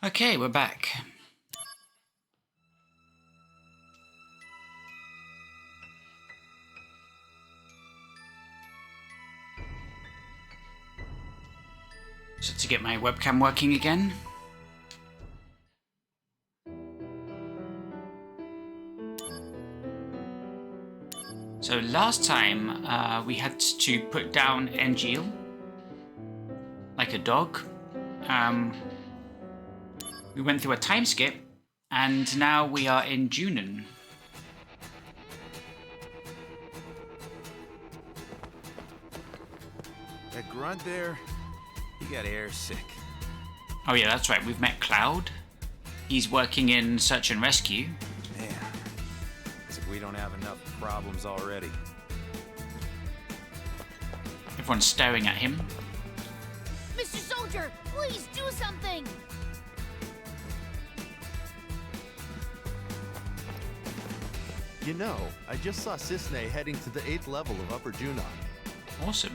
Okay, we're back. So to get my webcam working again. So last time we had to put down Engil like a dog. We went through a time skip, and now we are in Junon. That grunt there, he got air sick. Oh yeah, that's right, we've met Cloud. He's working in search and rescue. Man, as if we don't have enough problems already. Everyone's staring at him. Mr. Soldier, please do something! You know, I just saw Cisne heading to the 8th level of Upper Junon. Awesome.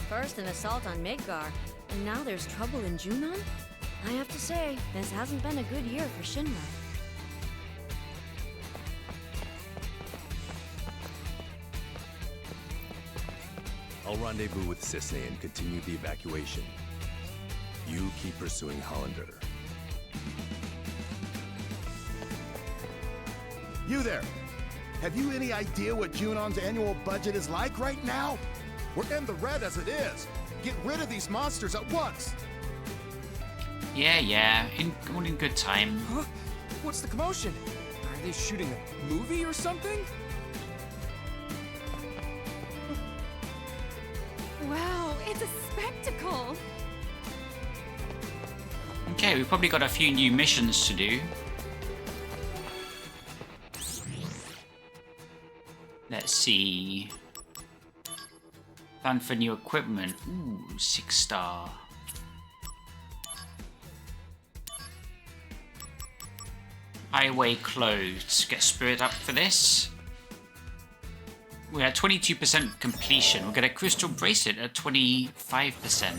First an assault on Midgar, and now there's trouble in Junon? I have to say, this hasn't been a good year for Shinra. I'll rendezvous with Cisne and continue the evacuation. You keep pursuing Hollander. You there! Have you any idea what Junon's annual budget is like right now? We're in the red as it is. Get rid of these monsters at once! Yeah, all in good time. Huh? What's the commotion? Are they shooting a movie or something? Wow, it's a spectacle! Okay, we've probably got a few new missions to do. Let's see. Plan for new equipment. Ooh, 6-star. Highway closed. Get spirit up for this. We're at 22% completion. We'll get a crystal bracelet at 25%.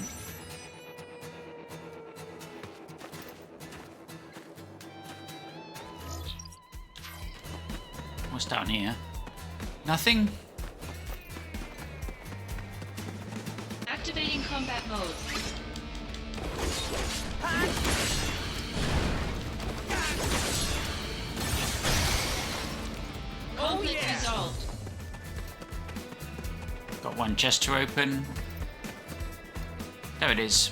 What's down here? Nothing? Activating combat mode. Conflict resolved. Got one chest to open. There it is.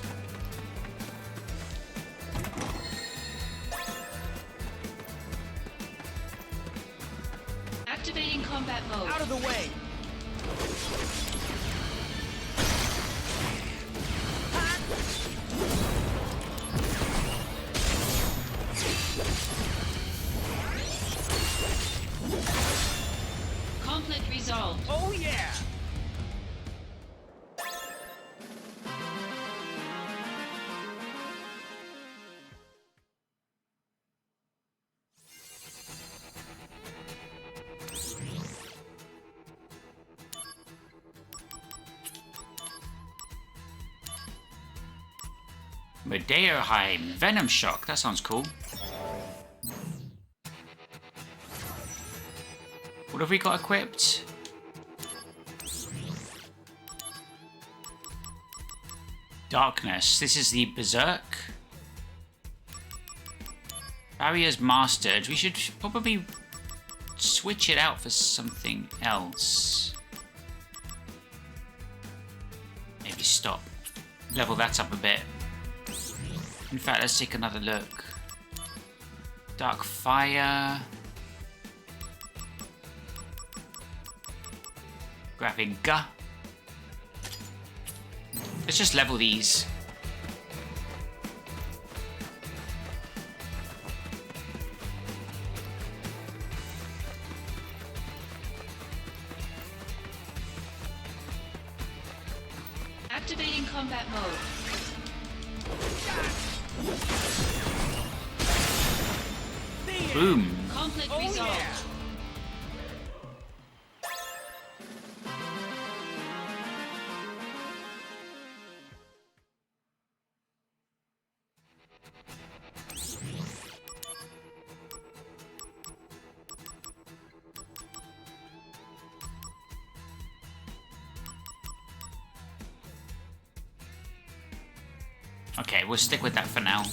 Activating combat mode. Out of the way! Conflict resolved. Oh yeah! Medeoheim, Venom Shock, that sounds cool. What have we got equipped? Darkness, this is the Berserk. Barriers mastered, we should probably switch it out for something else. Maybe stop. Level that up a bit. In fact, let's take another look. Dark Fire. Graviga. Let's just level these. Activating combat mode. Boom. Conflict Oh resolved. yeah! Okay, we'll stick with that for now.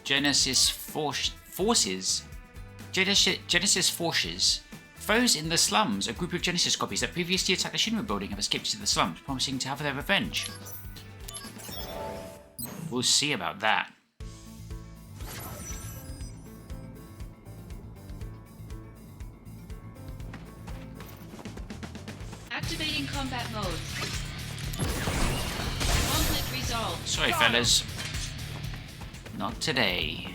Genesis Forces. Genesis Forces. Foes in the slums. A group of Genesis copies that previously attacked the Shinra building have escaped to the slums, promising to have their revenge. We'll see about that. Activating combat mode. Conflict resolved. Sorry, fellas. Not today.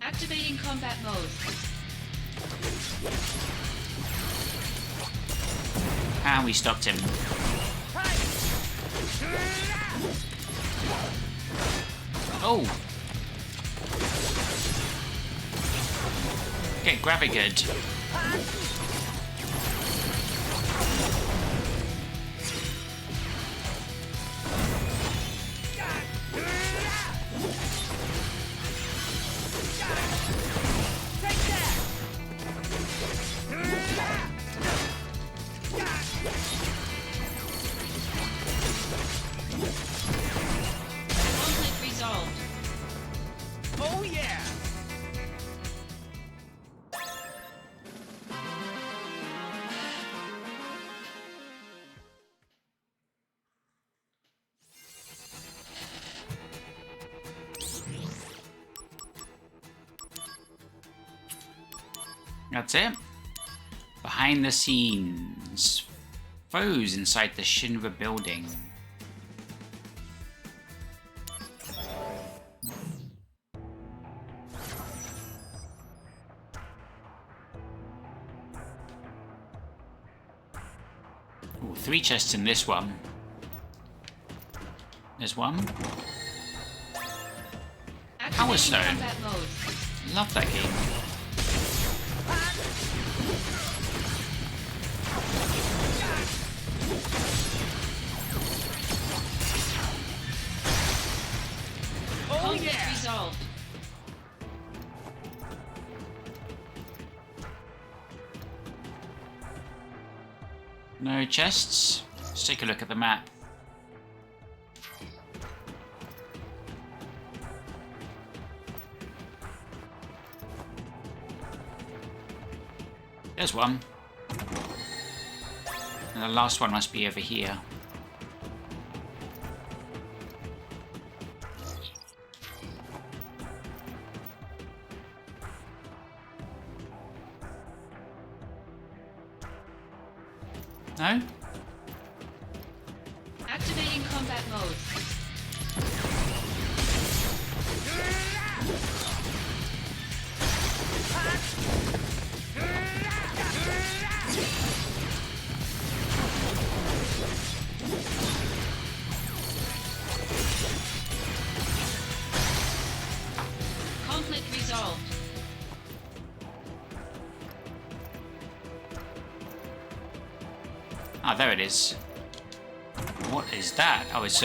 Activating combat mode. And we stopped him. Oh! Okay, grab it good. Conflict resolved. Oh yeah! That's it. Behind the scenes. Foes inside the Shinra building. Ooh, 3 chests in this one. There's one. Power Activating Stone. combat mode. Love that game. Conflict resolved. No chests. Let's take a look at the map. There's one. And the last one must be over here. No? Activating combat mode. Conflict resolved. Ah, there it is. What is that? Oh, it's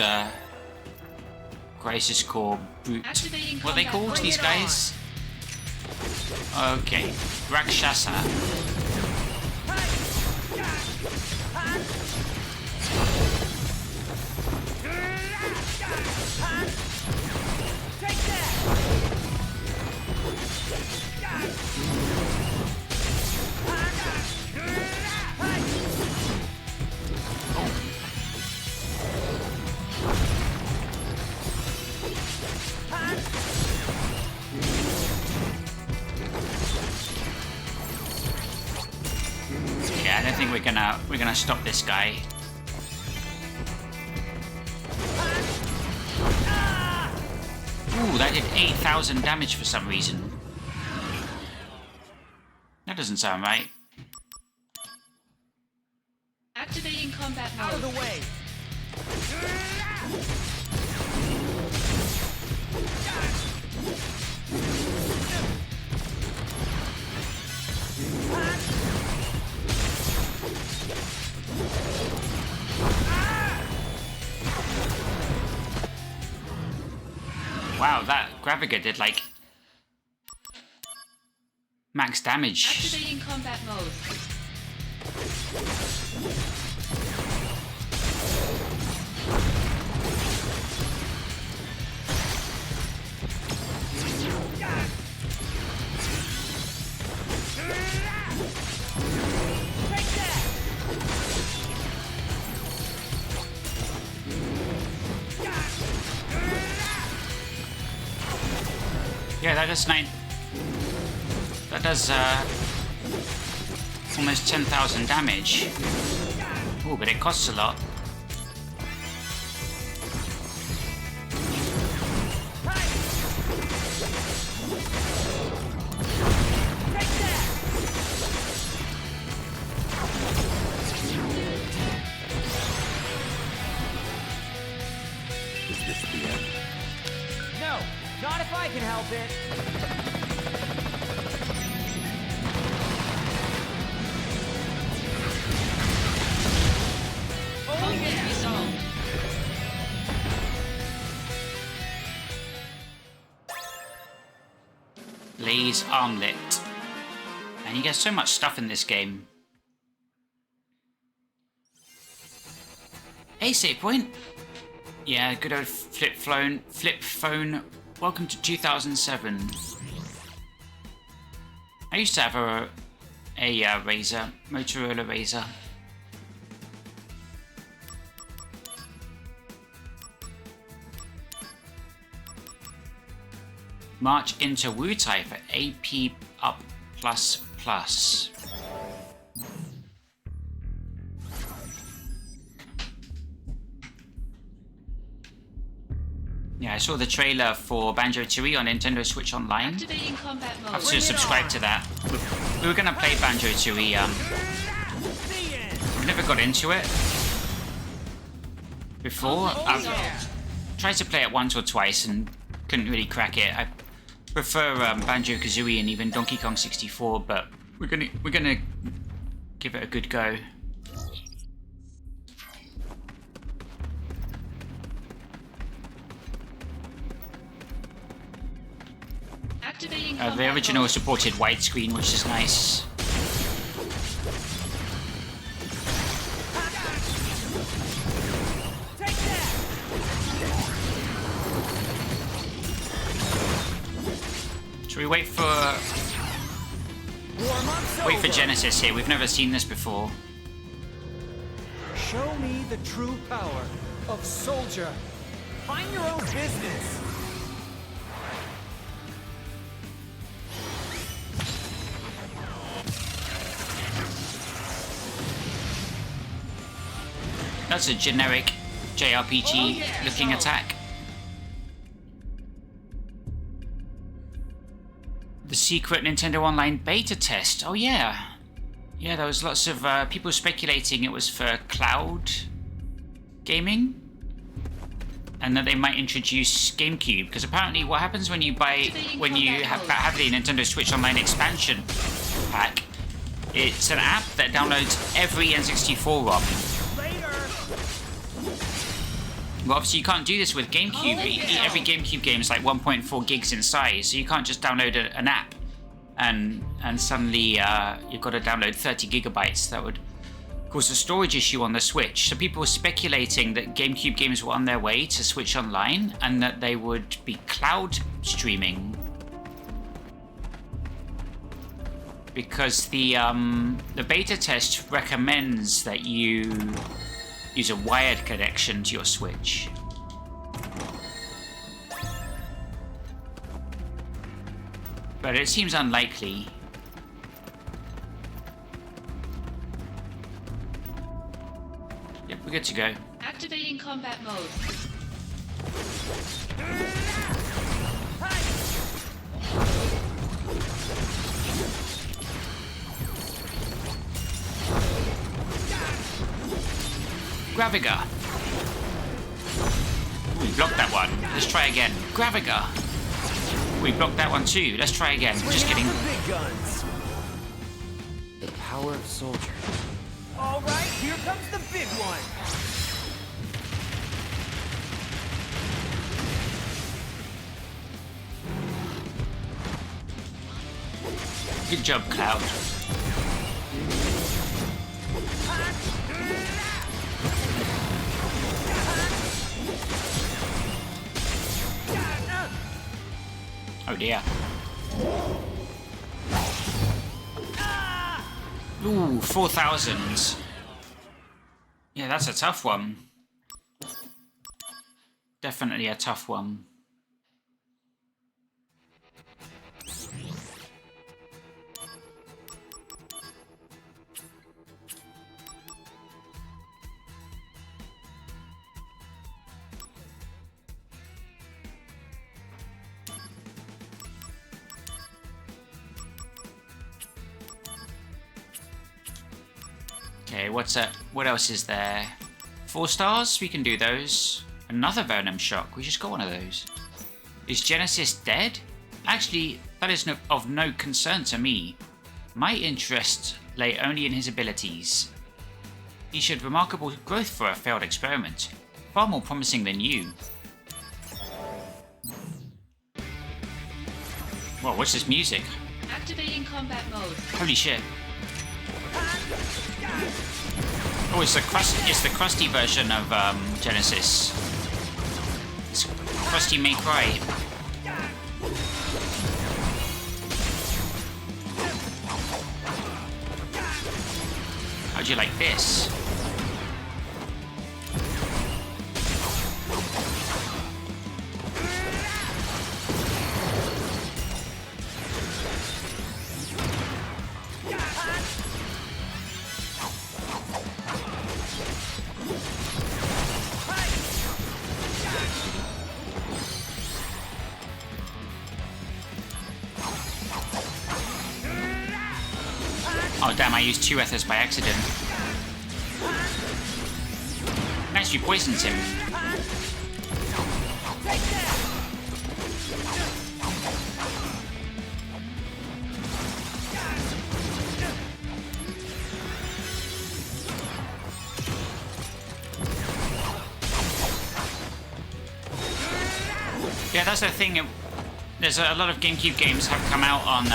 Grace's Core Brute. Activating What are they combat called, mode. these guys? Okay. Rakshasa. Yeah, I don't think we're gonna stop this guy. Ooh, that did 8,000 damage for some reason. That doesn't sound right. Activating combat mode. Out of the way! Wow, that Graviga did like Max damage. Activating combat mode. Yeah, that does 9. That does almost 10,000 damage. Oh, but it costs a lot. Is this the end? No, not if I can help it. Conflict resolved. Lay's Armlet. And you get so much stuff in this game. Hey, save point. Yeah, good old flip phone. Welcome to 2007. I used to have a Razr, Motorola Razr. March into Wu type at AP up ++. Yeah, I saw the trailer for Banjo-Tooie on Nintendo Switch Online. Activating combat mode. I've just subscribed to that. We were gonna play Banjo-Tooie. I've never got into it before. I've tried to play it once or twice and couldn't really crack it. I prefer Banjo-Kazooie and even Donkey Kong 64, but we're gonna give it a good go. Activating The combat original mode. supported widescreen, which is nice. Should we wait for Genesis here? We've never seen this before. Show me the true power of Soldier. Mind your own business. That's a generic JRPG looking attack. The secret Nintendo Online beta test. Oh yeah. Yeah, there was lots of people speculating it was for cloud gaming. And that they might introduce GameCube. Because apparently what happens when you have the Nintendo Switch Online expansion pack, it's an app that downloads every N64 ROM. Well, obviously you can't do this with GameCube. Every GameCube game is like 1.4 gigs in size, so you can't just download an app and suddenly you've got to download 30 gigabytes. That would cause a storage issue on the Switch. So people were speculating that GameCube games were on their way to Switch Online and that they would be cloud streaming. Because the beta test recommends that you use a wired connection to your Switch. But it seems unlikely. Yep, we're good to go. Activating combat mode. Graviga. We blocked that one. Let's try again. Graviga. We blocked that one too. Let's try again. Just kidding. The big guns. The power of Soldier. All right, here comes the big one. Good job, Cloud. Oh dear. Ooh, 4,000. Yeah, that's a tough one. Definitely a tough one. Okay, what's up? What else is there? 4 stars? We can do those. Another Venom Shock. We just got one of those. Is Genesis dead? Actually, that is of no concern to me. My interest lay only in his abilities. He showed remarkable growth for a failed experiment. Far more promising than you. Whoa, what's this music? Activating combat mode. Holy shit. Oh, it's the crusty version of Genesis. It's Krusty May Cry. How'd you like this? Oh damn, I used 2 ethers by accident. Nice, you poisoned him. Yeah, that's the thing. There's a lot of GameCube games have come out on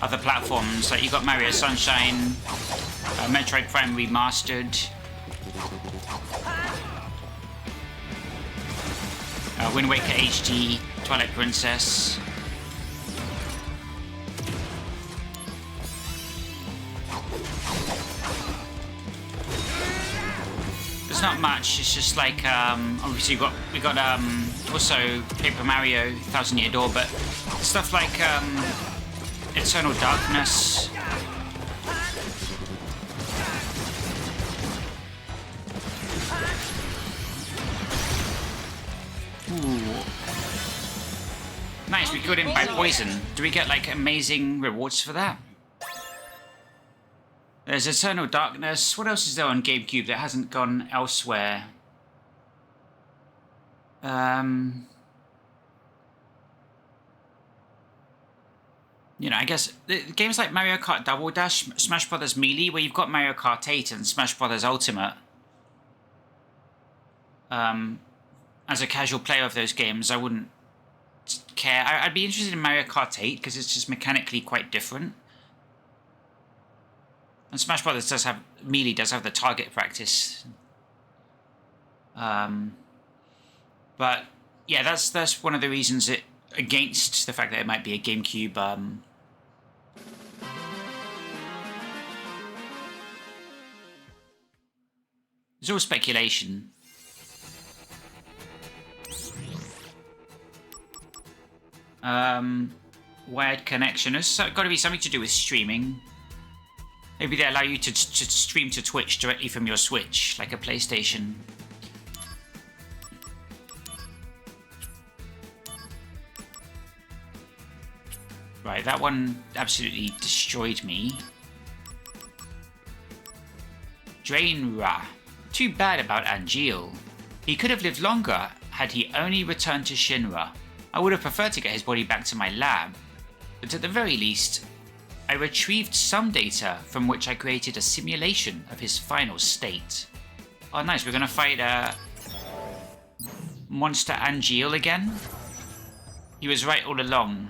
other platforms. Like you got Mario Sunshine, Metroid Prime Remastered, Wind Waker HD, Twilight Princess. There's not much. It's just like obviously we got also Paper Mario, Thousand Year Door, but stuff like Eternal Darkness. Ooh. Nice, we got him by poison. Do we get like amazing rewards for that? There's Eternal Darkness. What else is there on GameCube that hasn't gone elsewhere? You know, I guess games like Mario Kart Double Dash, Smash Brothers Melee, where you've got Mario Kart 8 and Smash Brothers Ultimate. As a casual player of those games, I wouldn't care. I'd be interested in Mario Kart 8 because it's just mechanically quite different. And Smash Brothers Melee does have the target practice. But yeah, that's one of the reasons against the fact that it might be a GameCube. It's all speculation. Wired connection. It's got to be something to do with streaming. Maybe they allow you to stream to Twitch directly from your Switch, like a PlayStation. Right, that one absolutely destroyed me. Drainra. Too bad about Angeal. He could have lived longer had he only returned to Shinra. I would have preferred to get his body back to my lab, but at the very least, I retrieved some data from which I created a simulation of his final state. Oh nice, we're gonna fight Monster Angeal again? He was right all along.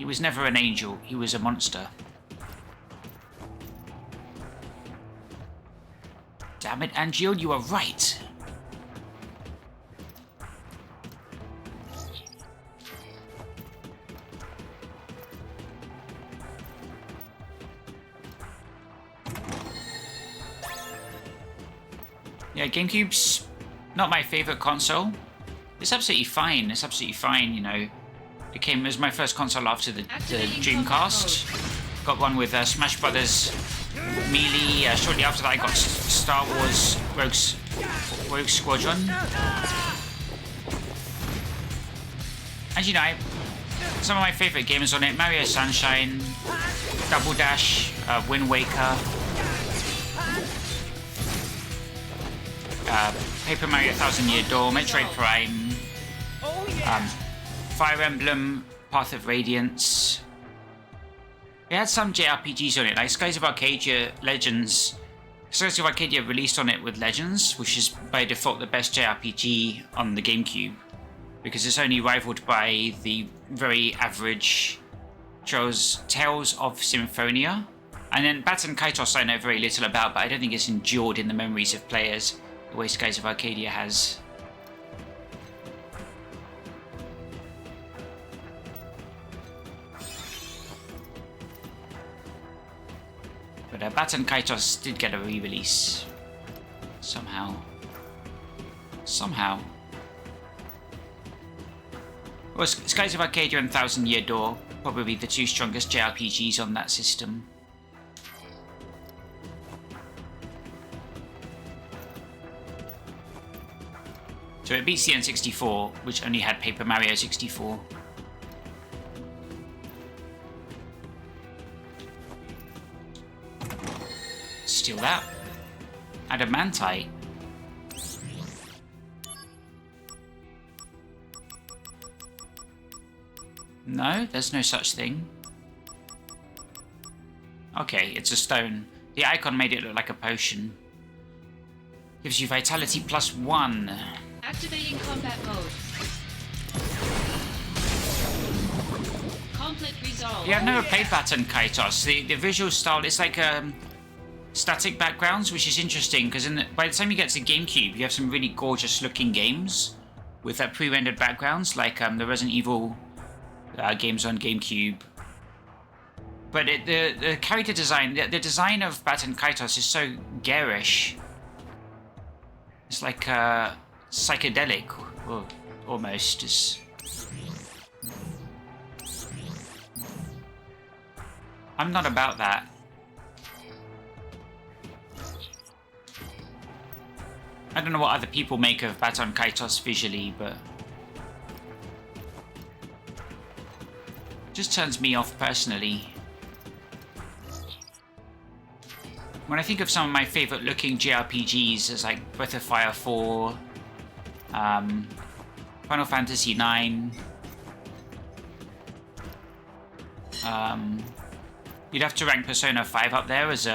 He was never an angel, he was a monster. Damn it, Angeal, you are right. Yeah, GameCube's not my favorite console. It's absolutely fine. It's absolutely fine, you know. It was my first console after the Dreamcast. Got one with Smash Brothers Melee. Shortly after that, I got Star Wars Rogue Squadron. And you know, some of my favorite games on it: Mario Sunshine, Double Dash, Wind Waker. Paper Mario Thousand Year Door, Metroid Prime, Fire Emblem, Path of Radiance. It had some JRPGs on it, like Skies of Arcadia Legends. Skies of Arcadia released on it with Legends, which is by default the best JRPG on the GameCube, because it's only rivaled by the very average Tales of Symphonia. And then Baton Kaitos I know very little about, but I don't think it's endured in the memories of players the way Skies of Arcadia has. But Baton Kaitos did get a re-release. Somehow. Well, Skies of Arcadia and Thousand Year Door, probably the two strongest JRPGs on that system. So it beats the N64, which only had Paper Mario 64. Steal that. Adamantite. No, there's no such thing. Okay, it's a stone. The icon made it look like a potion. Gives you vitality +1. Activating combat mode. Conflict resolved. Yeah, I've never played Baton Kaitos. The visual style, it's like static backgrounds, which is interesting because by the time you get to GameCube, you have some really gorgeous looking games with pre-rendered backgrounds, like the Resident Evil games on GameCube. But the character design, the design of Baton Kaitos is so garish. It's like psychedelic, or almost. I'm not about that. I don't know what other people make of Baton Kaitos visually, but just turns me off personally. When I think of some of my favorite looking JRPGs, as like Breath of Fire 4, Final Fantasy 9, you'd have to rank Persona 5 up there as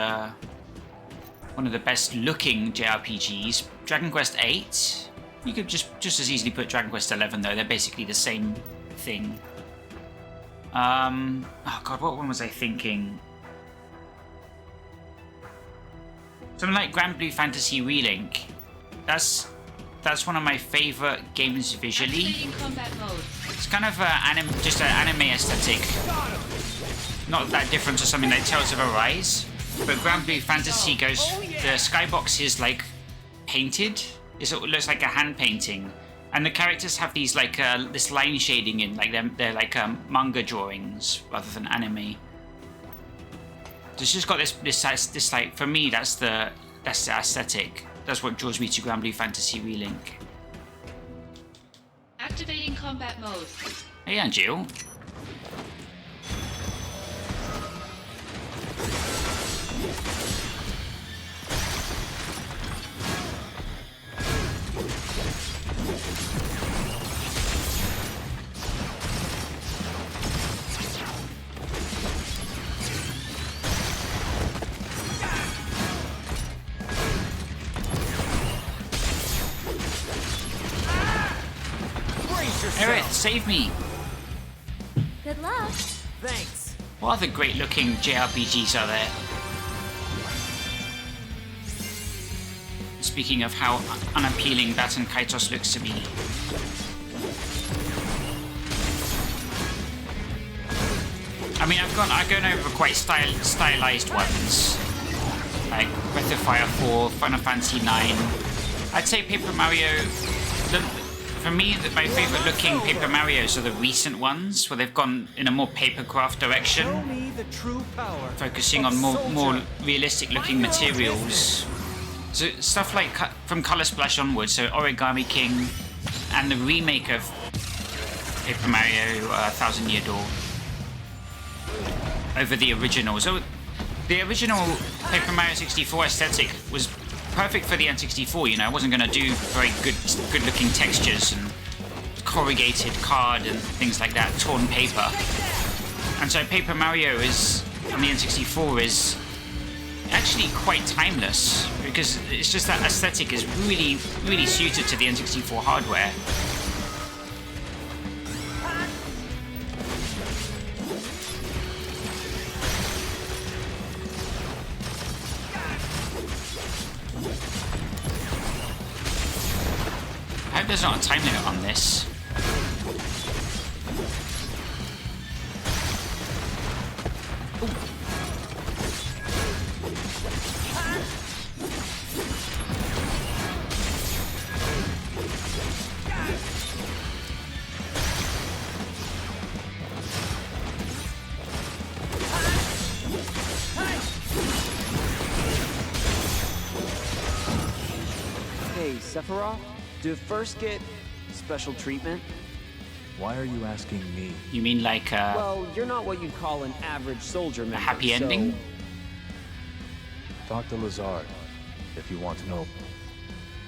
one of the best looking JRPGs. Dragon Quest 8, you could just as easily put Dragon Quest 11 though, they're basically the same thing. Oh god, what one was I thinking? Something like Grand Blue Fantasy Relink. That's one of my favorite games visually. Activating combat mode. It's kind of just an anime aesthetic. Not that different to something like Tales of Arise. But Grand Blue Fantasy goes, the skybox is like painted. It looks like a hand painting. And the characters have these like this line shading in, like they're like manga drawings rather than anime. It's just got this like, for me that's the aesthetic. That's what draws me to Grand Blue Fantasy Relink. Activating combat mode. Hey, Angel. Eric, save me! Good luck. Thanks. What other great looking JRPGs are there? Speaking of how unappealing Baton Kaitos looks to me. I mean, I've gone over quite stylized ones, like Breath of Fire 4, Final Fantasy 9. I'd say Paper Mario. For me, my favorite looking Paper Marios are the recent ones, where they've gone in a more papercraft direction, focusing on more realistic looking materials. So stuff like from Color Splash onwards, so Origami King, and the remake of Paper Mario Thousand Year Door over the original. So the original Paper Mario 64 aesthetic was perfect for the N64. You know, I wasn't going to do very good looking textures and corrugated card and things like that, torn paper. And so Paper Mario is on the N64 is actually quite timeless, because it's just that aesthetic is really suited to the N64 hardware. I hope there's not a time limit on this. Hey, Sephiroth, do first get special treatment? Why are you asking me? You mean like Well, you're not what you'd call an average soldier member. a happy ending? Talk to Lazard if you want to know.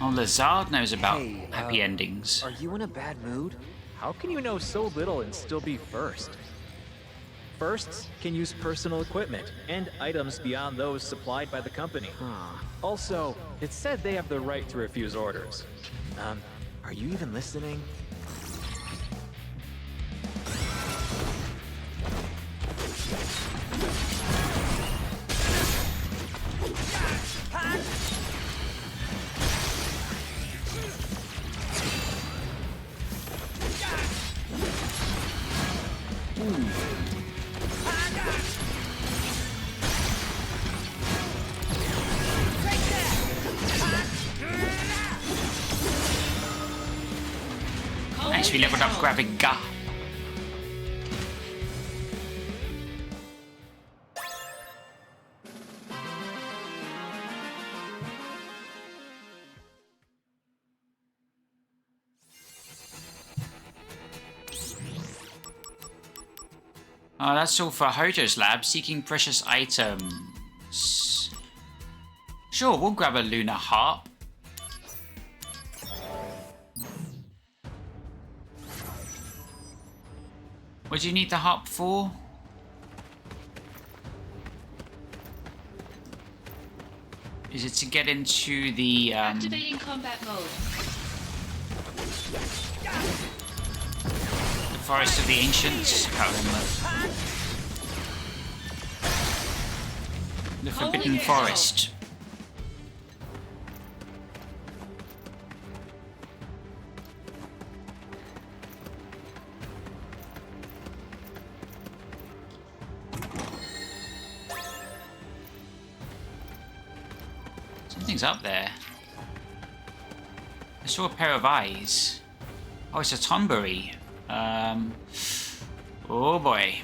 Oh, Lazard knows about Hey, happy endings. Are you in a bad mood? How can you know so little and still be first? Firsts can use personal equipment and items beyond those supplied by the company. Also, it's said they have the right to refuse orders. Are you even listening? Nice, we leveled up Graviga. Oh, that's all for Hojo's lab, seeking precious items. Sure, we'll grab a lunar harp. What do you need the harp for? Is it to get into the Activating combat mode. the Forest of the Ancients? I can't remember. The Forbidden Forest. Something's up there. I saw a pair of eyes. Oh, it's a Tonberry. Oh boy.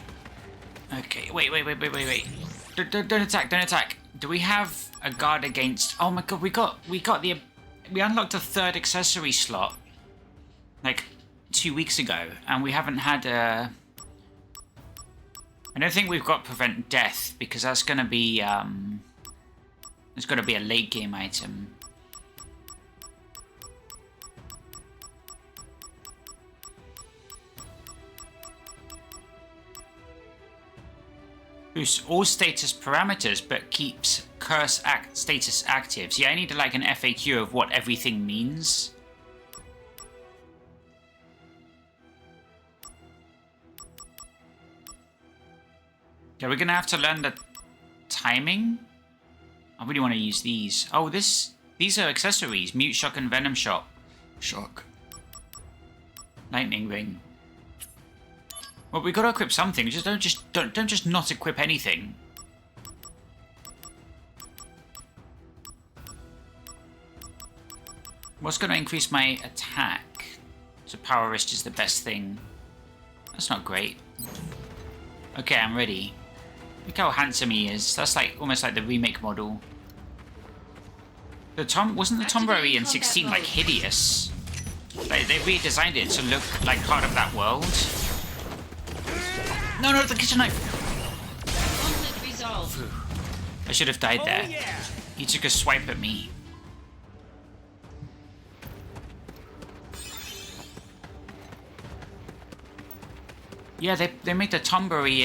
Okay, wait. Don't attack. Do we have a guard against... Oh my god, we unlocked a third accessory slot like 2 weeks ago, and we haven't had a... I don't think we've got Prevent Death, because that's gonna be there's got to be a late game item. Boosts all status parameters, but keeps curse status active. So yeah, I need like an FAQ of what everything means. Okay, we're gonna have to learn the timing. I really want to use these. Oh, these are accessories. Mute Shock and Venom Shock. Lightning Ring. Well, we gotta equip something. Don't just not equip anything. What's gonna increase my attack? So Power Wrist is the best thing. That's not great. Okay, I'm ready. Look how handsome he is. That's like almost like the remake model. Wasn't the Tomberry in 16 like hideous? Like, they redesigned it to look like part of that world. No, the kitchen knife! Conflict resolved. I should have died there. He took a swipe at me. Yeah, they made the Tomberry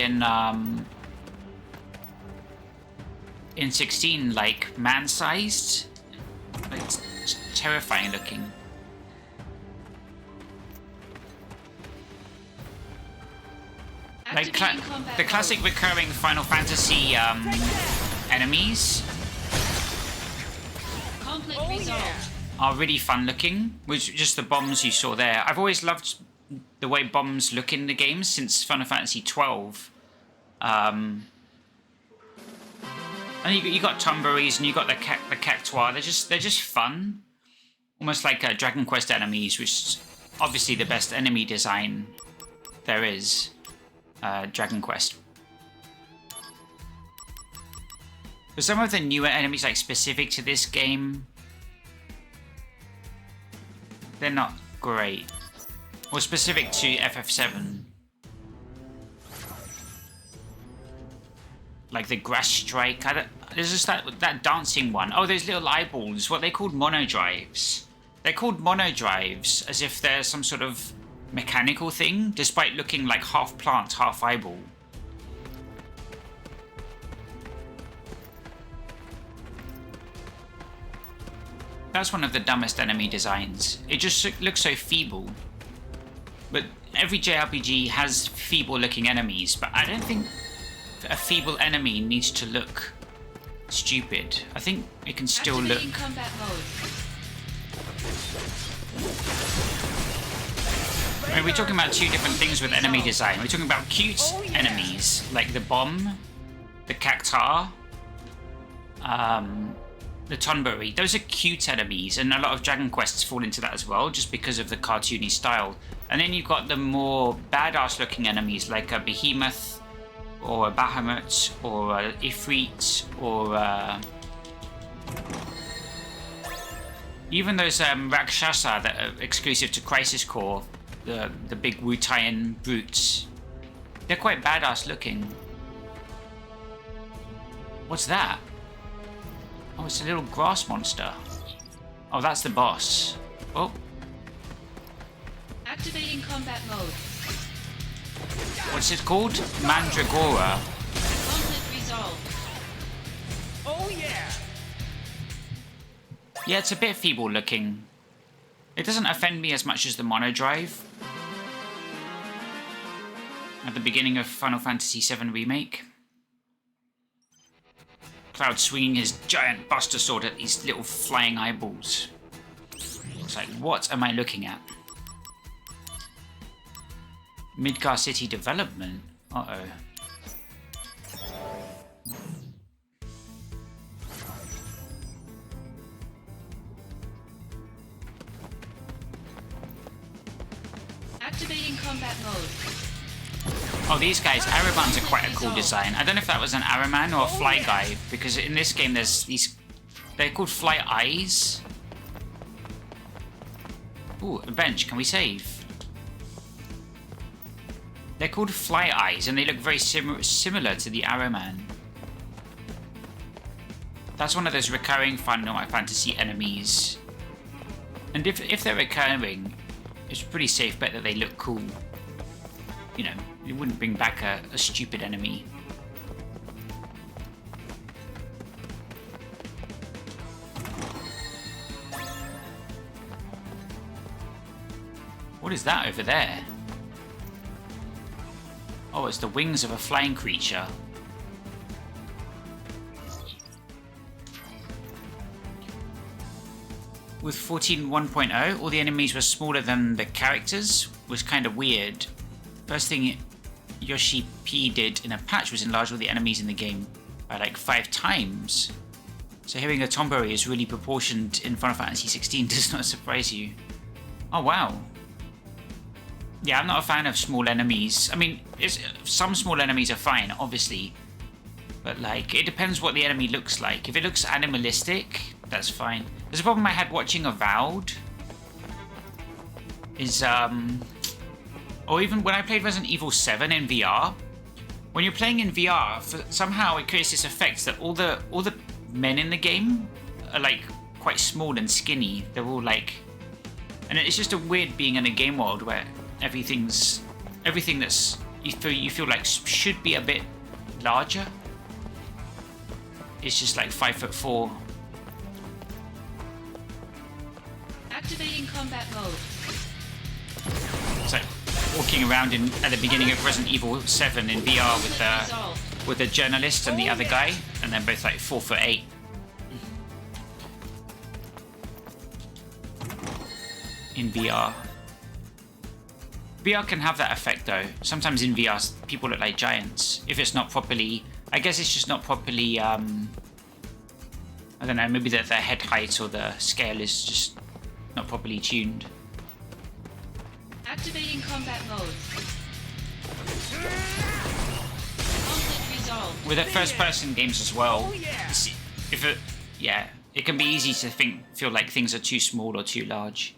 in 16 like man-sized. Like, it's terrifying looking. Like the classic recurring Final Fantasy enemies are really fun looking, which just the bombs you saw there. I've always loved the way bombs look in the game since Final Fantasy 12. And you got Tomberries and you got the Cactuar. They're just fun, almost like Dragon Quest enemies, which is obviously the best enemy design there is. Dragon Quest. But some of the newer enemies, like specific to this game, they're not great. Or specific to FF7. Like the Grass Strike. There's just that dancing one. Oh, those little eyeballs. What they called monodrives. They're called monodrives as if they're some sort of mechanical thing, despite looking like half plant, half eyeball. That's one of the dumbest enemy designs. It just looks so feeble. But every JRPG has feeble-looking enemies, but I don't think a feeble enemy needs to look stupid. I think it can still look... combat mode. I mean, we're talking about two different things with enemy design. We're talking about cute enemies, like the bomb, the Cactuar, the Tonberry. Those are cute enemies, and a lot of Dragon Quests fall into that as well, just because of the cartoony style. And then you've got the more badass-looking enemies, like a Behemoth, or a Bahamut, or a Ifrit, or even those Rakshasa that are exclusive to Crisis Core. The big Wu-Taiyan brutes. They're quite badass looking. What's that? Oh, it's a little grass monster. Oh, that's the boss. Oh. Activating combat mode. What's it called? Mandragora. Conflict resolved. Oh yeah! Yeah, it's a bit feeble looking. It doesn't offend me as much as the monodrive at the beginning of Final Fantasy VII Remake. Cloud swinging his giant Buster Sword at these little flying eyeballs. It's like, what am I looking at? Midgar City Development? Uh-oh. Activating combat mode. Oh, these guys, Aramans are quite a cool design. I don't know if that was an Araman or a Fly Guy, because in this game there's these... They're called Fly Eyes. Ooh, a bench. Can we save? They're called Fly Eyes, and they look very similar to the Araman. That's one of those recurring Final Fantasy enemies. And if they're recurring, it's a pretty safe bet that they look cool. You know, it wouldn't bring back a stupid enemy. What is that over there? Oh, it's the wings of a flying creature. with 14.1.0, all the enemies were smaller than the characters, was kind of weird. First thing Yoshi P did in a patch was enlarge all the enemies in the game by like 5 times. So hearing a Tomberry is really proportioned in Final Fantasy 16 does not surprise you. Oh wow. Yeah, I'm not a fan of small enemies. I mean, some small enemies are fine, obviously. But like, it depends what the enemy looks like. If it looks animalistic, that's fine. There's a problem I had watching Avowed. Is, or even when I played Resident Evil 7 in VR. When you're playing in VR, somehow it creates this effect that all the men in the game are like quite small and skinny. They're all like... And it's just a weird being in a game world where everything that's you feel like should be a bit larger. It's just like 5'4". Activating combat mode. It's like walking around at the beginning of Resident Evil 7 in VR with the journalist and the other guy, and they're both like 4'8". In VR. VR can have that effect though. Sometimes in VR people look like giants. If it's not properly... I guess it's just not properly... I don't know, maybe their head height or the scale is just not properly tuned. Activating combat mode. Conflict resolved. With the first-person games as well, it can be easy to feel like things are too small or too large.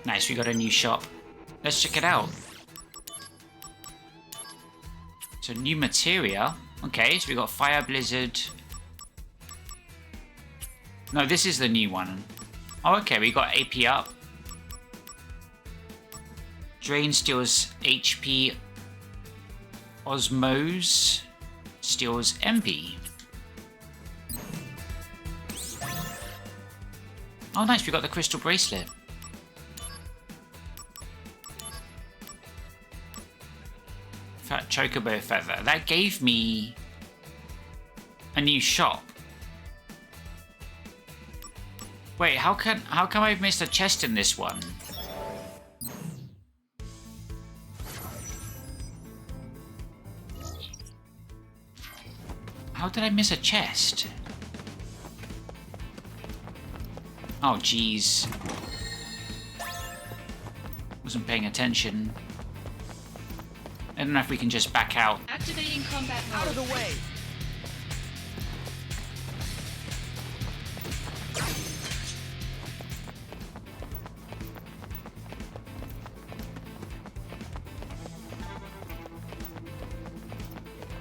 Nice, we got a new shop. Let's check it out. So new materia. Okay, so we got Fire Blizzard. No, this is the new one. Oh, okay, we got AP up. Drain steals HP. Osmose steals MP. Oh, nice, we got the crystal bracelet. Fat chocobo feather. That gave me a new shop. Wait, how come I've missed a chest in this one? How did I miss a chest? Oh jeez. Wasn't paying attention. I don't know if we can just back out. Activating combat mode. Out of the way.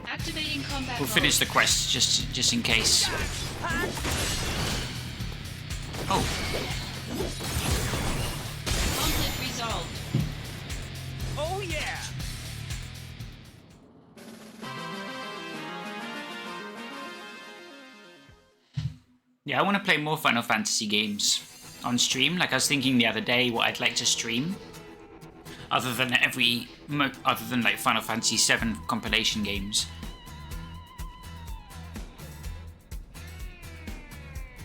Activating combat We'll finish the quest just in case. Oh. Conflict resolved. Oh yeah. Yeah, I want to play more Final Fantasy games on stream. Like I was thinking the other day what I'd like to stream. Other than like Final Fantasy VII compilation games.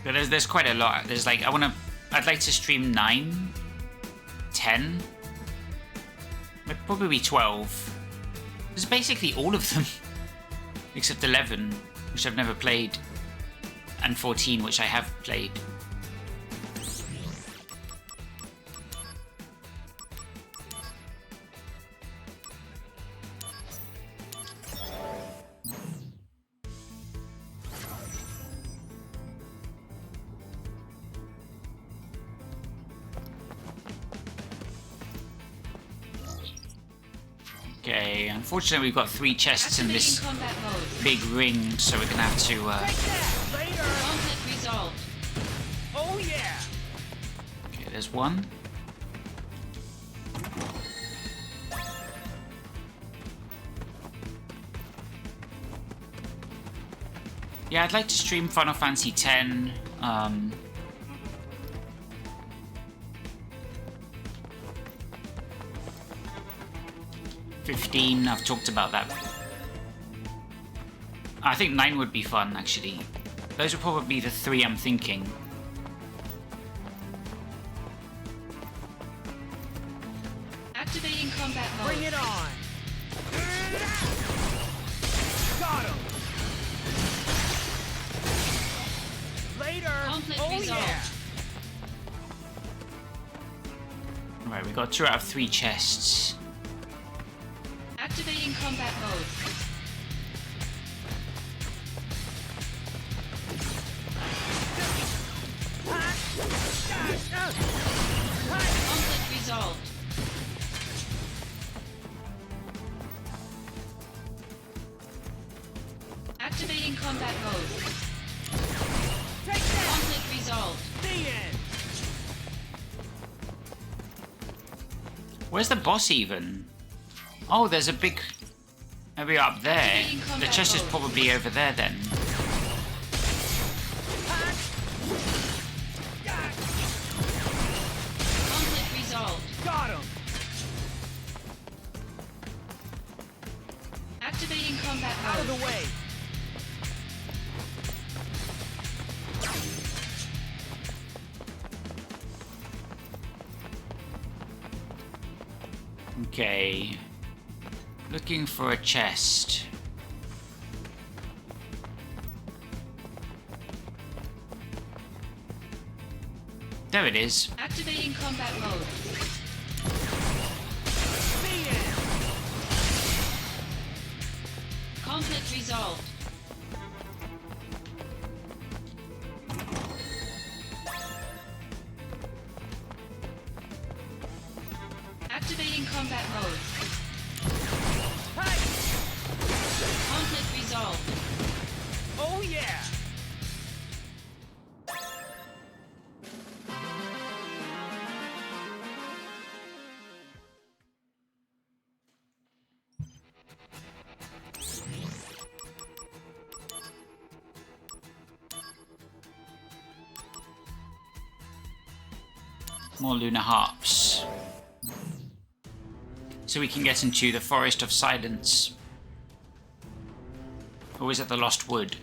But there's quite a lot. There's like I'd like to stream 9, 10, probably 12. There's basically all of them. Except 11, which I've never played. And 14, which I have played. Okay, unfortunately we've got 3 chests in this big ring, so we're gonna have to Conflict resolved. Oh yeah. okay, there's one. Yeah, I'd like to stream Final Fantasy X. 15, I've talked about that. I think 9 would be fun, actually. Those would probably be the 3 I'm thinking. Activating combat mode. Bring it on! Got him! Later! Conflict Oh resolved. yeah! Right, we got 2 out of 3 chests. Activating combat mode. Conflict resolved. Activating combat mode. Take that! Conflict resolved. The end! Where's the boss even? Oh, there's a big... Maybe up there. The chest is probably over there then. Conflict resolved. Got him! Activating combat mode. Out of the way! Okay. Looking for a chest. There it is. Activating combat mode. The end! Conflict resolved. Activating combat mode. Hey! Conflict resolved. Oh yeah! More lunar harps. So we can get into the Forest of Silence. Or is it the Lost Wood?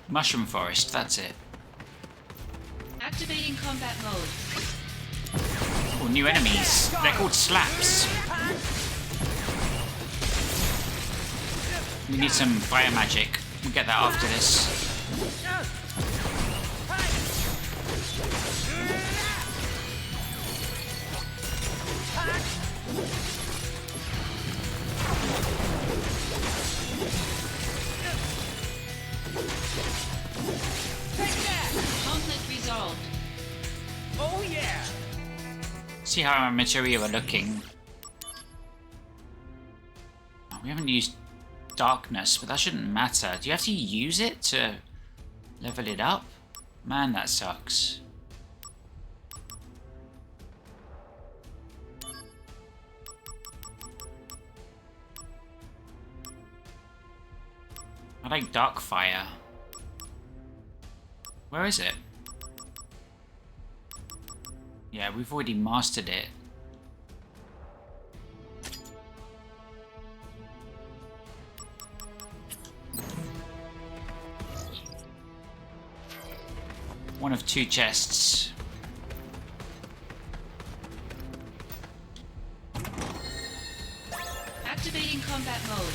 Mushroom Forest, that's it. Activating combat mode. Oh, new enemies. They're called slaps. We need some fire magic. We'll get that after this. Conflict resolved. Oh yeah! See how our materia are looking. Oh, we haven't used darkness, but that shouldn't matter. Do you have to use it to level it up? Man, that sucks. I like Darkfire. Where is it? Yeah, we've already mastered it. One of 2 chests. Activating combat mode.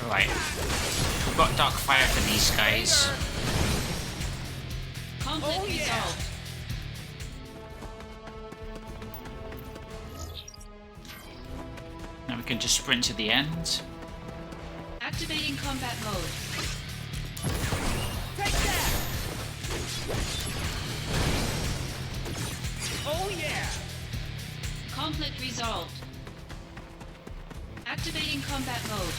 Right. We've got Darkfire for these guys. Conflict resolved. Now we can just sprint to the end. Activating combat mode. Take that! Oh yeah! Conflict resolved. Activating combat mode.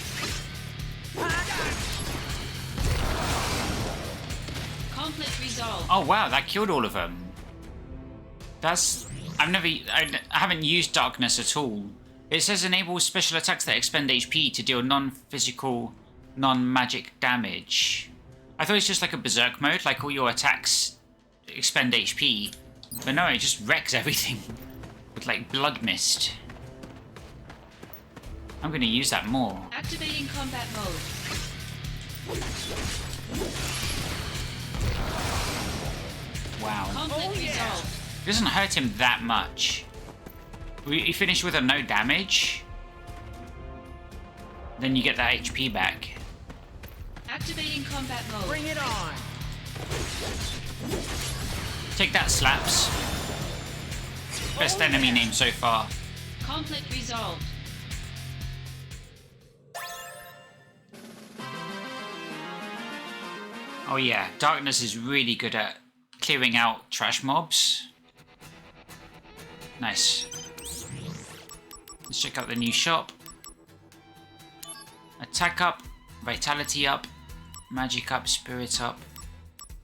Conflict resolved. Oh wow, that killed all of them. That's... I haven't used darkness at all. It says enable special attacks that expend HP to deal non-physical, non-magic damage. I thought it's just like a berserk mode, like all your attacks expend HP. But no, it just wrecks everything with like blood mist. I'm gonna use that more. Activating combat mode. Wow. Conflict resolved. It doesn't hurt him that much. You finish with a no damage, then you get that HP back. Activating combat mode. Bring it on. Take that, Slaps. Best enemy name so far. Conflict resolved. Oh yeah, Darkness is really good at clearing out trash mobs. Nice. Let's check out the new shop. Attack up, Vitality up, Magic up, Spirit up,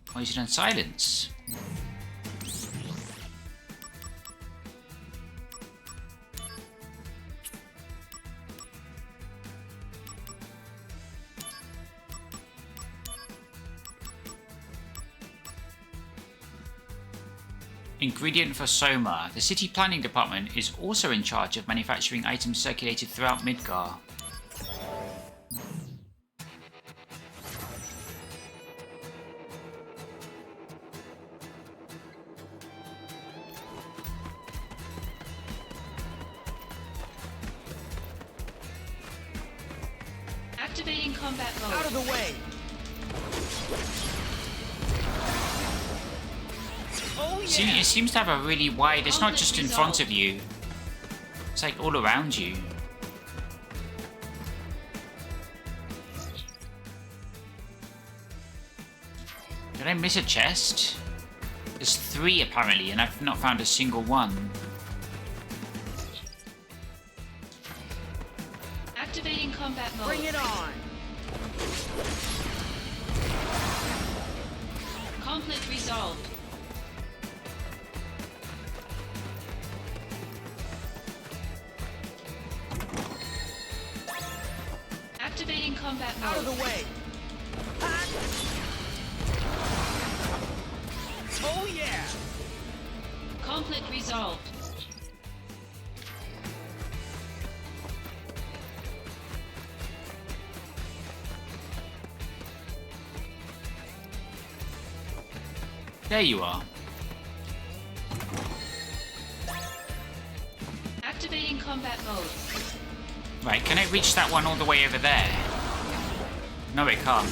Poison and Silence. Ingredient for Soma. The city planning department is also in charge of manufacturing items circulated throughout Midgar. Activating combat mode. Out of the way. Oh yeah. It seems to have a really wide, it's not just in front of you, it's like all around you. Did I miss a chest? There's 3 apparently, and I've not found a single one. Activating combat mode. Bring it on. Conflict resolved. Activating combat mode. Out of the way. Oh yeah. Conflict resolved. There you are. Activating combat mode. Right, can I reach that one all the way over there? No, it can't.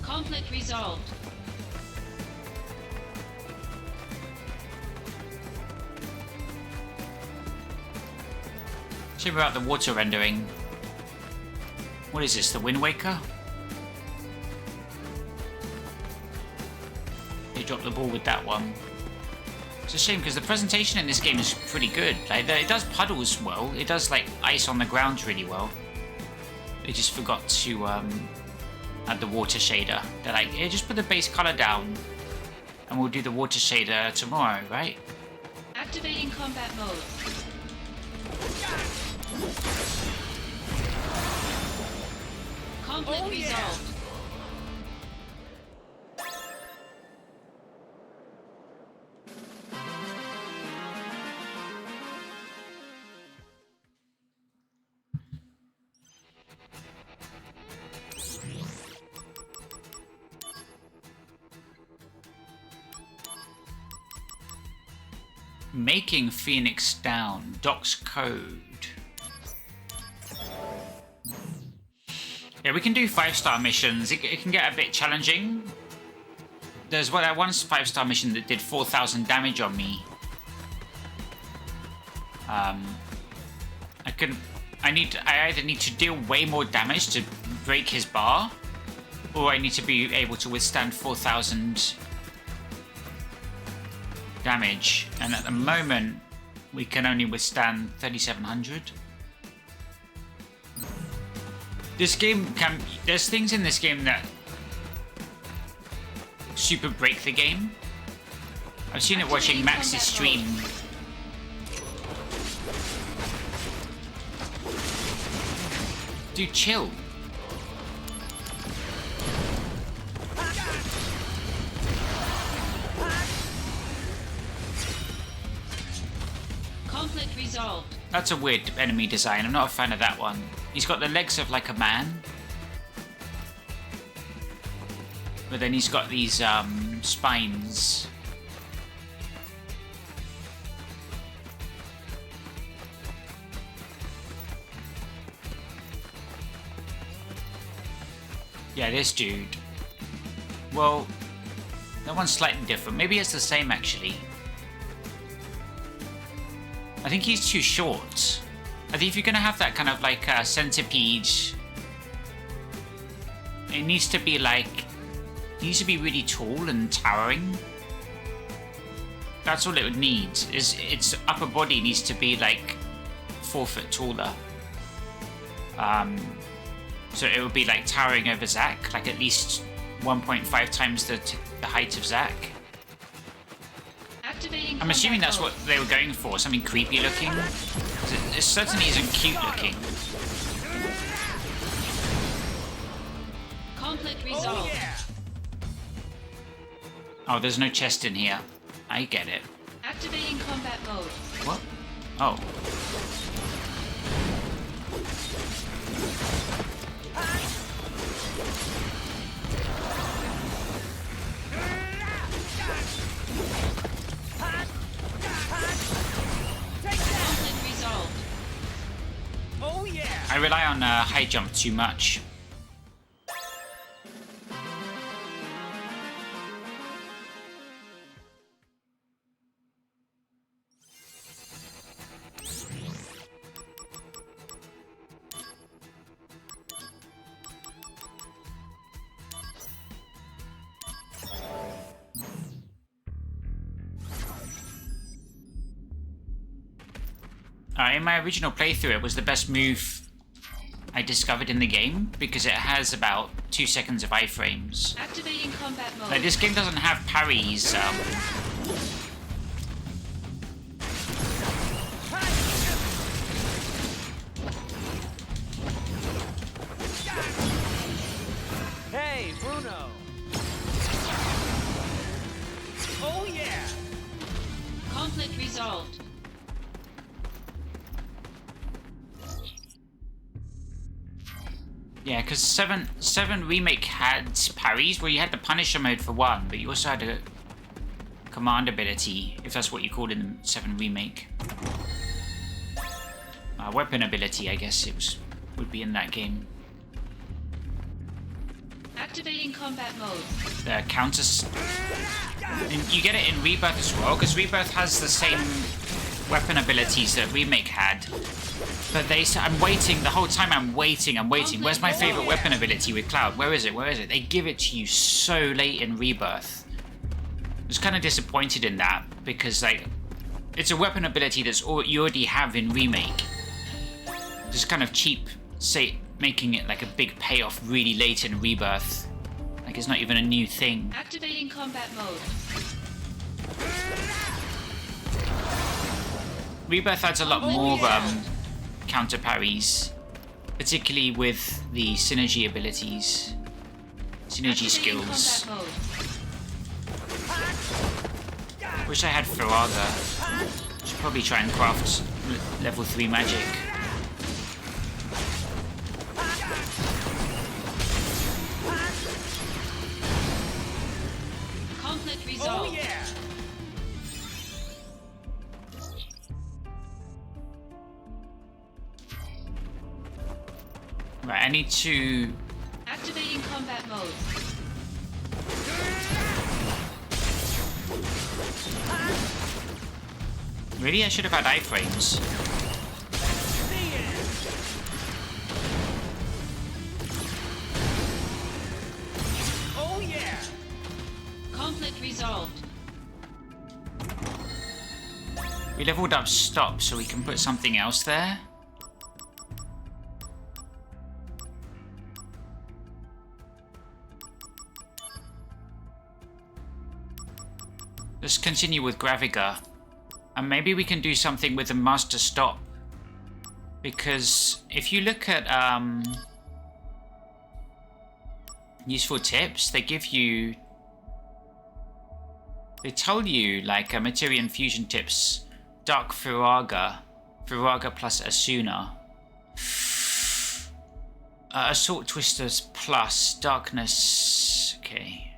Conflict resolved. Check out the water rendering. What is this, the Wind Waker? They dropped the ball with that one. It's a shame because the presentation in this game is pretty good. Like, it does puddles well. It does like ice on the ground really well. They just forgot to add the water shader. They're like, yeah, just put the base color down, and we'll do the water shader tomorrow, right? Activating combat mode. Conflict resolved. Making Phoenix Down. Doc's code. Yeah, we can do 5-star missions. It can get a bit challenging. There's that one 5-star mission that did 4,000 damage on me. I either need to deal way more damage to break his bar, or I need to be able to withstand 4,000 damage. And at the moment, we can only withstand 3,700. This game there's things in this game that super break the game. I've seen it watching Max's stream. Dude, chill. That's a weird enemy design. I'm not a fan of that one. He's got the legs of like a man. But then he's got these spines. Yeah, this dude. Well, that one's slightly different. Maybe it's the same actually. I think he's too short. I think if you're gonna have that kind of like centipede, it needs to be like, it needs to be really tall and towering. That's all it would need. Is its upper body needs to be like 4 foot taller. So it would be like towering over Zack, like at least 1.5 times the height of Zack. Activating I'm assuming that's mode. what they were going for, something creepy looking. It certainly isn't cute looking. Conflict resolved. Oh, there's no chest in here. I get it. Activating combat mode. What? Oh. Conflict resolved. Oh yeah! I rely on high jump too much. In my original playthrough, it was the best move I discovered in the game because it has about 2 seconds of iframes. Activating combat mode. Like, this game doesn't have parries. Hey, Bruno! Oh yeah! Conflict resolved. Yeah, because 7 Remake had parries where you had the Punisher mode for one, but you also had a command ability, if that's what you called in the 7 Remake. Weapon ability, I guess would be in that game. Activating combat mode. The counters. And you get it in Rebirth as well, because Rebirth has the same weapon abilities that Remake had. But I'm waiting, the whole time I'm waiting. Where's my favorite weapon ability with Cloud? Where is it? They give it to you so late in Rebirth. I was kind of disappointed in that, because like, it's a weapon ability that's all you already have in Remake. Just kind of cheap, making it like a big payoff really late in Rebirth. Like it's not even a new thing. Activating combat mode. Rebirth adds a lot more counter parries, particularly with the synergy abilities, synergy skills. Wish I had Faraga. Should probably try and craft level 3 magic. Conflict resolved. Oh yeah! Right, I need to... Activating combat mode. Really? I should have had iframes. Oh yeah! Conflict resolved. We leveled up stop so we can put something else there. Let's continue with Graviga. And maybe we can do something with the Master Stop. Because if you look at useful tips, they give you... They tell you, like, Materian Fusion tips, Dark Firaga Viraga plus Asuna. Assault Twisters plus Darkness. Okay.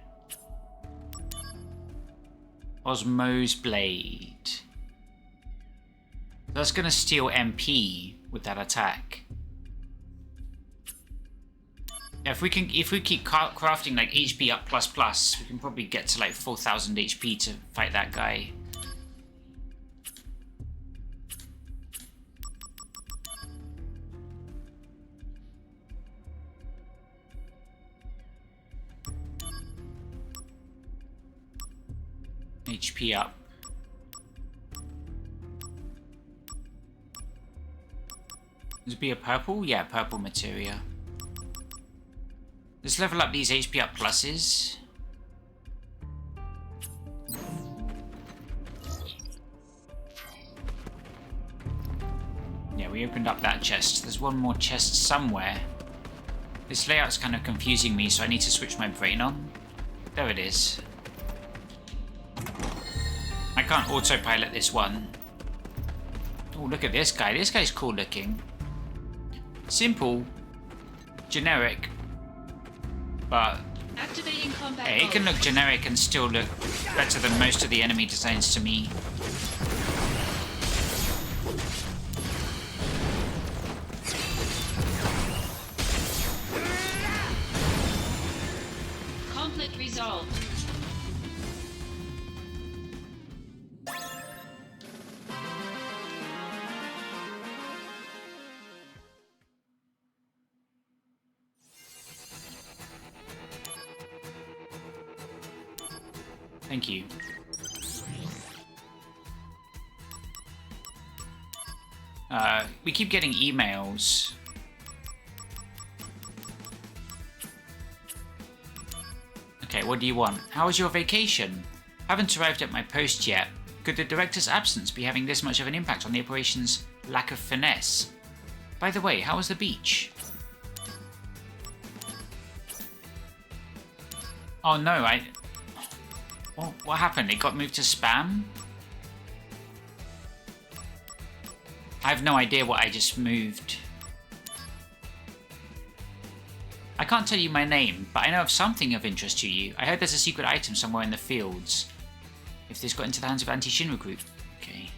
Osmo's Blade. That's gonna steal MP with that attack. Yeah, if we keep crafting like HP up plus, we can probably get to like 4,000 HP to fight that guy. HP up. This be a purple? Yeah, purple materia. Let's level up these HP up pluses. Yeah, we opened up that chest. There's one more chest somewhere. This layout's kind of confusing me, so I need to switch my brain on. There it is. I can't autopilot this one. Oh, look at this guy. This guy's cool looking. Simple. Generic. But Activating combat hey, it can look generic and still look better than most of the enemy designs to me. Conflict resolved. Thank you. We keep getting emails. Okay, what do you want? How was your vacation? Haven't arrived at my post yet. Could the director's absence be having this much of an impact on the operation's lack of finesse? By the way, how was the beach? Oh no, what happened? It got moved to spam? I have no idea what I just moved. I can't tell you my name, but I know of something of interest to you. I heard there's a secret item somewhere in the fields. If this got into the hands of anti-Shinra group. Okay.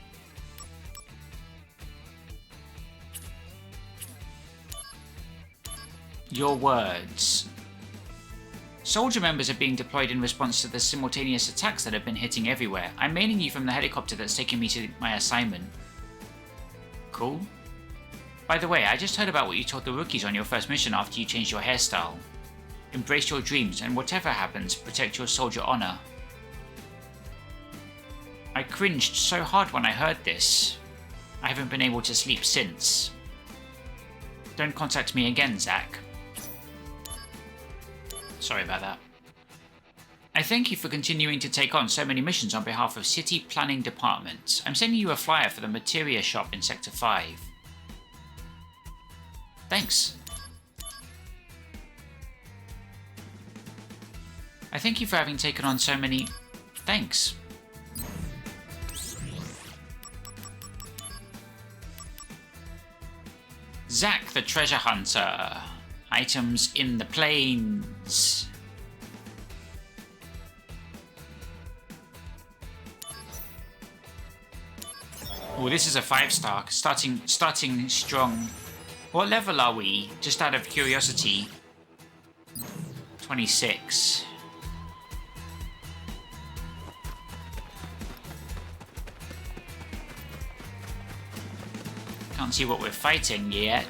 Your words. Soldier members are being deployed in response to the simultaneous attacks that have been hitting everywhere. I'm mailing you from the helicopter that's taken me to my assignment. Cool. By the way, I just heard about what you told the rookies on your first mission after you changed your hairstyle. Embrace your dreams, and whatever happens, protect your soldier honor. I cringed so hard when I heard this. I haven't been able to sleep since. Don't contact me again, Zach. Sorry about that. I thank you for continuing to take on so many missions on behalf of City Planning Department. I'm sending you a flyer for the Materia shop in Sector 5. Thanks. I thank you for having taken on so many... Thanks. Zack the Treasure Hunter. Items in the plains. Oh, this is a 5-star. Starting strong. What level are we? Just out of curiosity. 26. Can't see what we're fighting yet.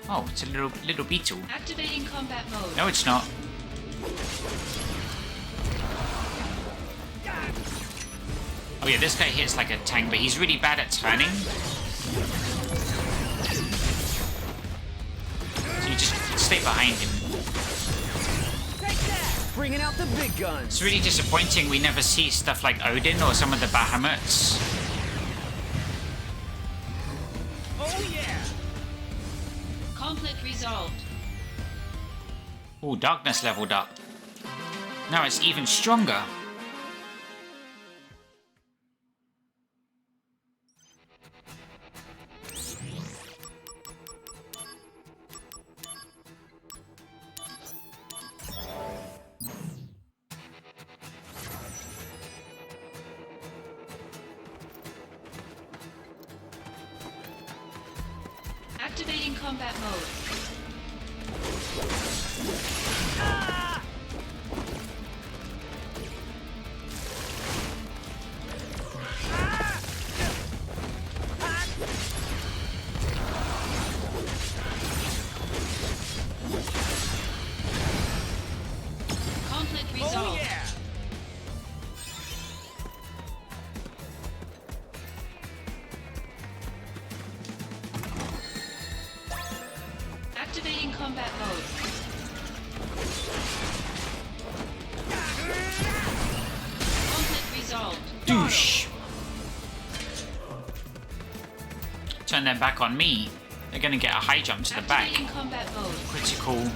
Oh, it's a little beetle. Activating combat mode. No, it's not. Oh yeah, this guy hits like a tank, but he's really bad at turning. So you just stay behind him. Take that! Bringing out the big guns. It's really disappointing we never see stuff like Odin or some of the Bahamut's. Oh yeah! Conflict resolved. Oh, darkness leveled up. Now it's even stronger. combat mode. Conflict resolved. Activating combat mode. Conflict resolved. Douche. Turn their back on me. They're gonna get a high jump to the back. Activating combat mode. Critical.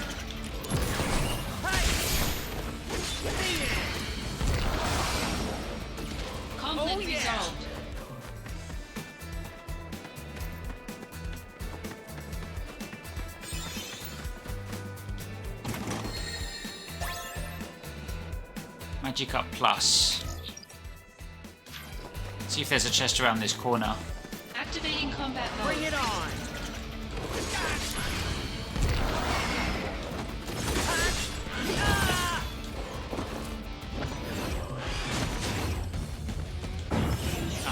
Conflict resolved. Magic up plus. See if there's a chest around this corner. Activating combat mode. Bring it on!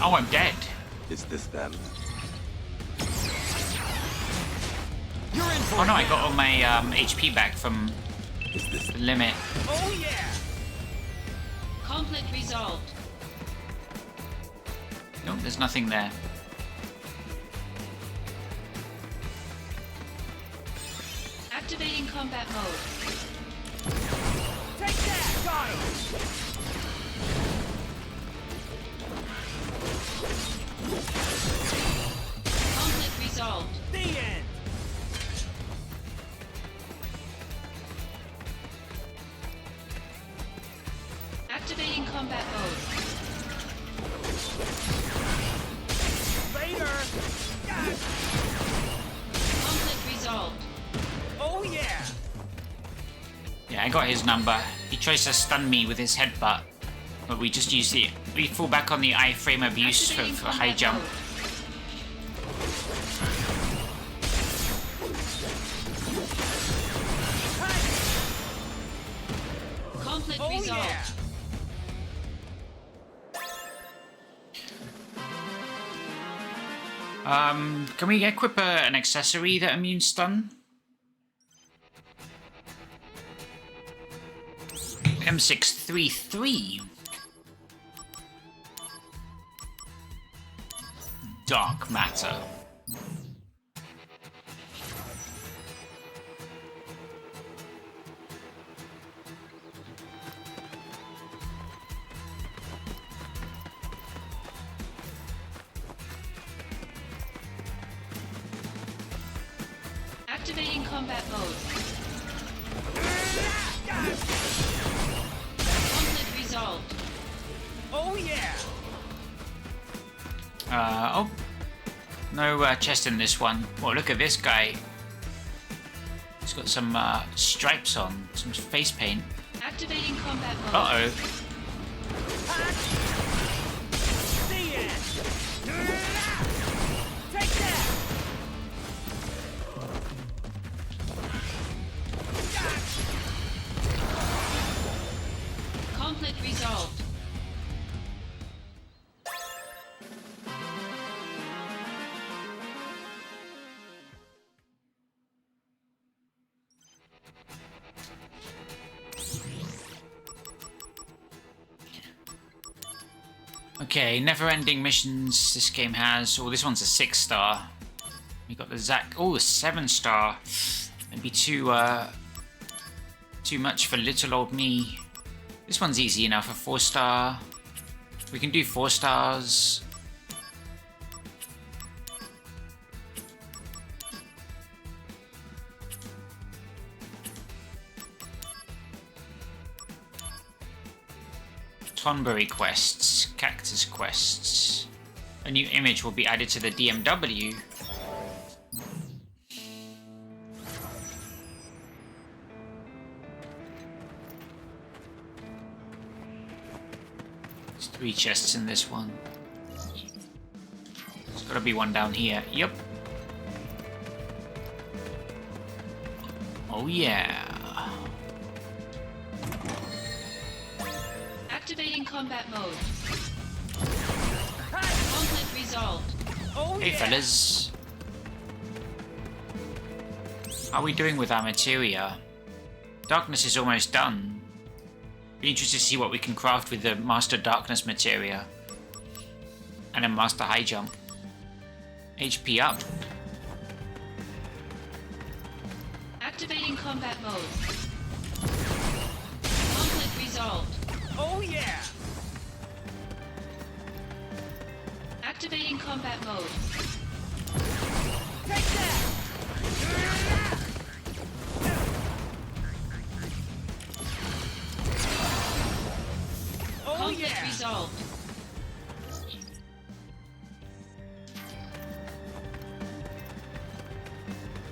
Oh, I'm dead. Is this them? Oh no, I got all my HP back from the limit. Oh yeah! Conflict resolved. Nope, there's nothing there. Activating combat mode. Take that! Got him! Conflict resolved. The end! Activating combat mode. Later! Conflict resolved. Oh yeah! Yeah, I got his number. He tries to stun me with his headbutt, but we just use the... We fall back on the iframe abuse for high jump. Conflict resolved. Can we equip an accessory that immune stun? M633. Dark matter. Activating combat mode. Conflict resolved. Oh yeah! Oh. No chest in this one. Well, look at this guy. He's got some stripes on, some face paint. Activating combat mode. Uh-oh. The end! Take that! Conflict resolved. Okay, never-ending missions this game has. Oh, this one's a 6-star. We got the Zack. Oh, a 7-star. Maybe too much for little old me. This one's easy enough. A 4-star. We can do 4 stars. Tonberry quests, cactus quests. A new image will be added to the DMW. There's 3 chests in this one. There's gotta be one down here. Yep. Oh yeah. Activating combat mode. Conflict resolved. Oh, Hey fellas. How are we doing with our materia? Darkness is almost done. Be interested to see what we can craft with the Master Darkness materia. And a Master High Jump. HP up. Activating combat mode. Conflict resolved. Oh yeah! Activating combat mode. Take that! Oh Conflict yeah! resolved.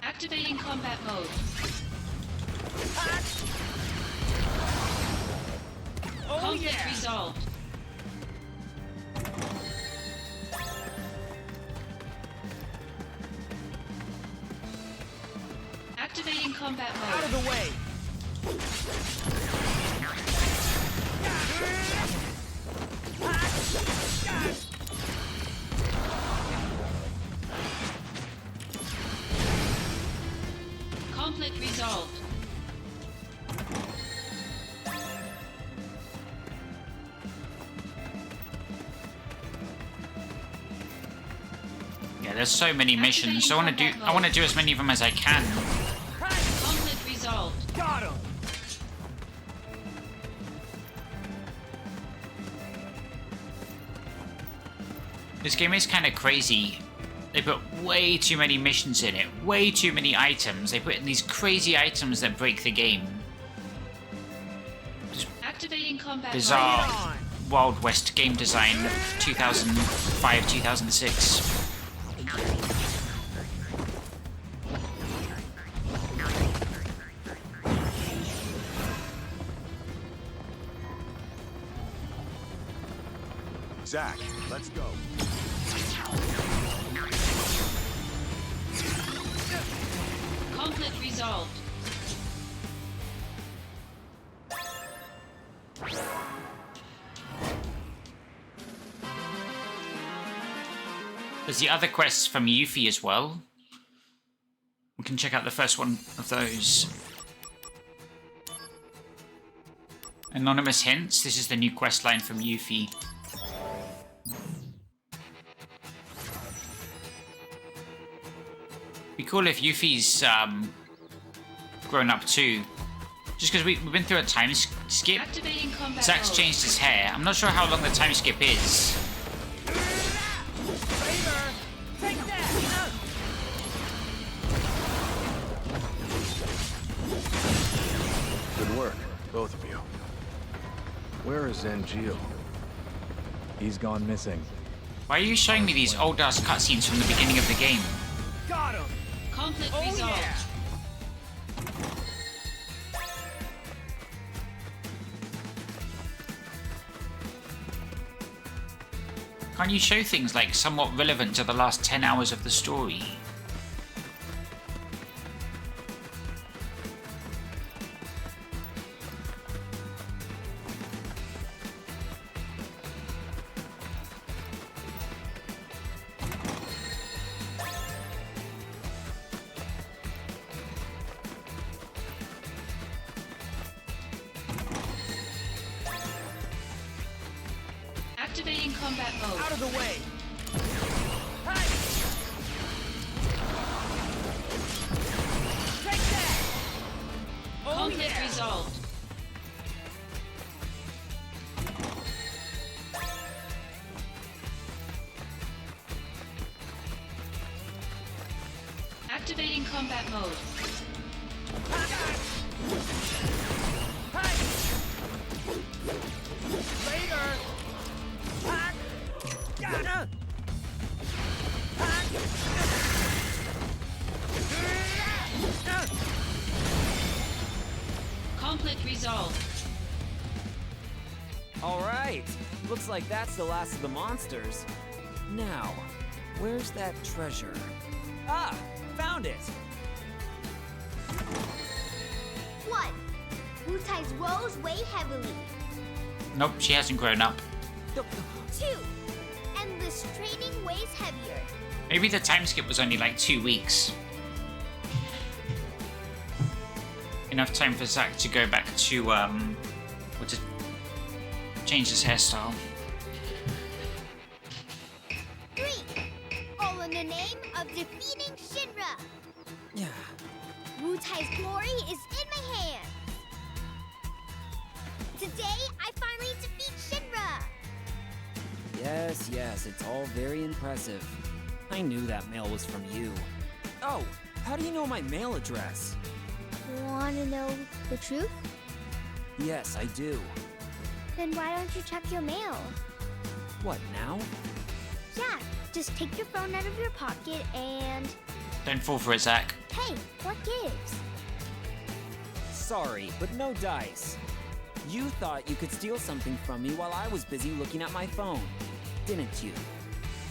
Activating combat mode. Oh Conflict yeah! resolved. Activating combat mode. Out of the way! Conflict resolved. Yeah, there's so many missions. So I want to do as many of them as I can. Conflict resolved. Got him! This game is kind of crazy. They put way too many missions in it, way too many items. They put in these crazy items that break the game. Activating combat Bizarre on. Wild West game design of 2005, 2006. Zach, let's go. Conflict resolved. There's the other quests from Yuffie as well. We can check out the first one of those. Anonymous Hints. This is the new quest line from Yuffie. Be cool if Yuffie's grown up too. Just because we've been through a time skip. Activating combat Zach's mode. changed his hair. I'm not sure how long the time skip is. Take that! Good work, both of you. Where is Zangio? He's gone missing. Why are you showing me these old-ass cutscenes from the beginning of the game? Got him! Conflict Oh resolved. yeah! Can't you show things like somewhat relevant to the last 10 hours of the story? Activating combat mode. Out of the way! Take that! Oh Conflict yeah! resolved. Activating combat mode. Later! Conflict resolved. Alright, looks like that's the last of the monsters. Now, where's that treasure? Ah, found it! 1. Wutai's woes weigh heavily. Nope, she hasn't grown up. 2. Endless training weighs heavier. Maybe the time skip was only like 2 weeks. Enough time for Zack to go back to, to change his hairstyle. 3. All in the name of defeating Shinra. Yeah. Wutai's glory is in my hands. Today, I finally defeat Shinra. Yes, it's all very impressive. I knew that mail was from you. Oh, how do you know my mail address? Want to know the truth? Yes, I do. Then why don't you check your mail? What, now? Yeah, just take your phone out of your pocket and... Don't fall for it, Zack. Hey, what gives? Sorry, but no dice. You thought you could steal something from me while I was busy looking at my phone, didn't you?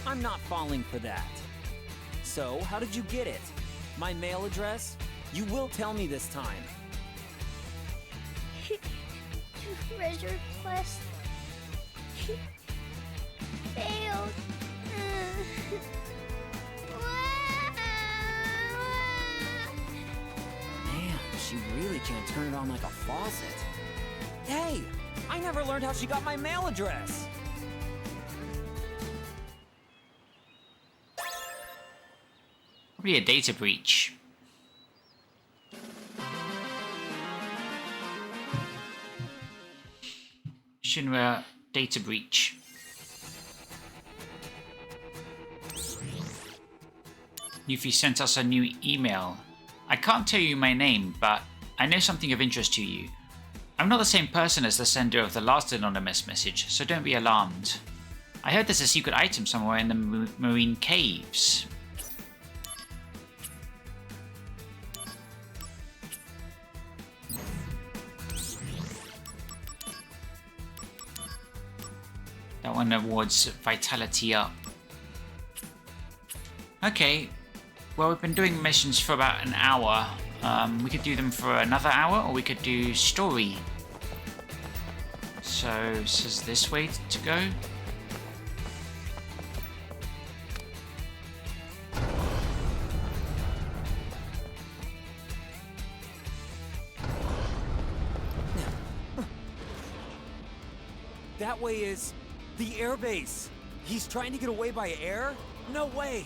I'm not falling for that. So, how did you get it? My mail address? You will tell me this time. Treasure quest failed. Man, she really can't turn it on like a faucet. Hey, I never learned how she got my mail address. Probably a data breach. Shinra data breach. Yuffie sent us a new email. I can't tell you my name, but I know something of interest to you. I'm not the same person as the sender of the last anonymous message, so don't be alarmed. I heard there's a secret item somewhere in the marine caves. That one awards vitality up. Okay, well, we've been doing missions for about an hour. We could do them for another hour, or we could do story. So, this is this way to go. That way is the airbase. He's trying to get away by air? No way.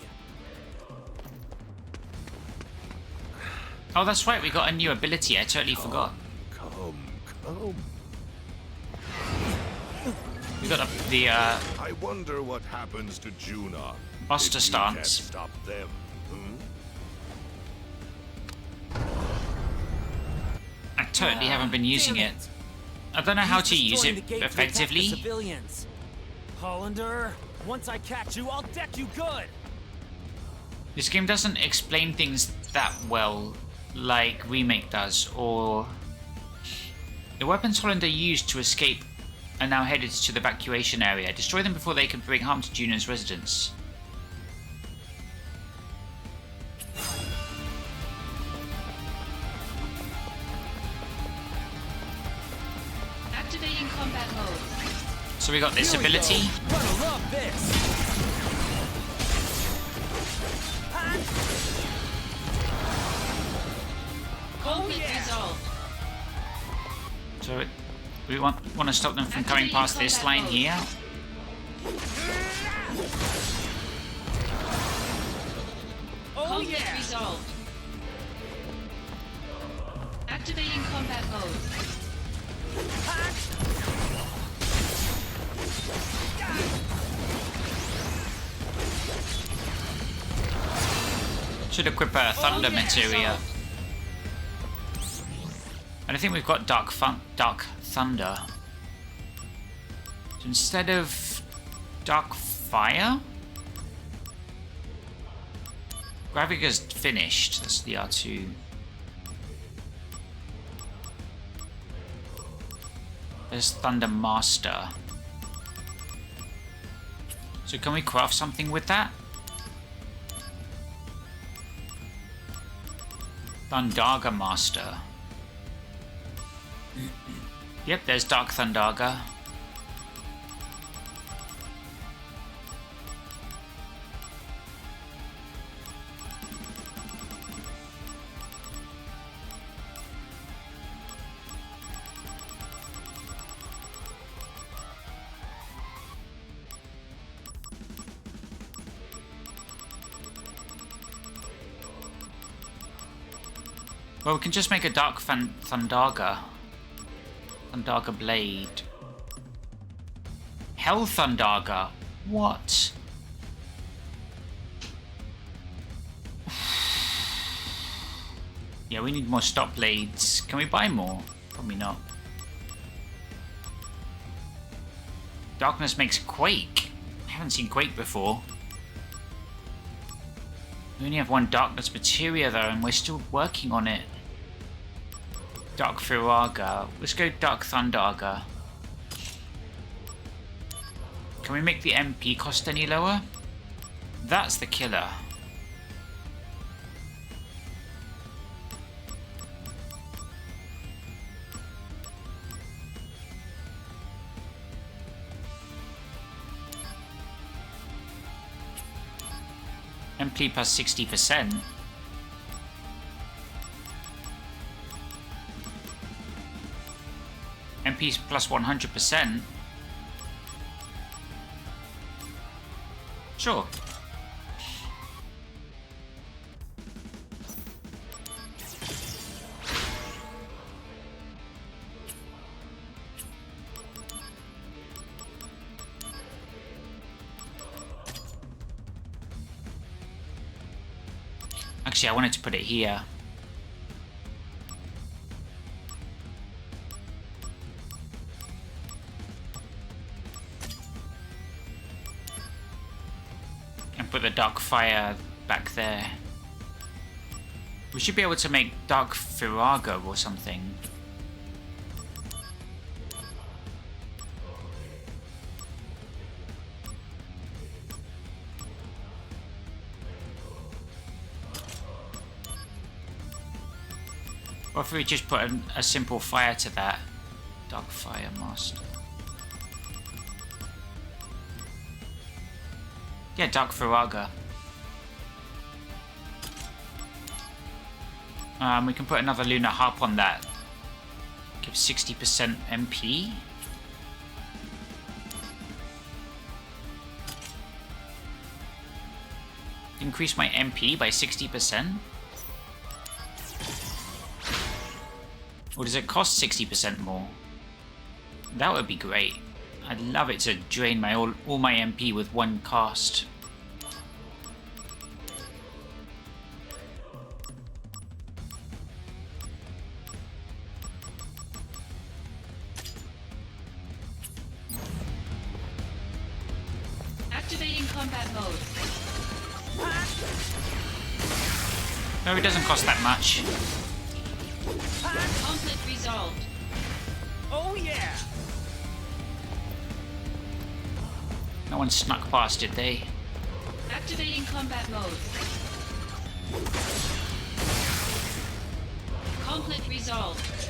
Oh, that's right, we got a new ability. I totally forgot. Come. We got the I wonder what happens to Junon. Buster if you can't stance. stop them. I totally haven't been using it. I don't know how to use it effectively. Civilians. Hollander, once I catch you, I'll deck you good. This game doesn't explain things that well like Remake does, or... The weapons Hollander used to escape are now headed to the evacuation area. Destroy them before they can bring harm to Junon's residents. Activating combat mode. So we got this ability. Gonna love this. Conflict resolved. So we want to stop them from coming past this line here. Conflict resolved. Activating combat mode. Should equip a thunder materia. And I think we've got dark thunder. So instead of dark fire, Gravika's finished. That's the R2. There's Thunder Master. So can we craft something with that? Thundaga Master. Yep, there's Dark Thundaga. Well, we can just make a Dark Thundaga. Thundaga Blade. Hell Thundaga. What? Yeah, we need more stock blades. Can we buy more? Probably not. Darkness makes Quake. I haven't seen Quake before. We only have one Darkness materia though, and we're still working on it. Dark Firaga. Let's go Dark Thundaga. Can we make the MP cost any lower? That's the killer. MP plus 60%. MP plus 100%. Sure. Actually, I wanted to put it here. And put the Dark Fire back there. We should be able to make Dark Firaga or something. Or if we just put a simple fire to that. Dark Fire Master. Yeah, Dark Firaga. We can put another Lunar Harp on that. Give 60% MP. Increase my MP by 60%. Or does it cost 60% more? That would be great. I'd love it to drain my all my MP with one cast. Activating combat mode. No, it doesn't cost that much. Conflict resolved. Oh yeah! No one snuck past, did they? Activating combat mode. Conflict resolved.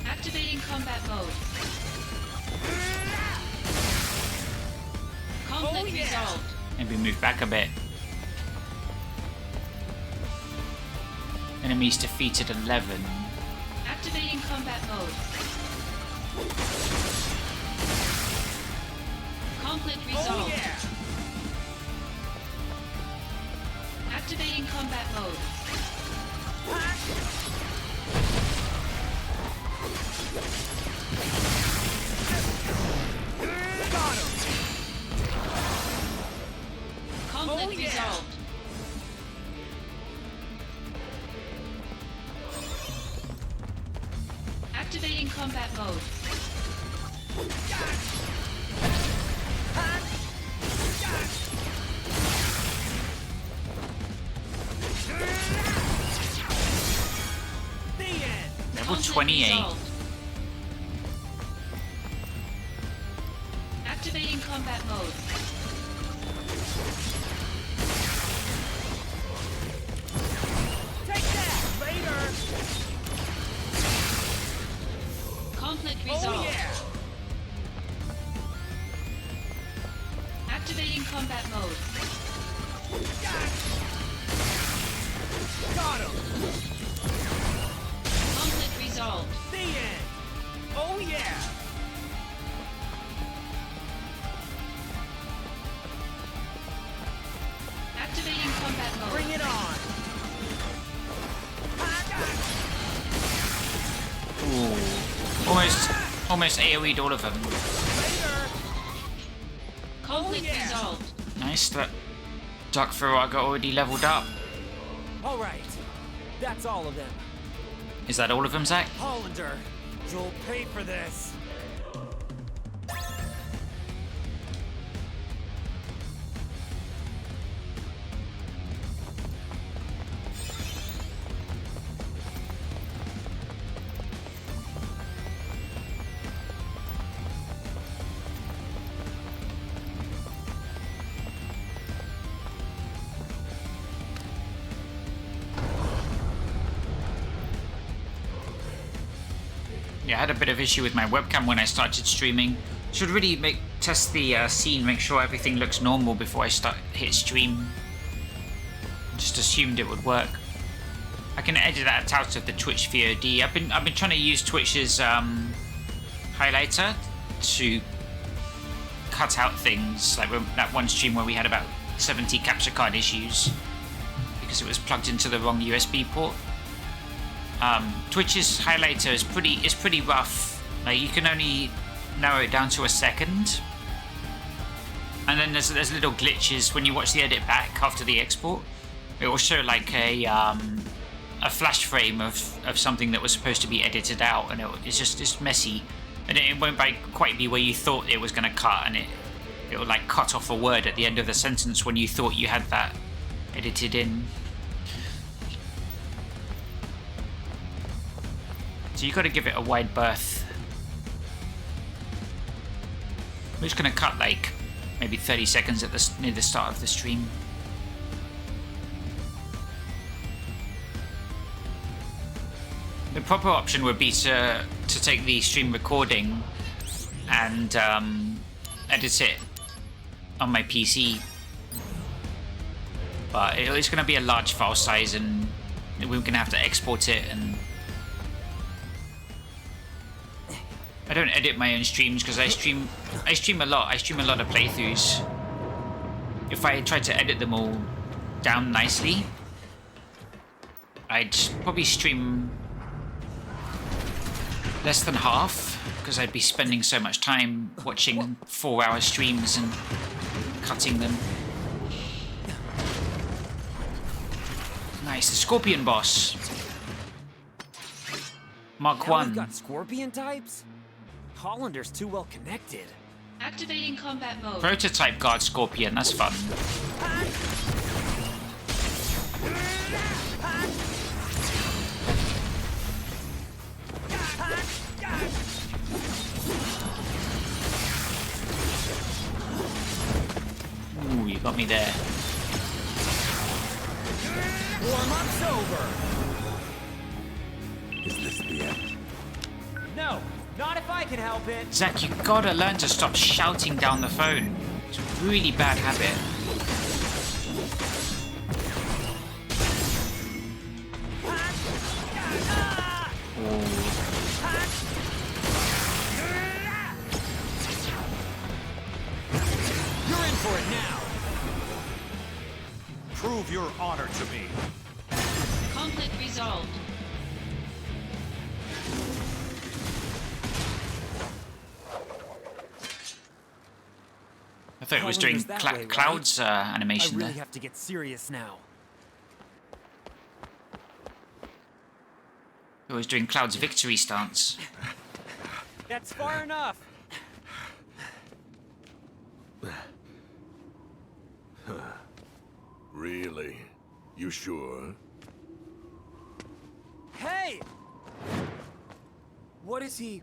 Activating combat mode. Conflict resolved. Maybe move back a bit. Enemies defeated 11. Activating combat mode. Conflict resolved. Activating combat mode. Conflict resolved. Activating combat mode. Level 28. Resolved. Activating combat mode. Take that! Later! Conflict resolved. Oh yeah! Activating combat mode. Got him! Conflict resolved. The end! Oh yeah! Activating combat mode. Bring it on! Almost AoE'd all of them. Conflict resolved. Nice, that Dark Farraga already leveled up. Alright, that's all of them. Is that all of them, Zach? Hollander, you'll pay for this. Yeah, I had a bit of issue with my webcam when I started streaming. Should really test the scene, make sure everything looks normal before I hit stream. Just assumed it would work. I can edit that out of the Twitch VOD. I've been trying to use Twitch's highlighter to cut out things, like that one stream where we had about 70 capture card issues because it was plugged into the wrong USB port. Twitch's highlighter is pretty rough. Like, you can only narrow it down to a second, and then there's little glitches when you watch the edit back after the export. It will show like a flash frame of something that was supposed to be edited out, and it's just messy, and it won't quite be where you thought it was going to cut, and it will like cut off a word at the end of the sentence when you thought you had that edited in. So you got to give it a wide berth. I'm just going to cut like maybe 30 seconds at near the start of the stream. The proper option would be to take the stream recording and edit it on my PC. But it's going to be a large file size, and we're going to have to export it. And I don't edit my own streams because I stream a lot. I stream a lot of playthroughs. If I tried to edit them all down nicely, I'd probably stream less than half, because I'd be spending so much time watching 4-hour streams and cutting them. Nice, the Scorpion boss. Mark 1. We've got Scorpion types? Hollander's too well connected. Activating combat mode. Prototype guard Scorpion, that's fun. Ooh, you got me there. Warm-up's over. Is this the end? No, not if I can help it. Zach, you gotta learn to stop shouting down the phone. It's a really bad habit. You're in for it now. Prove your honor to me. Conflict resolved. I thought it was doing Cloud's animation I really there. have to get serious now. It was doing Cloud's victory stance. That's far enough. Really? You sure? Hey! What is he?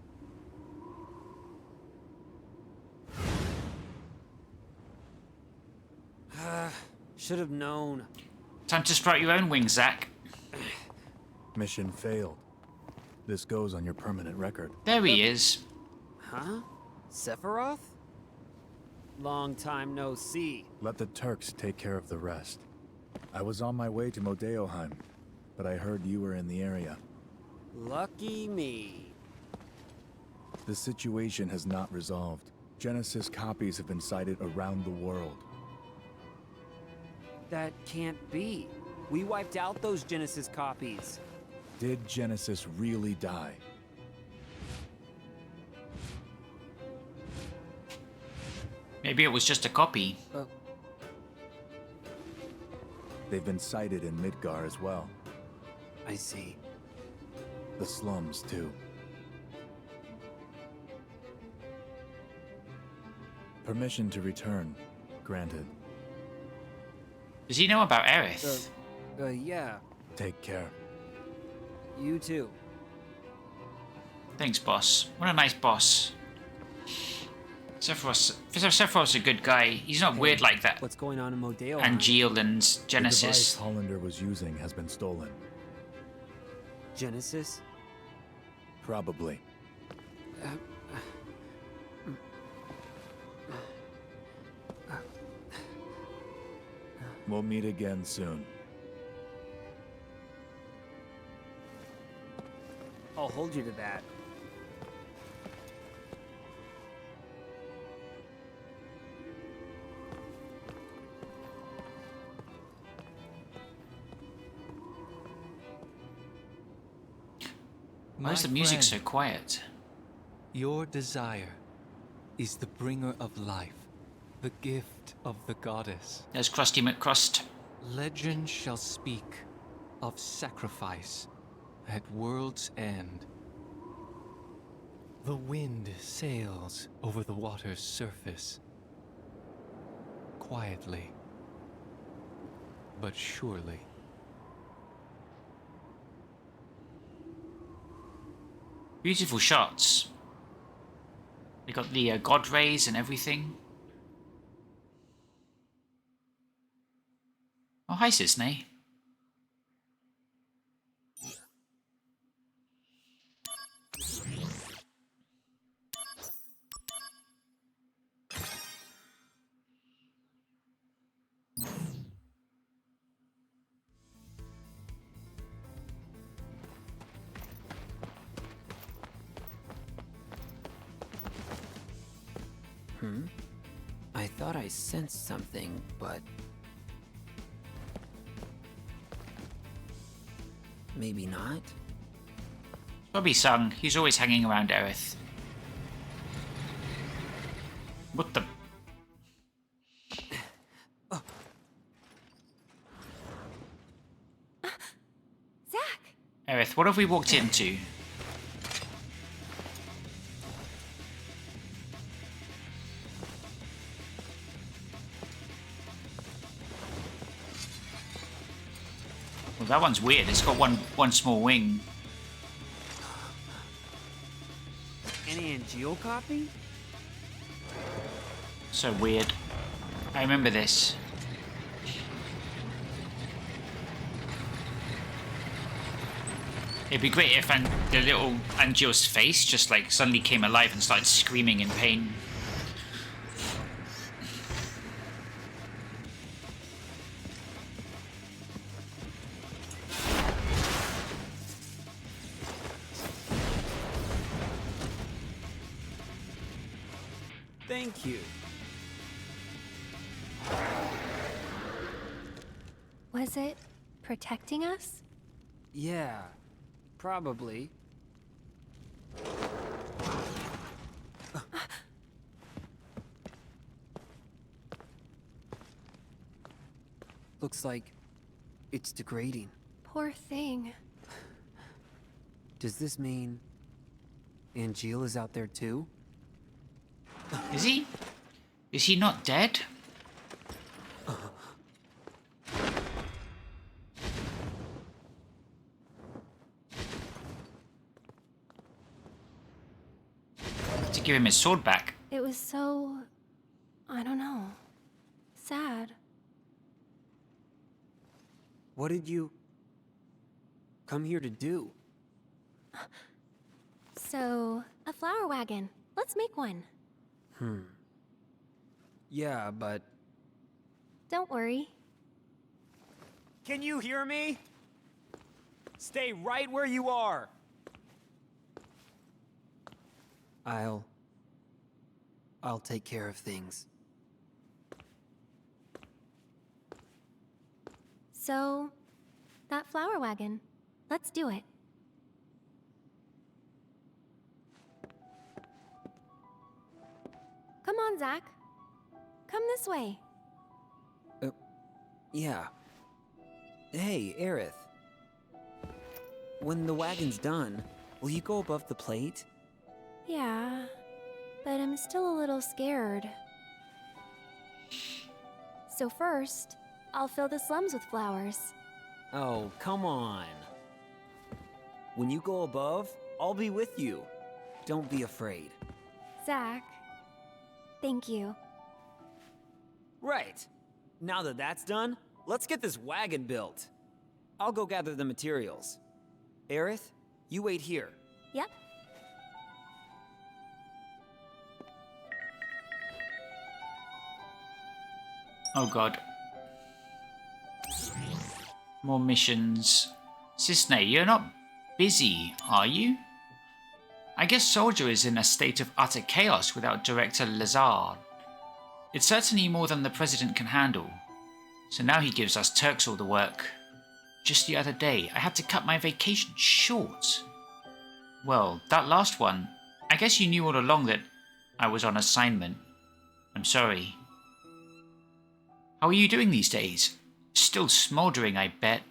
Should have known. Time to sprout your own wings, Zach. Mission failed. This goes on your permanent record. There he is. Huh? Sephiroth? Long time no see. Let the Turks take care of the rest. I was on my way to Modeoheim, but I heard you were in the area. Lucky me. The situation has not resolved. Genesis copies have been sighted around the world. That can't be. We wiped out those Genesis copies. Did Genesis really die? Maybe it was just a copy. They've been sighted in Midgar as well. I see. The slums, too. Permission to return. Granted. Does he know about Aerith? Yeah. Take care. You too. Thanks, boss. What a nice boss. Sephiroth's a good guy. He's not weird like that. What's going on in Modeo? Angeal and The Genesis. device Hollander was using has been stolen. Genesis? Probably. We'll meet again soon. I'll hold you to that. Why is the music so quiet? Your desire is the bringer of life, the gift of the goddess. There's Krusty McCrust. Legend shall speak of sacrifice at world's end. The wind sails over the water's surface, quietly, but surely. Beautiful shots. They got the god rays and everything. Oh, hi, Sisney. I thought I sensed something, but... maybe not? Probably Sung. He's always hanging around Aerith. What the... Zack! Aerith, what have we walked into? Well, that one's weird. It's got one small wing. An Angeal copy? So weird. I remember this. It'd be great if the little Angeal's face just like suddenly came alive and started screaming in pain. Thank you. Was it protecting us? Yeah, probably. Looks like it's degrading. Poor thing. Does this mean Angeal is out there too? Is he? Is he not dead? To give him his sword back. It was so... I don't know. Sad. What did you come here to do? So, a flower wagon. Let's make one. Yeah, but... Don't worry. Can you hear me? Stay right where you are! I'll take care of things. So, that flower wagon. Let's do it. Come on, Zach. Come this way. Yeah. Hey, Aerith. When the wagon's done, will you go above the plate? Yeah, but I'm still a little scared. So first, I'll fill the slums with flowers. Oh, come on. When you go above, I'll be with you. Don't be afraid. Zach, thank you. Right. Now that that's done, let's get this wagon built. I'll go gather the materials. Aerith, you wait here. Yep. Oh god. More missions. Cisne, you're not busy, are you? I guess Soldier is in a state of utter chaos without Director Lazard. It's certainly more than the President can handle. So now he gives us Turks all the work. Just the other day, I had to cut my vacation short. Well, that last one, I guess you knew all along that I was on assignment. I'm sorry. How are you doing these days? Still smouldering, I bet.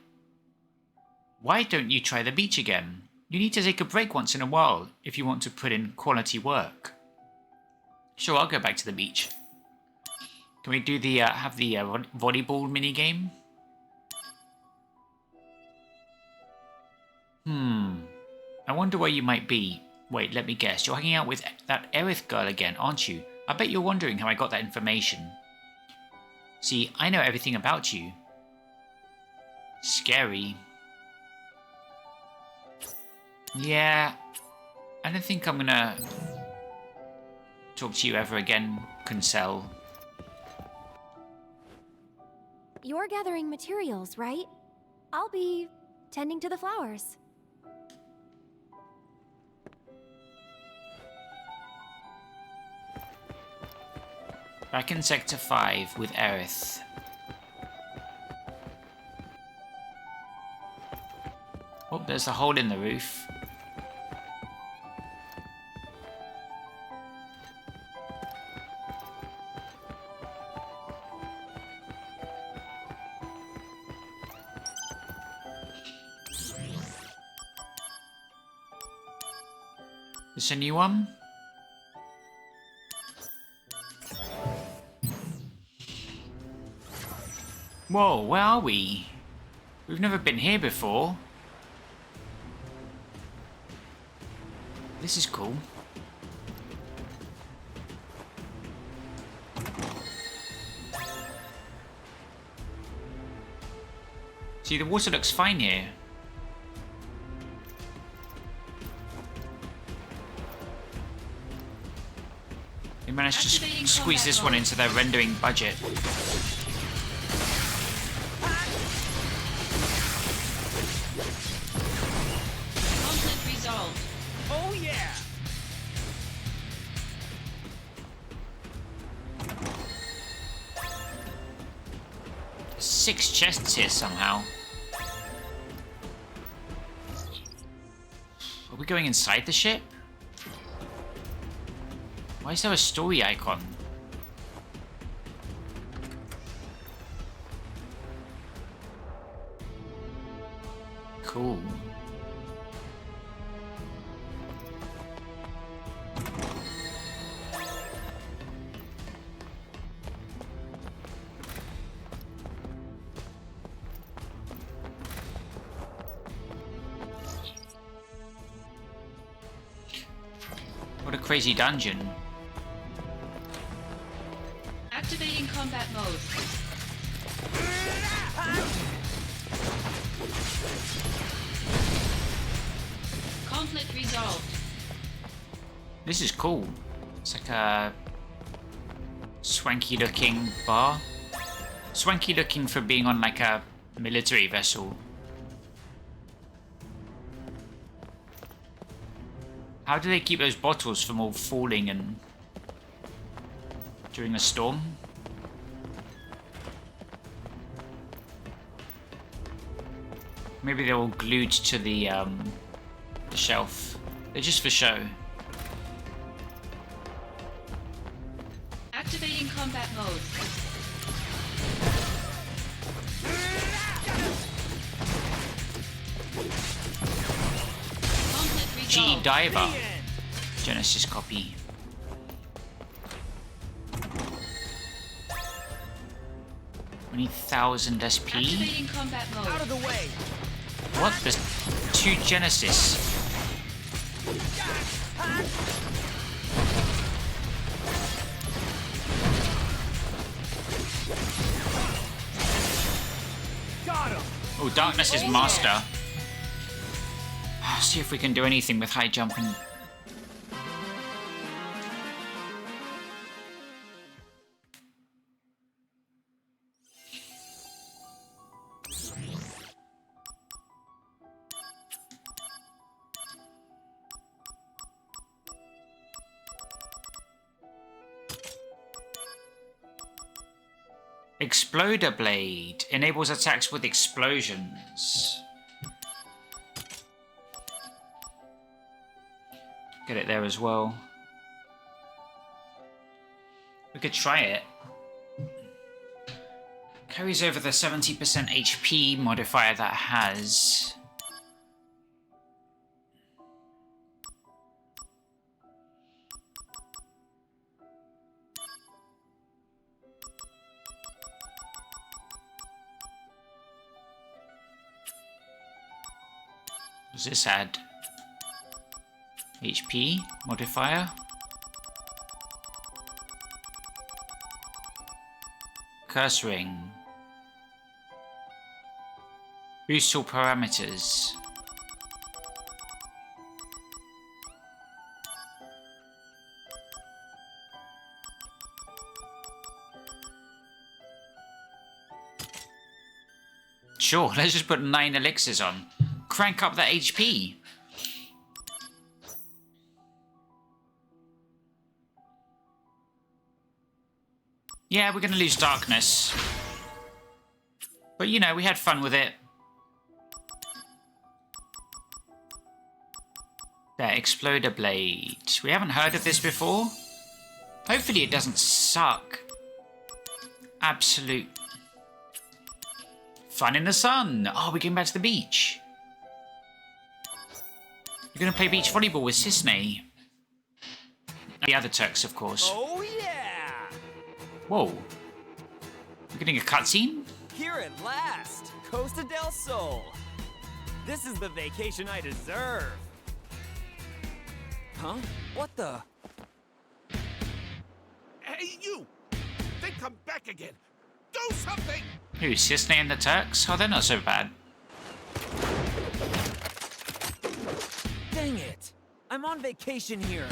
Why don't you try the beach again? You need to take a break once in a while if you want to put in quality work. Sure, I'll go back to the beach. Can we do the have the volleyball minigame? I wonder where you might be. Wait, let me guess. You're hanging out with that Aerith girl again, aren't you? I bet you're wondering how I got that information. See, I know everything about you. Scary. Yeah, I don't think I'm gonna talk to you ever again, Kunsel. You're gathering materials, right? I'll be tending to the flowers. Back in Sector 5 with Aerith. Oh, there's a hole in the roof. This a new one? Whoa, where are we? We've never been here before. This is cool. See, the water looks fine here. They managed to squeeze this one into their rendering budget. Conflict resolved. Oh yeah! 6 chests here somehow. Are we going inside the ship? Why is there a story icon? Cool. What a crazy dungeon. Activating combat mode. Conflict resolved. This is cool. It's like a swanky looking bar. Swanky looking for being on like a military vessel. How do they keep those bottles from all falling and during a storm? Maybe they're all glued to the shelf. They're just for show. Activating combat mode. Conflict G resolved. Diver. Genesis copy. $20,000 SP. Activating combat mode. Out of the way. What? There's 2 Genesis. Got him. Oh, Darkness is master. See if we can do anything with high jumping. Exploder Blade enables attacks with explosions. Get it there as well. We could try it. Carries over the 70% HP modifier that has. Does this add? HP modifier. Curse ring. Boost all parameters. Sure, let's just put 9 elixirs on. Crank up that HP. Yeah, we're gonna lose Darkness. But you know, we had fun with it. There, Exploder Blade. We haven't heard of this before. Hopefully it doesn't suck. Absolute fun in the sun. Oh, we're going back to the beach. We're gonna play beach volleyball with Cisne. And the other Turks, of course. Oh yeah! Whoa. We're getting a cutscene? Here at last! Costa del Sol! This is the vacation I deserve! Huh? What the? Hey, you! They come back again! Do something! Who, Cisne and the Turks? Oh, they're not so bad. Dang it! I'm on vacation here!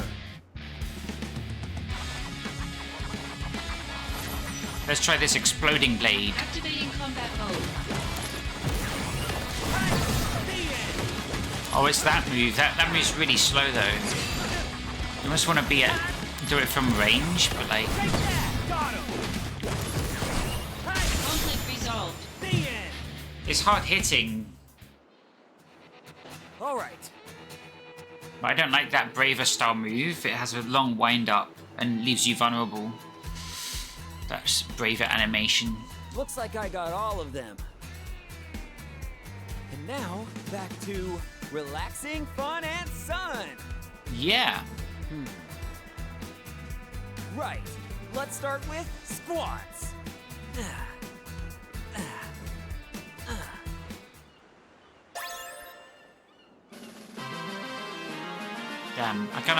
Let's try this exploding blade. Activating combat mode. Oh, it's that move. That move's really slow though. You must want to do it from range, but like. Conflict resolved. It's hard hitting. All right. But I don't like that Braver style move. It has a long wind up and leaves you vulnerable. That's Braver animation. Looks like I got all of them. And now, back to relaxing, fun, and sun. Yeah. Right. Let's start with squats. Damn, I kind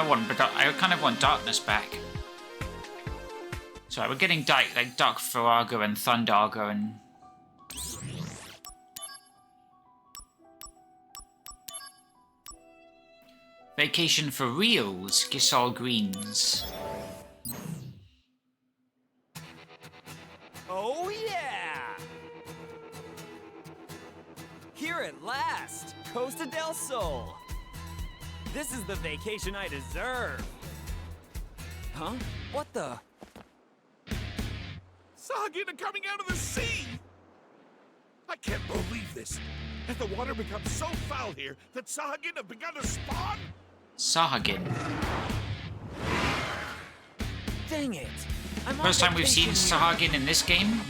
of want Darkness back. Sorry, we're getting Dark Farago and Thundargo and. Vacation for reals. Gisal Greens. Oh yeah! Here at last, Costa del Sol. This is the vacation I deserve. Huh? What the? Sahagin are coming out of the sea! I can't believe this. Has the water become so foul here that Sahagin have begun to spawn? Sahagin. Dang it! I'm on First time we've seen vacation here. Sahagin in this game.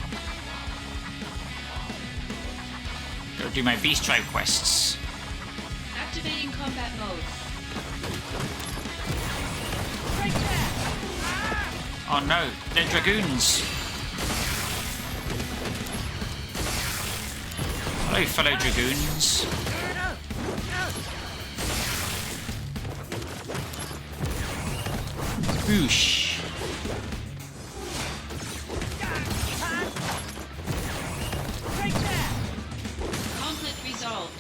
Go do my Beast Tribe quests. Activating combat mode. Oh no, they're dragoons. Hello, fellow dragoons. Boosh. Conflict resolved.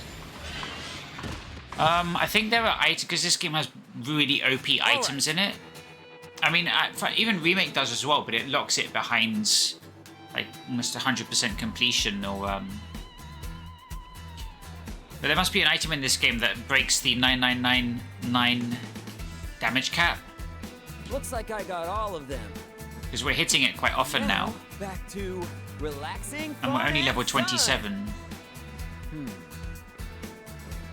I think there are items because this game has really OP items in it. I mean, even Remake does as well, but it locks it behind like almost 100% completion or But there must be an item in this game that breaks the 9999 damage cap. Looks like I got all of them. Because we're hitting it quite often now. Back to relaxing. And we're fun, only level and 27. fun.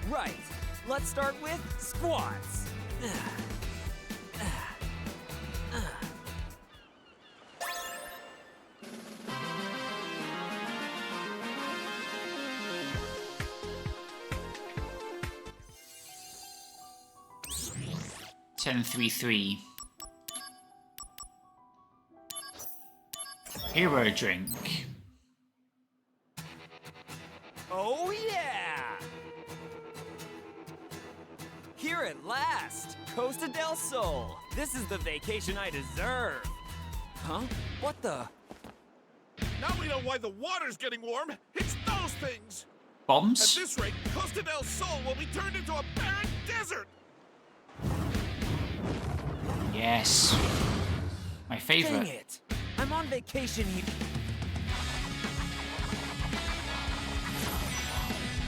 Right. Let's start with squats. 1033. Hero drink. Oh yeah! Here at last, Costa del Sol. This is the vacation I deserve. Huh? What the? Now we know why the water's getting warm. It's those things. Bombs? At this rate, Costa del Sol will be turned into a barren desert. Yes. My favorite. Dang it! I'm on vacation here.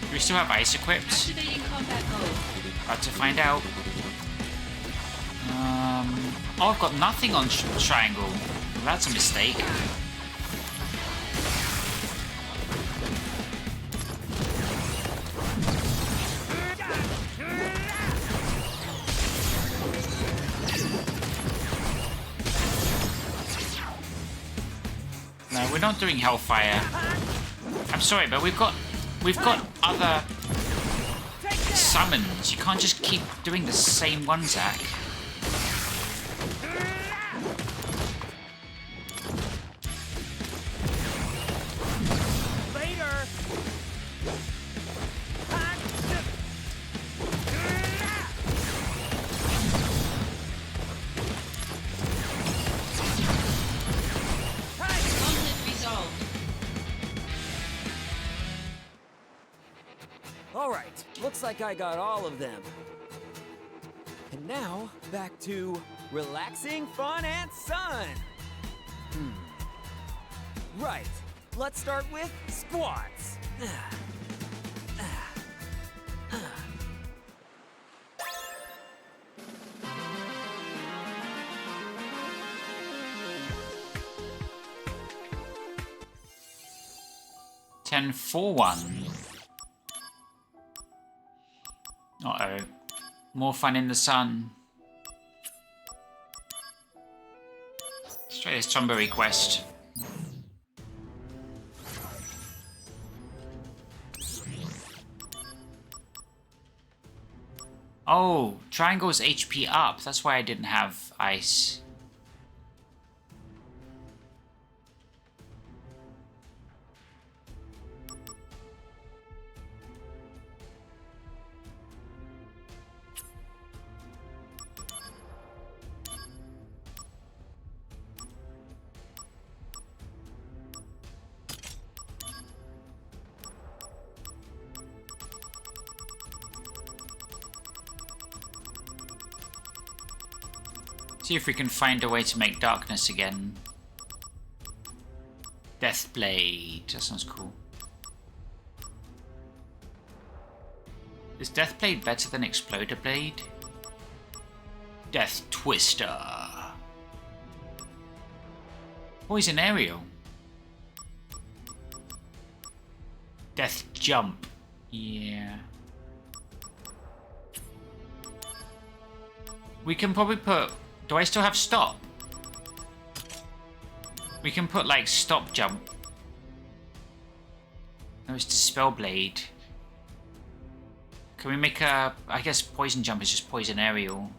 Do we still have ice equipped? Activating combat mode. About to find out. Oh, I've got nothing on triangle. Well, that's a mistake. No, we're not doing Hellfire. I'm sorry, but we've got other summons. You can't just keep doing the same one, Zach. Later. Conflict resolved. All right. Looks like I got all of them. And now, back to relaxing, fun, and sun. Right. Let's start with squats. 1041. Uh-oh. More fun in the sun. Let's try this Tomberry quest. Oh, triangle's HP up. That's why I didn't have ice. See if we can find a way to make darkness again. Deathblade. That sounds cool. Is Deathblade better than Exploder Blade? Death Twister. Poison Aerial. Death Jump. Yeah. We can probably put... Do I still have Stop? We can put, like, Stop Jump. No, it's Dispel Blade. Can we make a... I guess Poison Jump is just Poison Aerial.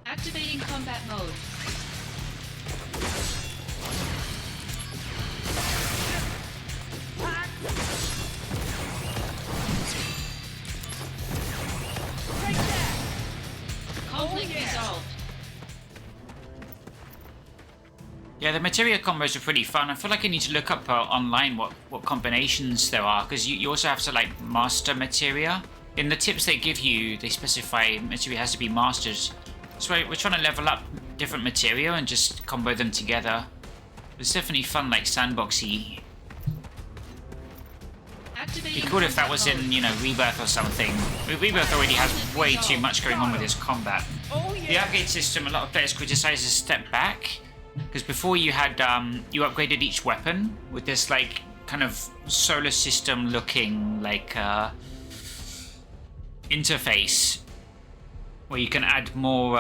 Activating combat mode. Conflict resolved. Yeah, the materia combos are pretty fun. I feel like I need to look up online what combinations there are, because you also have to like master materia. In the tips they give you, they specify materia has to be masters. So we're trying to level up different materia and just combo them together. It's definitely fun, like sandboxy. It'd be cool if that was in, you know, Rebirth or something. Rebirth already has way too much going on with its combat. The upgrade system, a lot of players criticize, is step back. Because before you had, you upgraded each weapon with this, like, kind of solar system looking, like, interface. Where you can add more,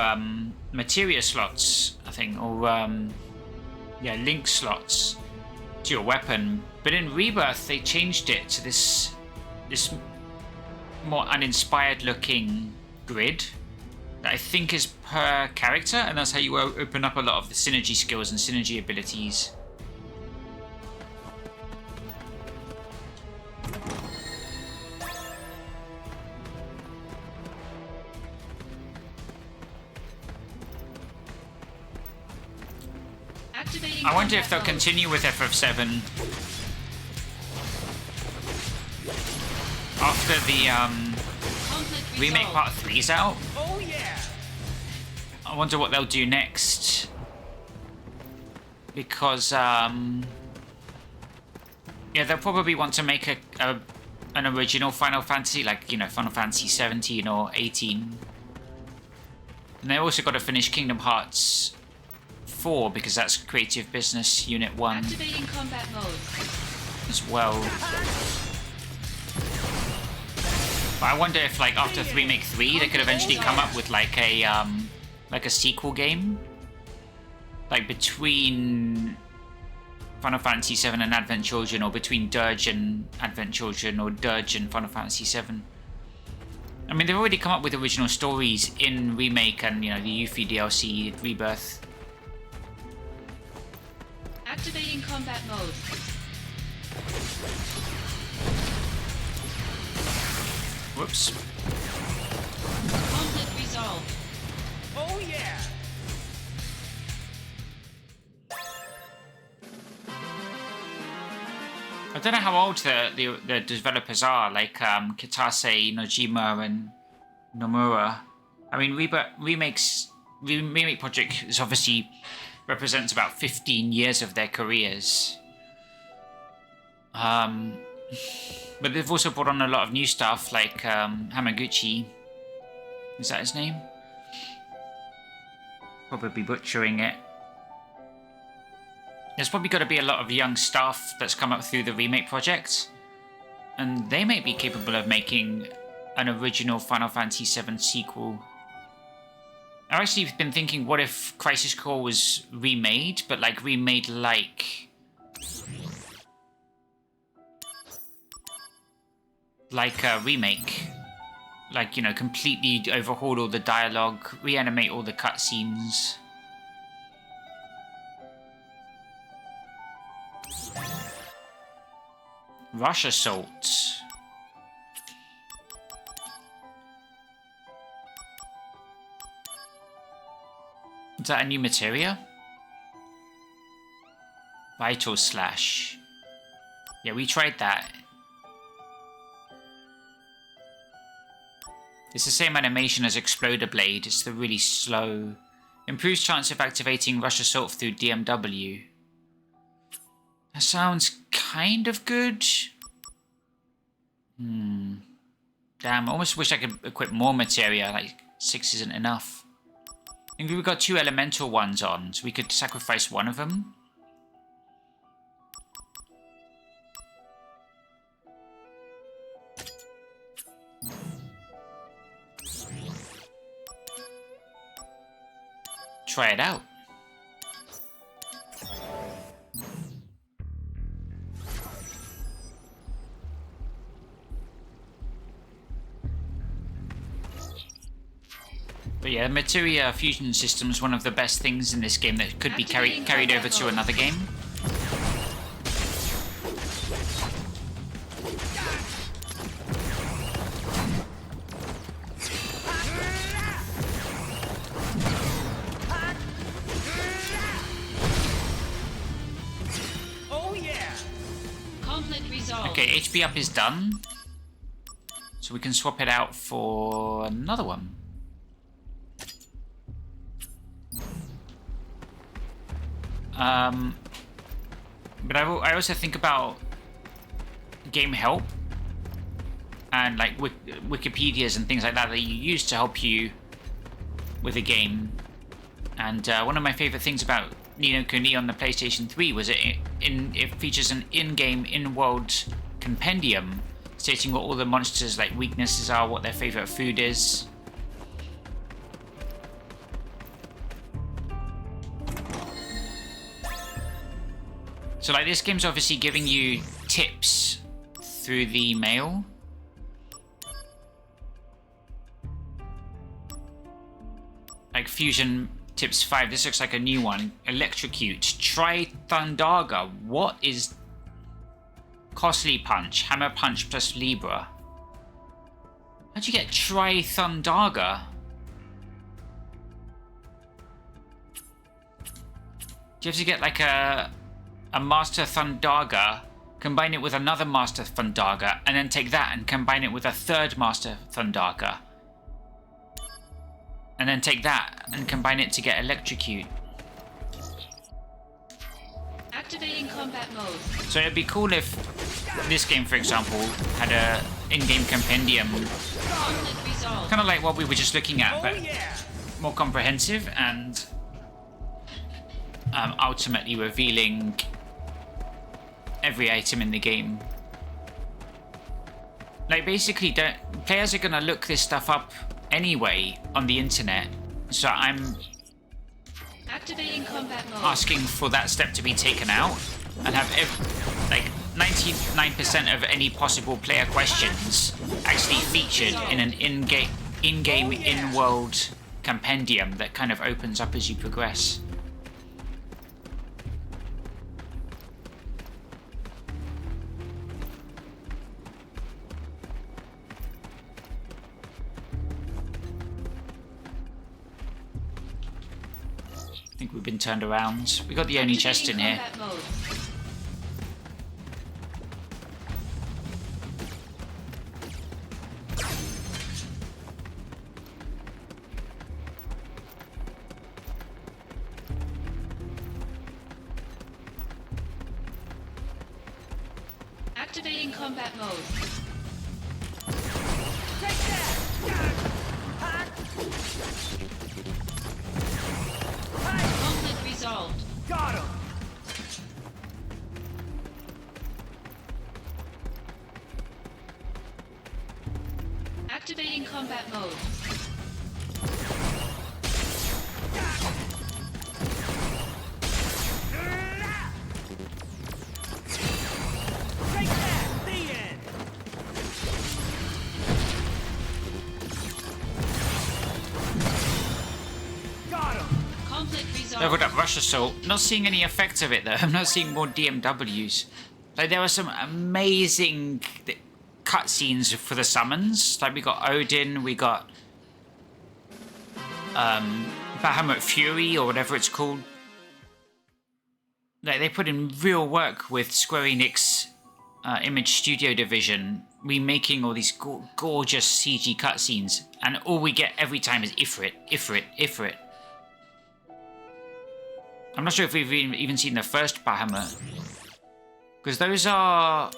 materia slots, I think, or, yeah, link slots to your weapon. But in Rebirth, they changed it to this more uninspired looking grid that I think is per character, and that's how you open up a lot of the synergy skills and synergy abilities. I wonder if they'll continue with FF7 after the remake part 3's out. Oh yeah. I wonder what they'll do next, because yeah, they'll probably want to make an original Final Fantasy, like, you know, Final Fantasy 17 or 18, and they also got to finish Kingdom Hearts 4 because that's Creative Business Unit 1 Activating combat mode. as well. But I wonder if, like, after Remake 3, they could eventually come up with like a sequel game, like between Final Fantasy 7 and Advent Children, or between Dirge and Advent Children, or Dirge and Final Fantasy 7. I mean, they've already come up with original stories in Remake and, you know, the Yuffie DLC Rebirth. Activating combat mode. Whoops. Conflict resolved. Oh yeah. I don't know how old the developers are, like Kitase, Nojima, and Nomura. I mean, Remake Project is obviously represents about 15 years of their careers. But they've also brought on a lot of new stuff, like Hamaguchi. Is that his name? Probably butchering it. There's probably got to be a lot of young staff that's come up through the Remake project, and they may be capable of making an original Final Fantasy VII sequel. I've actually been thinking, what if Crisis Core was remade, but like remade like a remake? Like, you know, completely overhaul all the dialogue, reanimate all the cutscenes. Rush Assault. Is that a new materia? Vital Slash. Yeah, we tried that. It's the same animation as Exploder Blade. It's the really slow. Improves chance of activating Rush Assault through DMW. That sounds kind of good. Damn, I almost wish I could equip more materia. Like 6 isn't enough. I think we've got 2 elemental ones on, so we could sacrifice one of them. Try it out. But yeah, materia fusion system is one of the best things in this game that could be carried over to another game. Okay, HP up is done. So we can swap it out for another one. But I also think about game help and like Wikipedias and things like that you use to help you with a game. And one of my favorite things about Ni no Kuni on the PlayStation 3 was it features an in-game, in-world compendium stating what all the monsters' like weaknesses are, what their favorite food is. So like this game's obviously giving you tips through the mail. Like Fusion Tips 5, this looks like a new one. Electrocute, Try Thundaga. What is Costly Punch? Hammer Punch plus Libra. How'd you get Try Thundaga? Do you have to get like a Master Thundaga, combine it with another Master Thundaga, and then take that and combine it with a third Master Thundaga? And then take that and combine it to get Electrocute. Activating combat mode. So it'd be cool if this game, for example, had a in-game compendium. Kind of like what we were just looking at, but more comprehensive and ultimately revealing every item in the game. Like basically, players are gonna look this stuff up anyway on the internet, so I'm activating combat mode. Asking for that step to be taken out and have like 99% of any possible player questions actually featured in an in-game, in-world compendium that kind of opens up as you progress. I think we've been turned around. We got the only chest in here. Activating combat mode. Conflict resolved. Got him. Activating combat mode. Leveled up Rush Assault. Not seeing any effects of it though. I'm not seeing more DMWs. Like there were some amazing cutscenes for the summons. Like we got Odin, we got Bahamut Fury or whatever it's called. Like they put in real work with Square Enix Image Studio division remaking all these gorgeous CG cutscenes, and all we get every time is Ifrit, Ifrit, Ifrit. I'm not sure if we've even seen the first Bahamut, because those are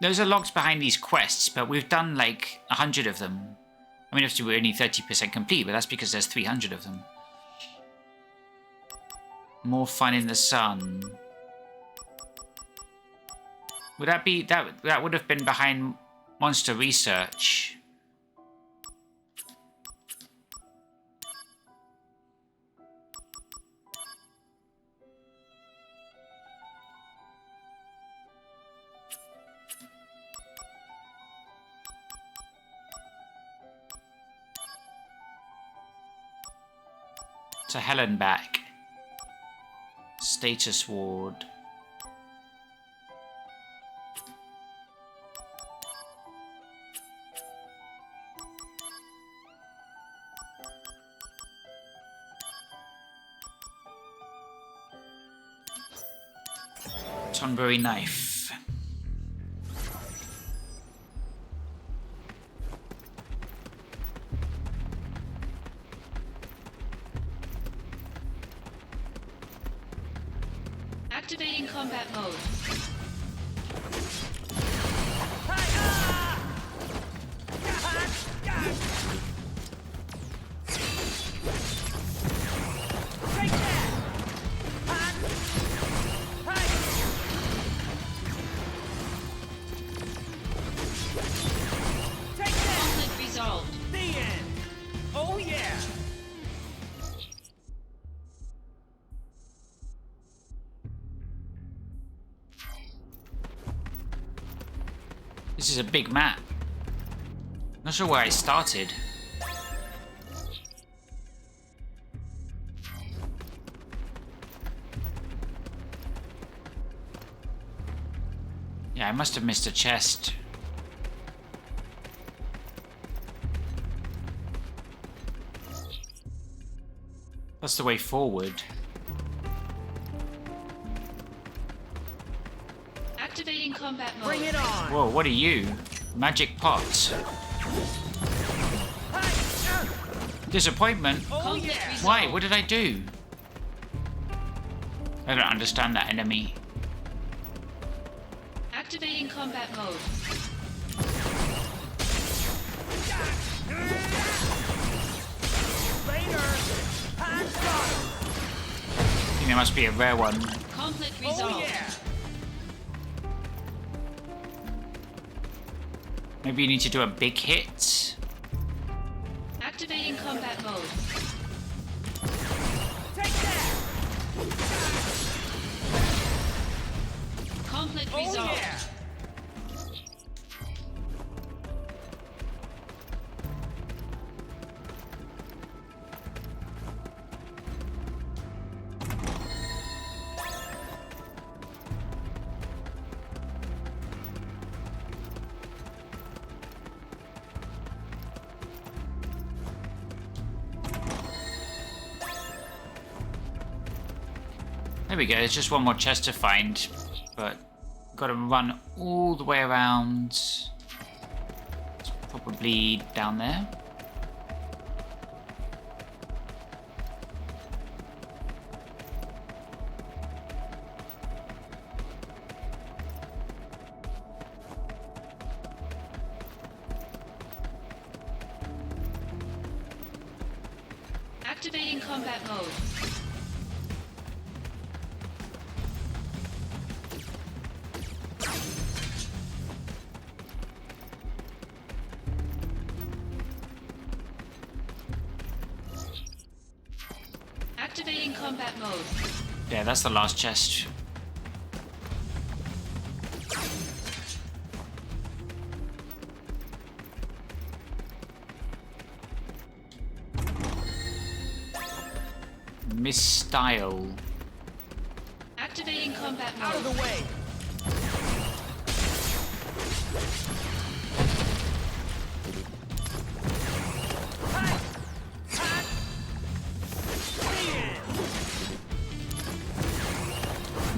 locked behind these quests, but we've done like 100 of them. I mean, obviously we're only 30% complete, but that's because there's 300 of them. More fun in the sun. Would that be that would have been behind Monster Research? To Helen back. Status ward. Tonberry knife. Activating combat mode. Conflict resolved. The end! Oh yeah! This is a big map. Not sure where I started. Yeah, I must have missed a chest. That's the way forward. Activating combat mode. Bring it on! Whoa, what are you? Magic pots. Disappointment? Oh yeah! Why? What did I do? I don't understand that enemy. Activating combat mode. I think there must be a rare one. Conflict resolved. Oh yeah! Maybe you need to do a big hit. Activating combat mode. Take that! Conflict Oh resolved. yeah! There we go, there's just one more chest to find, but gotta run all the way around. It's probably down there. Activating combat mode. Activating combat mode. Yeah, that's the last chest. Misstyle. Activating combat mode. Out of the way!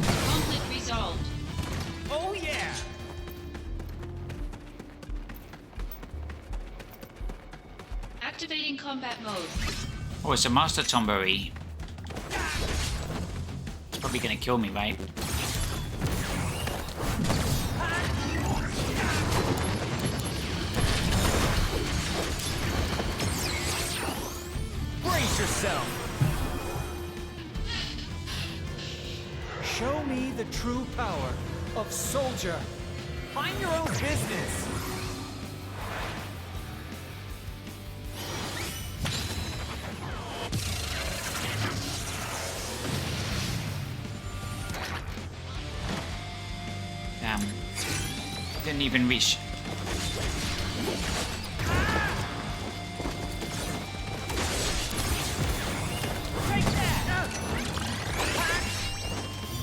Conflict resolved. Oh yeah! Activating combat mode. Oh, it's a Master Tomberry. It's probably gonna kill me, right? Brace yourself! Show me the true power of soldier. Mind your own business. Damn. Didn't even reach.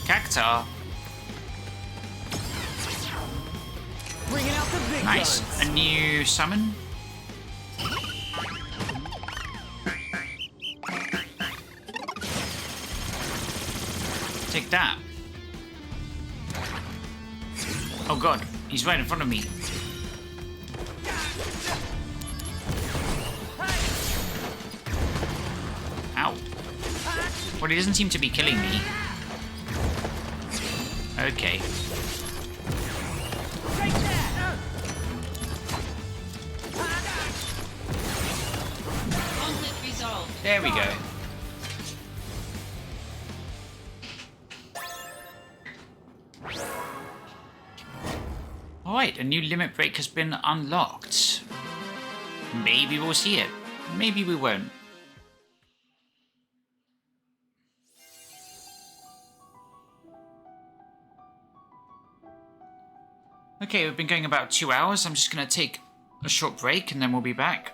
Cactar. Bringing out the big Nice. guns. A new summon. Take that. Oh god, he's right in front of me. Ow. Well, he doesn't seem to be killing me. Okay. Conflict resolved. There we go. Alright, a new limit break has been unlocked. Maybe we'll see it. Maybe we won't. Okay, we've been going about 2 hours. I'm just going to take a short break and then we'll be back.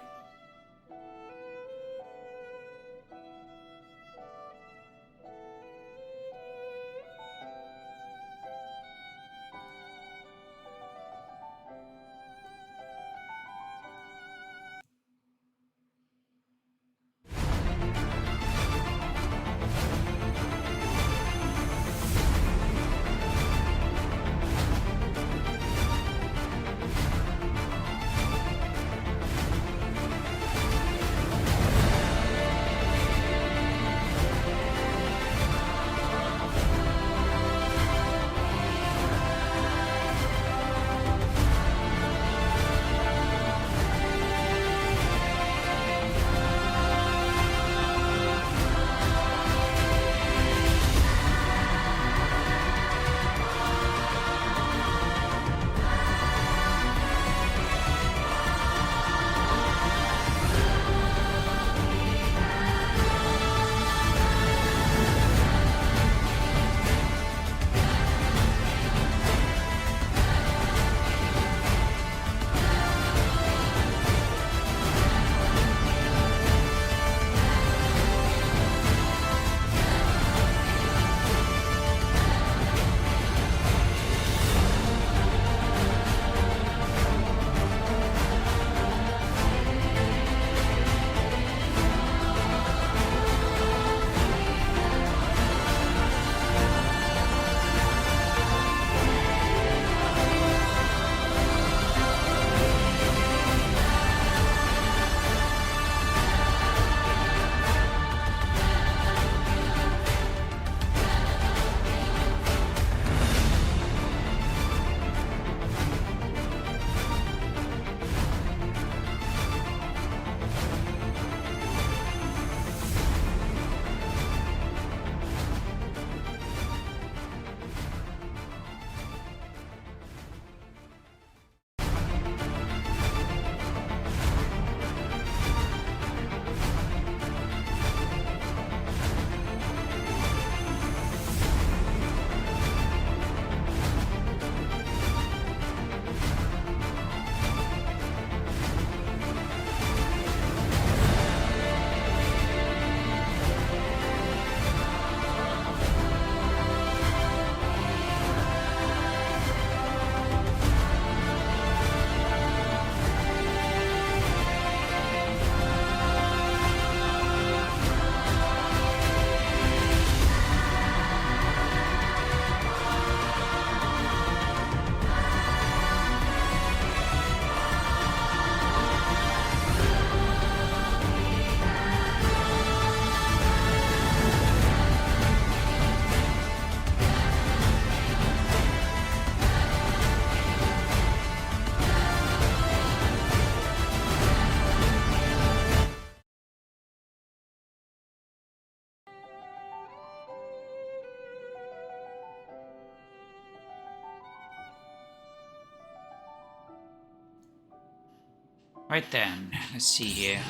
Right then, let's see here.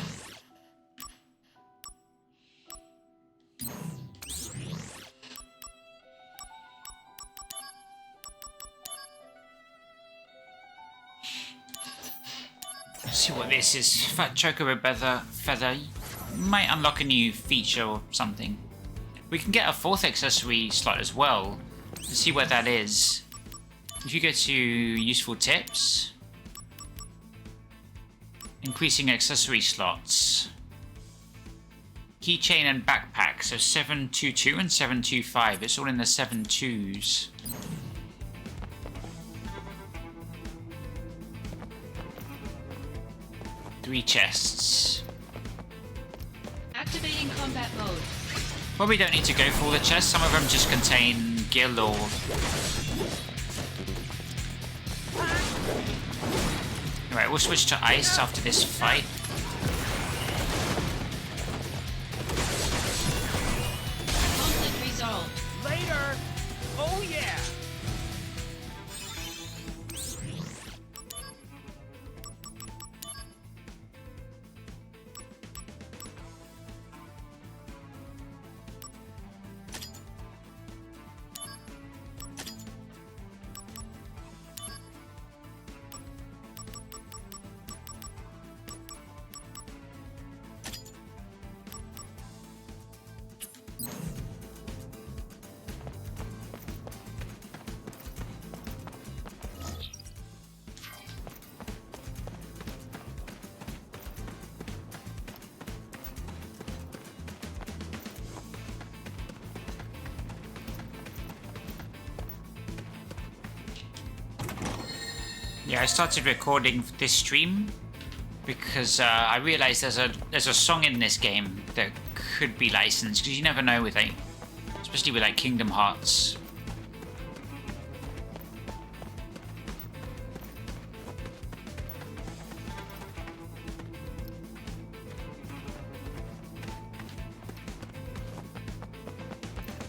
Let's see what this is. Fat Chocobo feather might unlock a new feature or something. We can get a 4th accessory slot as well. Let's see what that is. If you go to useful tips, increasing accessory slots, keychain and backpack. So 722 and 725. It's all in the 7.2s. Three chests. Activating combat mode. Probably don't need to go for all the chests. Some of them just contain gil or... Alright, we'll switch to ice after this fight. Conflict resolved. Later! Oh yeah! Yeah, I started recording this stream because I realized there's a song in this game that could be licensed, because you never know with especially with Kingdom Hearts.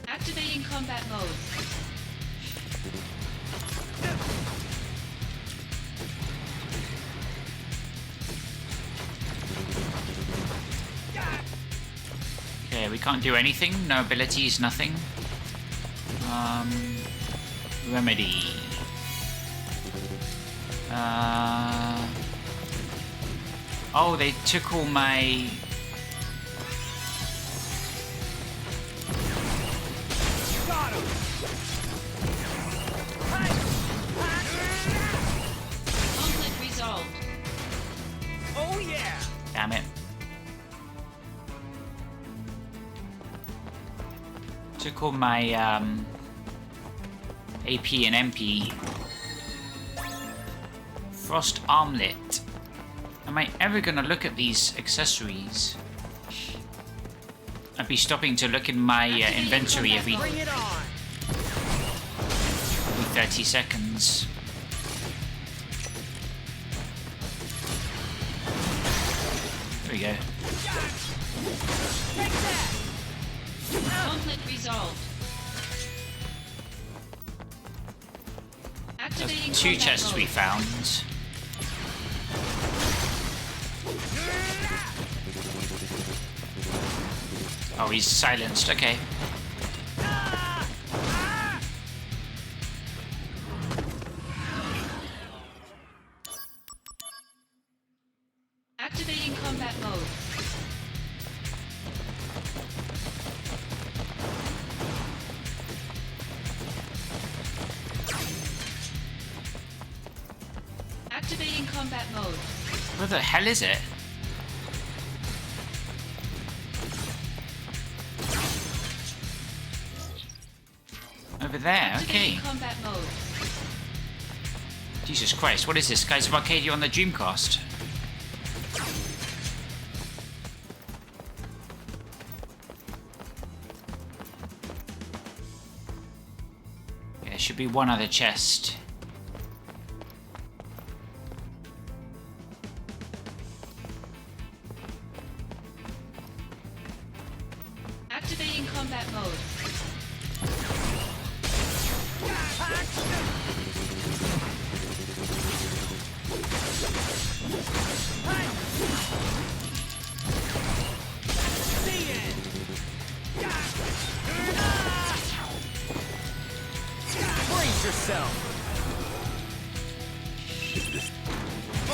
Activating combat mode. Okay, we can't do anything. No abilities, nothing. Remedy. Oh, they took all my... Got him! Conflict resolved. Oh yeah! Damn it. Took all my AP and MP. Frost Armlet. Am I ever gonna look at these accessories? I'd be stopping to look in my inventory every 30 seconds. There we go. Conflict resolved. Activating Two combat chests mode. we found. Oh, he's silenced. Okay. Activating combat mode. Activating combat mode. Where the hell is it? Over there, okay. Activating combat mode. Jesus Christ, what is this? Guys of Arcadia on the Dreamcast? Yeah, there should be one other chest. Activating combat mode.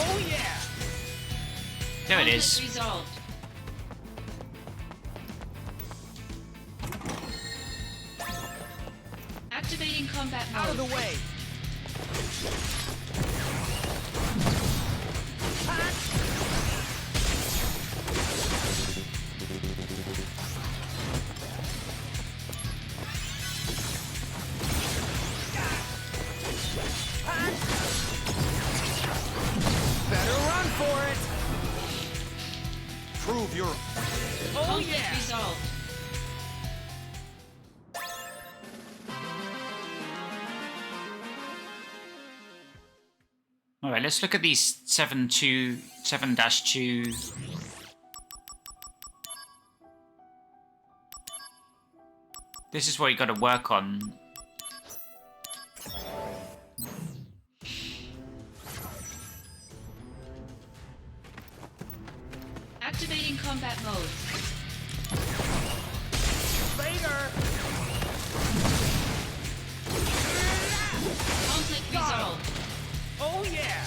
Oh yeah! There it Conflict is. resolved. Activating combat mode. Out of the way! Better run for it! Prove your... Oh Conflict yeah! resolved. All right, let's look at these 7-2. This is what you got to work on. Activating combat mode. Later! Conflict resolved. Oh yeah!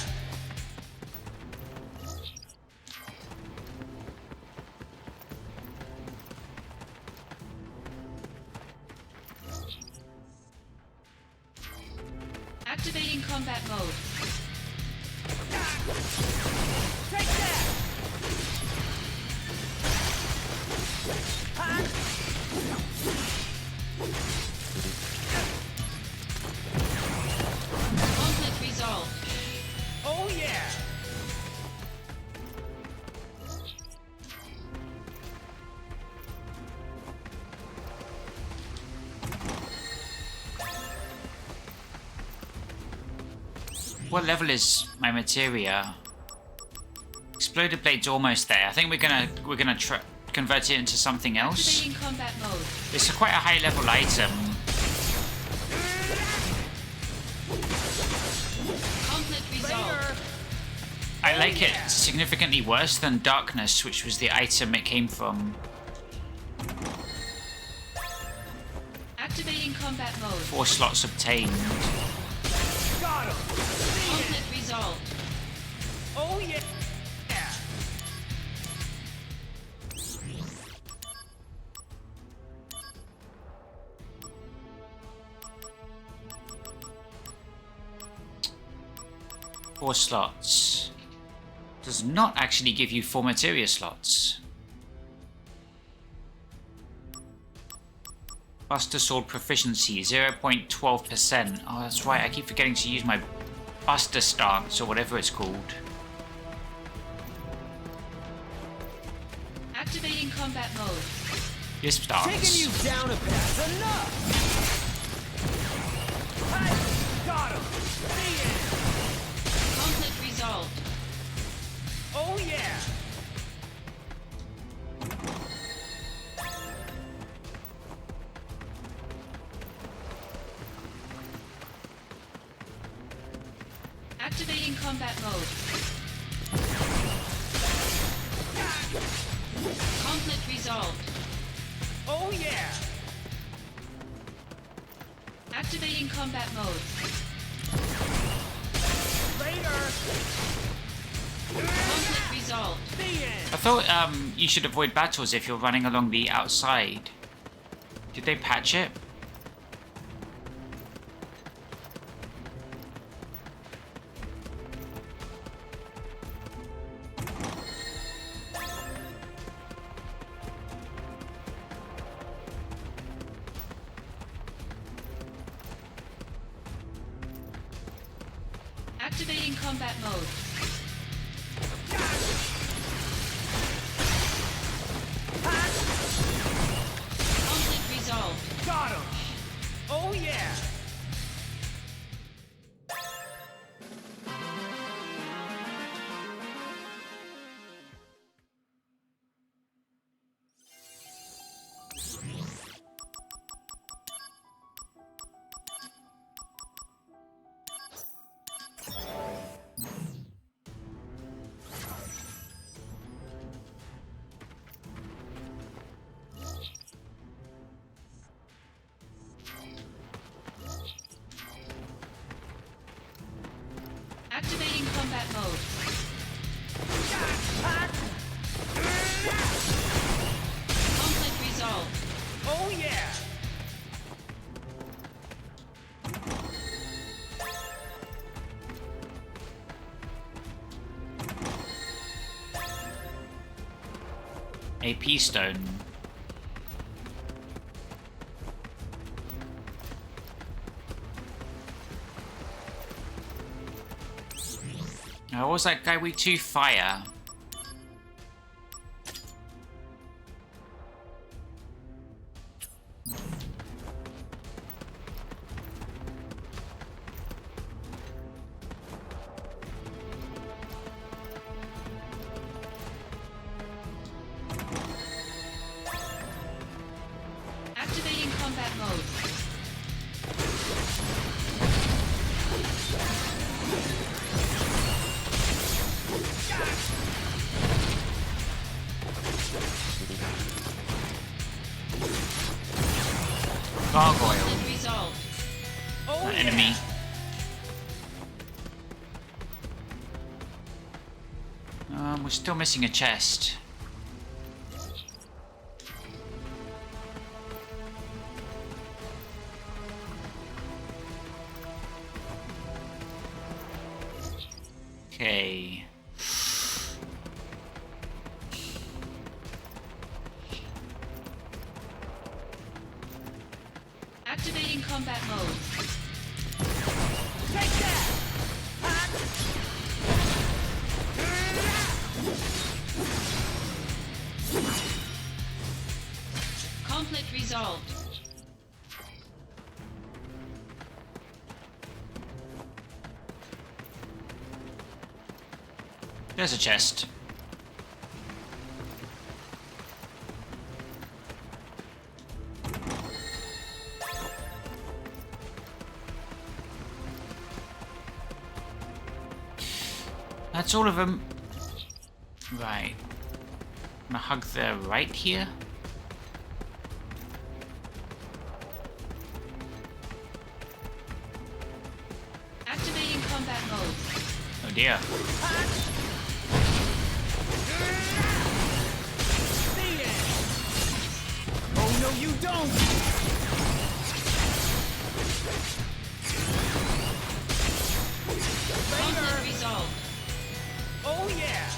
Activating combat mode. Take that! Conflict resolved. Oh yeah! What level is my materia? Exploded blade's almost there. I think we're gonna convert it into something else. Activating combat mode. It's quite a high level item. Conflict resolved. I like it significantly worse than Darkness, which was the item it came from. Activating combat mode. 4 slots obtained. Got him! Conflict resolved. Oh yeah! 4 slots. Does not actually give you 4 materia slots. Buster Sword proficiency, 0.12%. Oh, that's right, I keep forgetting to use my Buster Stance, or whatever it's called. Activating combat mode. This stance. Taking you down a path. Enough! Hey! Got him! The end! Conflict resolved. Oh yeah! Activating combat mode. Conflict resolved. Oh yeah! Activating combat mode. Later! Conflict resolved. The end! I thought you should avoid battles if you're running along the outside. Did they patch it? Activating combat mode. Conflict resolved. Got him! Oh yeah! Conflict resolved. Oh yeah! AP stone. Oh, what was that guy weak to? Fire. Activating combat mode. Gargoyle. Conflict resolved. That enemy. We're still missing a chest. Okay. Activating combat mode. Take that! Conflict resolved. There's a chest. That's all of them. Right. I'm gonna hug the right here. Activating combat mode. Oh dear. Oh no, you don't! Conflict resolved. Oh yeah!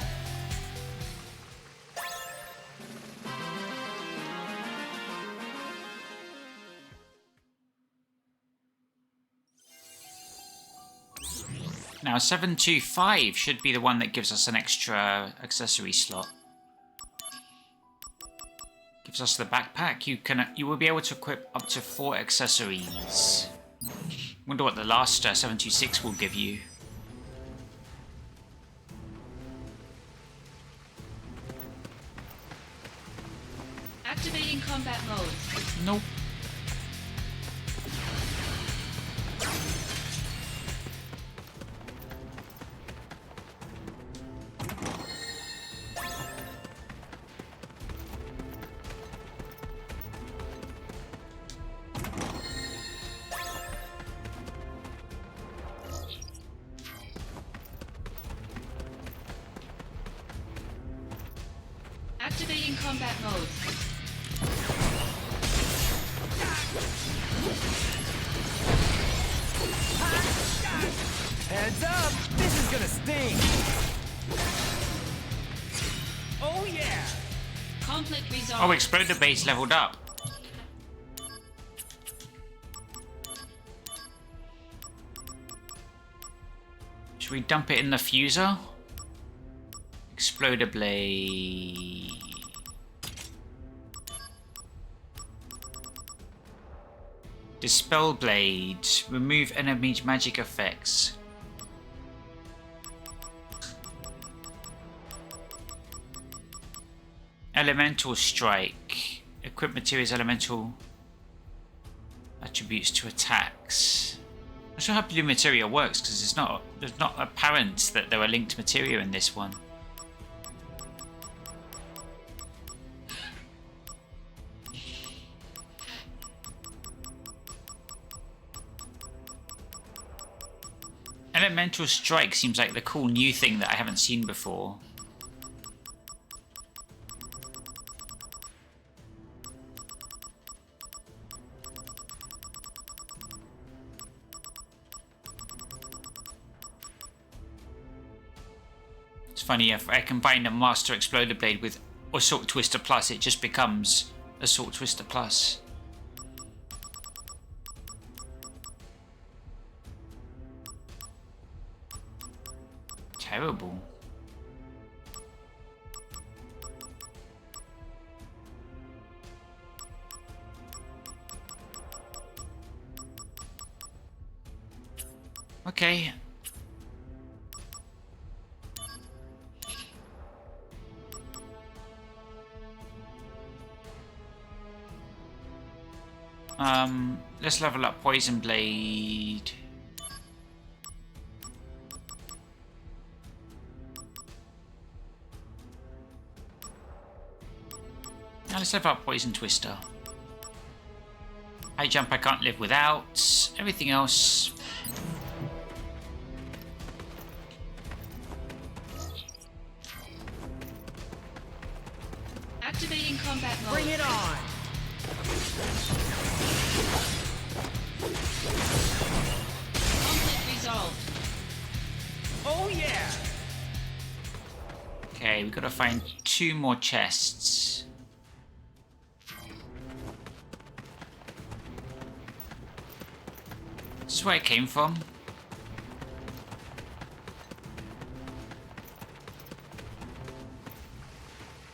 Now 725 should be the one that gives us an extra accessory slot. Gives us the backpack. You will be able to equip up to 4 accessories. Wonder what the last 726 will give you. Activating combat mode. Nope. Activating combat mode. Heads up! This is gonna sting! Oh yeah! Conflict resolved. Oh, Exploder Base leveled up. Should we dump it in the fuser? Exploder Blade. Dispel Blade. Remove enemy magic effects. Elemental Strike. Equip materials elemental attributes to attacks. I'm not sure how blue materia works because it's not apparent that there are linked materia in this one. Elemental Strike seems like the cool new thing that I haven't seen before. It's funny, if I combine a Master Exploder Blade with Assault Twister Plus, it just becomes Assault Twister Plus. Terrible. Okay. Let's level up Poison Blade. Now let's level up Poison Twister. High jump I can't live without. Everything else. Activating combat mode. Bring it on! Conflict resolved. Oh yeah! Okay, we've got to find 2 more chests. This is where it came from.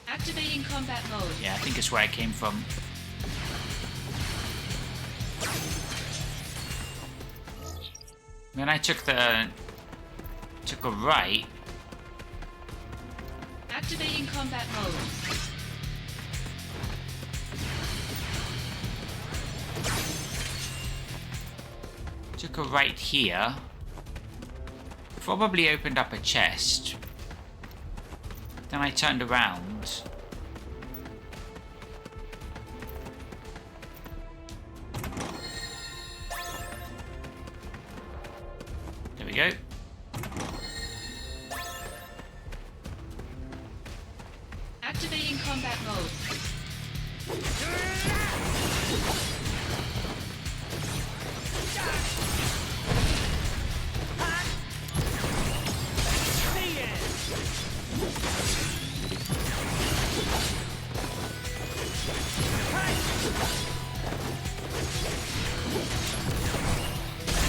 Activating combat mode. Yeah, I think it's where it came from. Then I took a right. Activating combat mode. Took a right here. Probably opened up a chest. Then I turned around. There we go. Activating combat mode.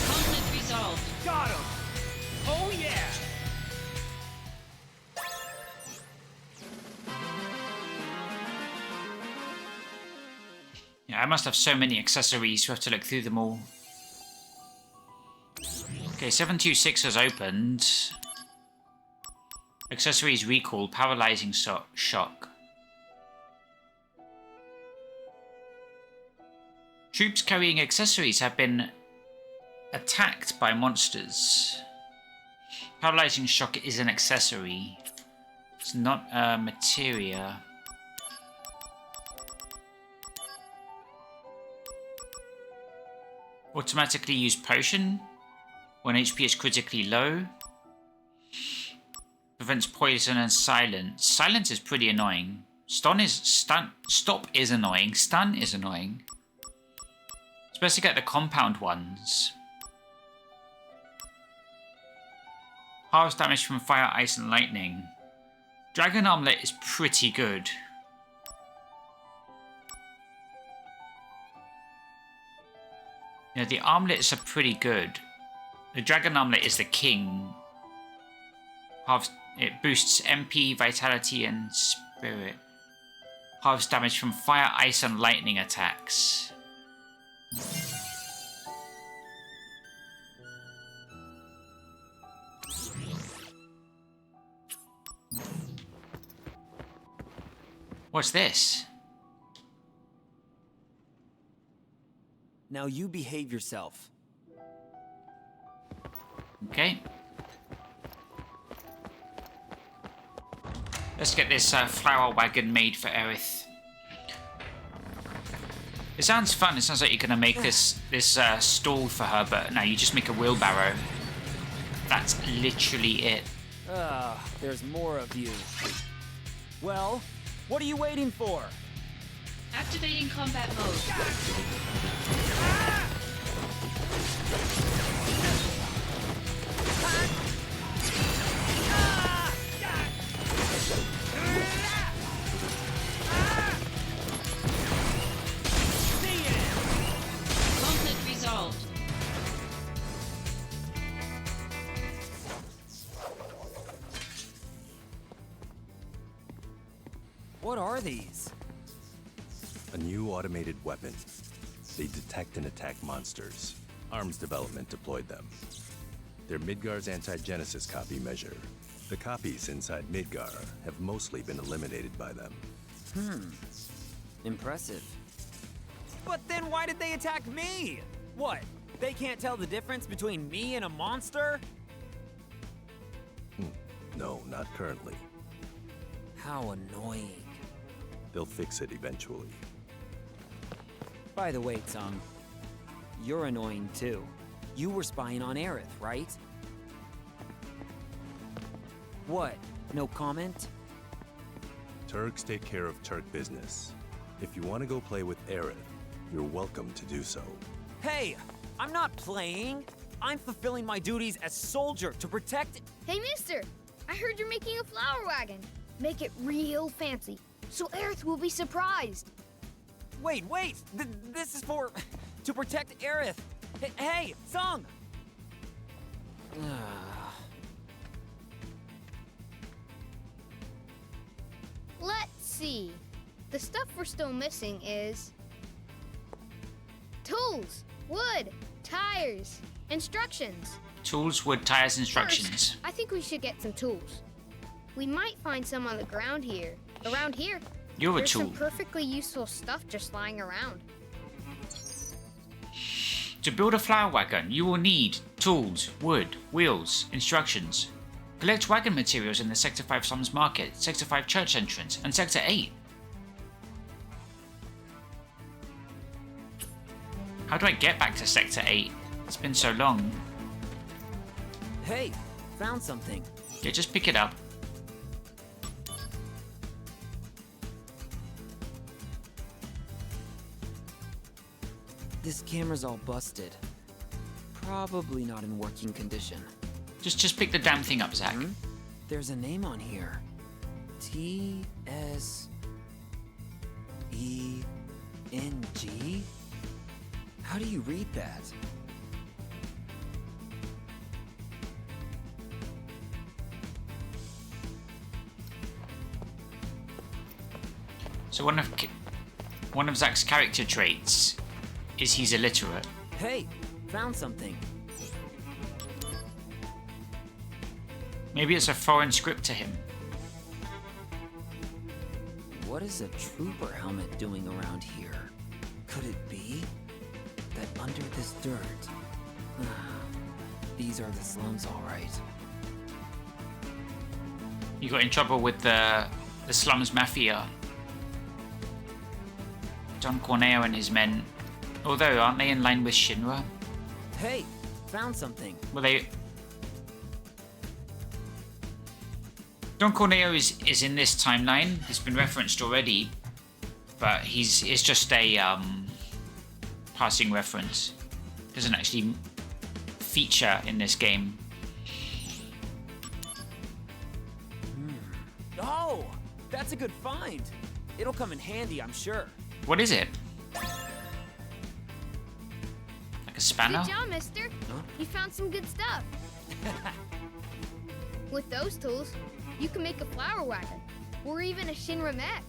Conflict resolved. Got him! Oh yeah! Yeah, I must have so many accessories, we have to look through them all. Okay, 726 has opened. Accessories recall, paralyzing shock. Troops carrying accessories have been attacked by monsters. Paralyzing shock is an accessory. It's not a materia. Automatically use potion when HP is critically low. Prevents poison and silence. Silence is pretty annoying. Stop is annoying. Stun is annoying. It's best to get the compound ones. Halves damage from fire, ice, and lightning. Dragon Armlet is pretty good. Yeah, the armlets are pretty good. The Dragon Armlet is the king. It boosts MP, vitality, and spirit. Halves damage from fire, ice, and lightning attacks. What's this? Now you behave yourself. Okay. Let's get this flower wagon made for Aerith. It sounds fun. It sounds like you're gonna make this stall for her, but no, you just make a wheelbarrow. That's literally it. There's more of you. Well, what are you waiting for? Activating combat mode. What are these? A new automated weapon. They detect and attack monsters. Arms development deployed them. They're Midgar's anti-Genesis copy measure. The copies inside Midgar have mostly been eliminated by them. Impressive. But then why did they attack me? What? They can't tell the difference between me and a monster? No, not currently. How annoying. They'll fix it eventually. By the way, Tsung, you're annoying too. You were spying on Aerith, right? What? No comment? Turks take care of Turk business. If you want to go play with Aerith, you're welcome to do so. Hey! I'm not playing! I'm fulfilling my duties as soldier to protect— Hey, mister! I heard you're making a flower wagon. Make it real fancy, so Aerith will be surprised. Wait! This is for— to protect Aerith! Hey, Tsung! Let's see. The stuff we're still missing is tools, wood, tires, instructions. Tools, wood, tires, instructions. First, I think we should get some tools. We might find some on the ground here. Around here. You're a There's tool. some perfectly useful stuff just lying around. To build a flower wagon, you will need tools, wood, wheels, instructions. Collect wagon materials in the Sector 5 Slums Market, Sector 5 Church entrance, and Sector 8. How do I get back to Sector 8? It's been so long. Hey, found something. Yeah, just pick it up. This camera's all busted. Probably not in working condition. Just pick the damn thing up, Zach. There's a name on here. T-S-E-N-G? How do you read that? So one of Zach's character traits is he's illiterate. Hey, found something. Maybe it's a foreign script to him. What is a trooper helmet doing around here? Could it be that under this dirt? These are the slums, all right. You got in trouble with the Slums Mafia. Don Corneo and his men. Although, aren't they in line with Shinra? Hey, found something. Well, they... Don Corneo is in this timeline. He's been referenced already, but it's just a passing reference. Doesn't actually feature in this game. Oh, that's a good find. It'll come in handy, I'm sure. What is it? Like a spanner? Good job, mister. Huh? You found some good stuff. With those tools, you can make a flower wagon, or even a Shinra mech.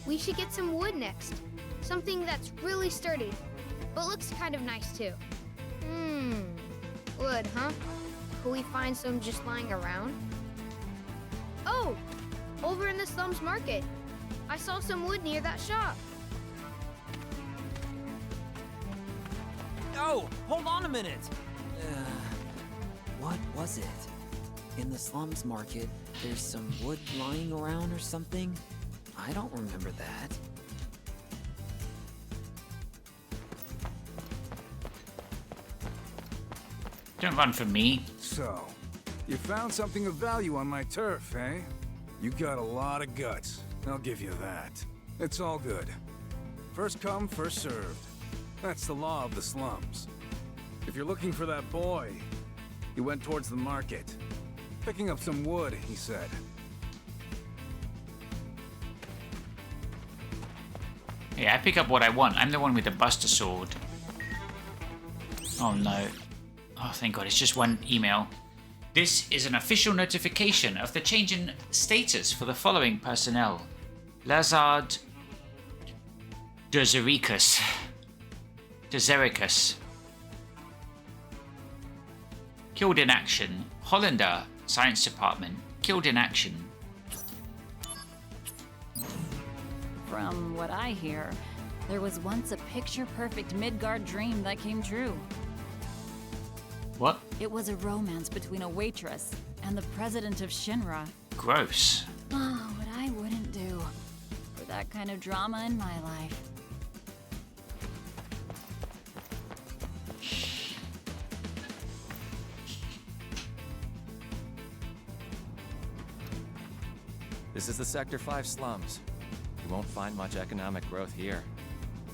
We should get some wood next. Something that's really sturdy, but looks kind of nice too. Wood, huh? Could we find some just lying around? Oh, over in the slums market. I saw some wood near that shop. Oh, hold on a minute. What was it? In the slums market, there's some wood lying around or something? I don't remember that. Don't run from me. So, you found something of value on my turf, eh? You got a lot of guts. I'll give you that. It's all good. First come, first served. That's the law of the slums. If you're looking for that boy, he went towards the market. Picking up some wood, he said. Yeah, I pick up what I want. I'm the one with the Buster Sword. Oh no. Oh, thank God, it's just one email. This is an official notification of the change in status for the following personnel. Lazard Dozericus. Killed in action. Hollander, Science Department. Killed in action. From what I hear, there was once a picture-perfect Midgard dream that came true. What? It was a romance between a waitress and the president of Shinra. Gross. Oh, what I wouldn't do for that kind of drama in my life. This is the Sector 5 slums. You won't find much economic growth here.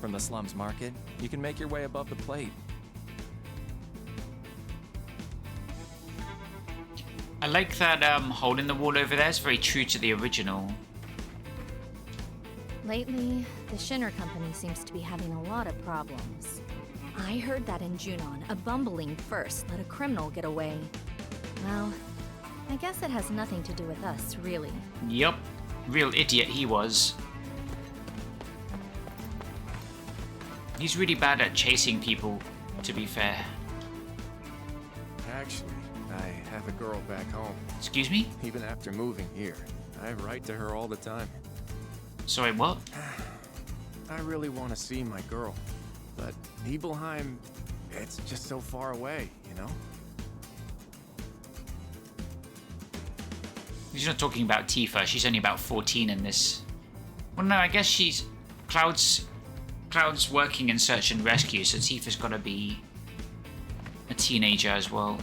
From the slums market, you can make your way above the plate. I like that hole in the wall over there. It's very true to the original. Lately, the Shinra company seems to be having a lot of problems. I heard that in Junon, a bumbling first let a criminal get away. Well, I guess it has nothing to do with us, really. Yup. Real idiot he was. He's really bad at chasing people, to be fair. Actually, I have a girl back home. Excuse me? Even after moving here, I write to her all the time. Sorry, what? I really want to see my girl, but Nibelheim, it's just so far away, you know? He's not talking about Tifa. She's only about 14 in this. Well, no, I guess she's... Cloud's working in search and rescue, so Tifa's got to be a teenager as well.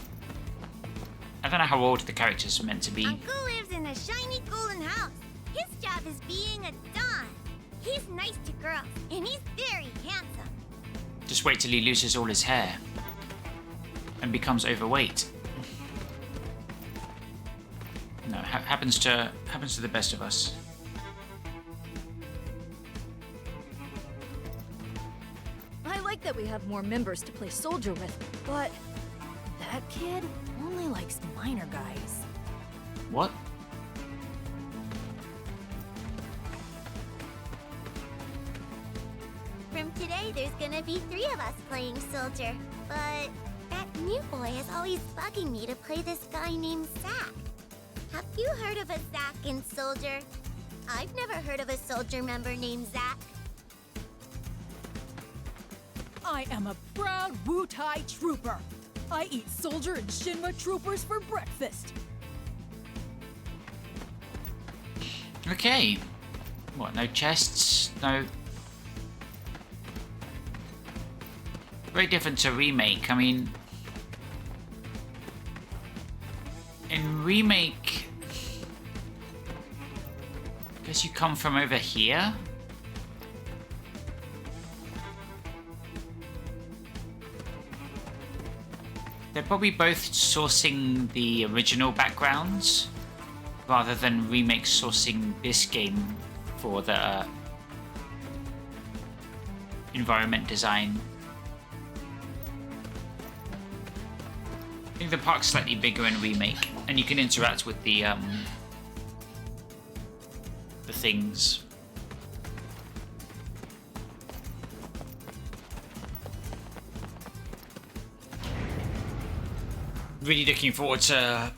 I don't know how old the characters are meant to be. Uncle lives in a shiny golden house. His job is being a don. He's nice to girls, and he's very handsome. Just wait till he loses all his hair and becomes overweight. No, happens to the best of us. I like that we have more members to play soldier with, but that kid only likes minor guys. What? From today, there's gonna be 3 of us playing soldier. But that new boy is always bugging me to play this guy named Zack. Have you heard of a Zack in Soldier? I've never heard of a soldier member named Zack. I am a proud Wu-Tai trooper. I eat soldier and Shinra troopers for breakfast. Okay. What, no chests? No... Very different to Remake. I mean... In Remake... I guess you come from over here? They're probably both sourcing the original backgrounds rather than Remake sourcing this game for the environment design. I think the park's slightly bigger in Remake, and you can interact with the things. Really looking forward to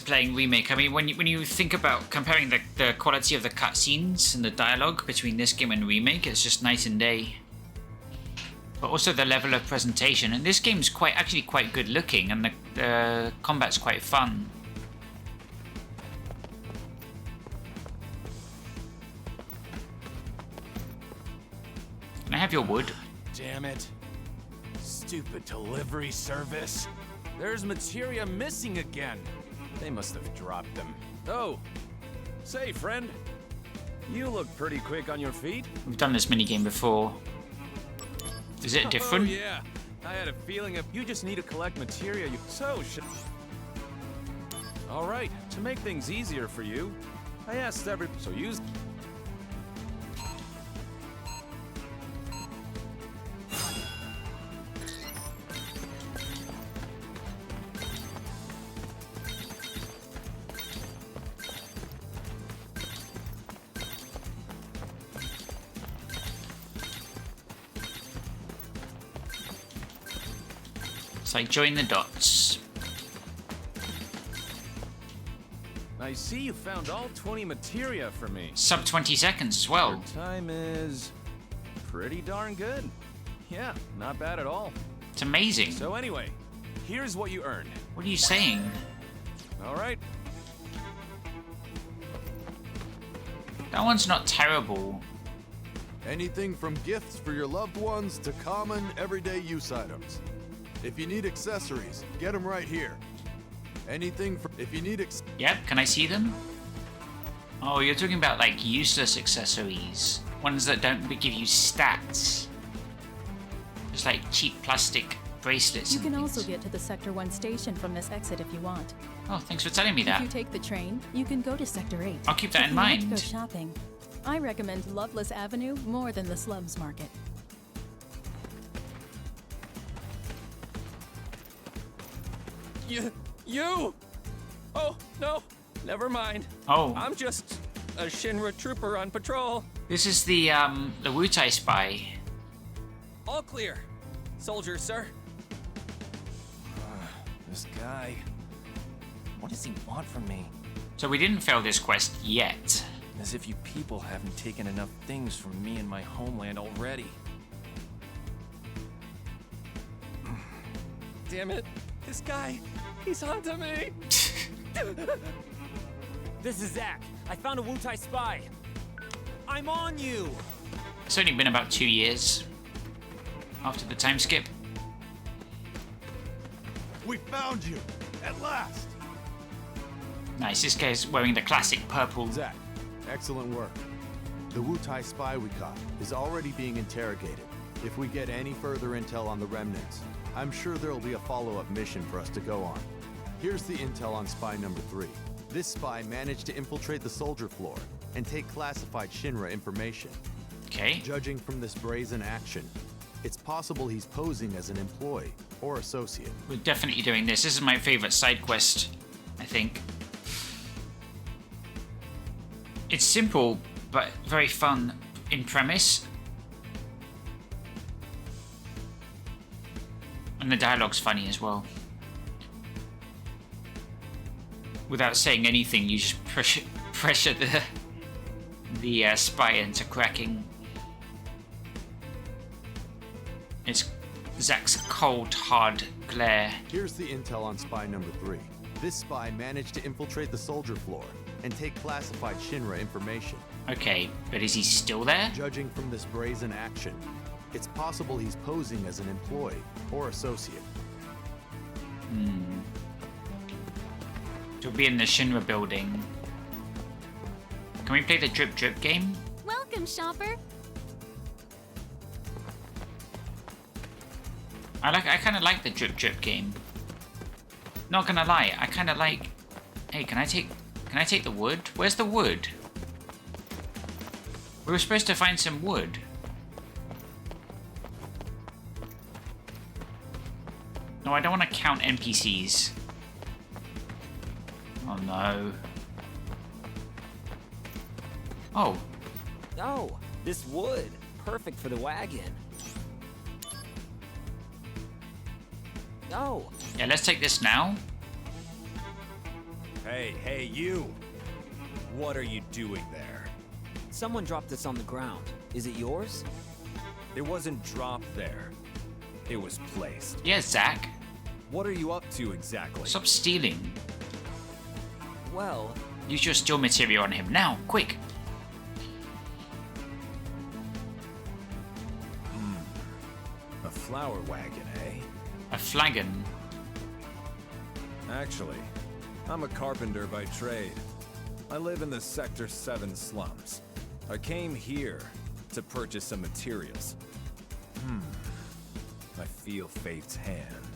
playing Remake. I mean, when you think about comparing the quality of the cutscenes and the dialogue between this game and Remake, it's just night and day. But also the level of presentation, and this game's actually quite good looking, and the combat's quite fun. Can I have your wood? Damn it. Stupid delivery service. There's materia missing again. They must have dropped them. Oh, say, friend. You look pretty quick on your feet. We've done this minigame before. Is it different? Oh, yeah. I had a feeling if you just need to collect materia, all right, to make things easier for you, I asked so use... So I join the dots. I see you found all 20 materia for me. Sub 20 seconds as well. Your time is pretty darn good. Yeah, not bad at all. It's amazing. So anyway, here's what you earned. What are you saying? All right. That one's not terrible. Anything from gifts for your loved ones to common, everyday use items. If you need accessories, get them right here. Anything for... If you need... Yep, can I see them? Oh, you're talking about like useless accessories. Ones that don't give you stats. Just like cheap plastic bracelets. You and can things. also get to the Sector 1 station from this exit if you want. Oh, thanks for telling me If that. you take the train, you can go to Sector 8. I'll keep that If in you want mind. to go shopping, I recommend Loveless Avenue more than the Slums Market. You? Oh, no. Never mind. Oh. I'm just a Shinra trooper on patrol. This is the Wutai spy. All clear. Soldier, sir. This guy. What does he want from me? So we didn't fail this quest yet. As if you people haven't taken enough things from me and my homeland already. Damn it. This guy, he's onto me. This is Zack. I found a Wutai spy. I'm on you. It's only been about 2 years after the time skip. We found you! At last! Nice, this guy's wearing the classic purple. Zack, excellent work. The Wutai spy we caught is already being interrogated. If we get any further intel on the remnants, I'm sure there'll be a follow-up mission for us to go on. Here's the intel on spy number 3. This spy managed to infiltrate the soldier floor and take classified Shinra information. Okay. Judging from this brazen action, it's possible he's posing as an employee or associate. We're definitely doing this. This is my favorite side quest, I think. It's simple, but very fun in premise. And the dialogue's funny as well. Without saying anything, you just pressure the spy into cracking. It's Zack's cold, hard glare. Here's the intel on spy number 3. This spy managed to infiltrate the soldier floor and take classified Shinra information. Okay, but is he still there? Judging from this brazen action, it's possible he's posing as an employee or associate. To be in the Shinra building. Can we play the drip drip game? Welcome, shopper. I kind of like the drip drip game. Not gonna lie, I kind of like. Hey, can I take the wood? Where's the wood? We were supposed to find some wood. No, I don't want to count NPCs. Oh no. Oh. Oh, this wood. Perfect for the wagon. Oh. Yeah, let's take this now. Hey, you! What are you doing there? Someone dropped this on the ground. Is it yours? It wasn't dropped there. It was placed. Yeah, Zack. What are you up to exactly? Stop stealing. Well... Use your steal material on him now, quick. A flower wagon, eh? A flagon. Actually, I'm a carpenter by trade. I live in the Sector 7 slums. I came here to purchase some materials. I feel fate's hand.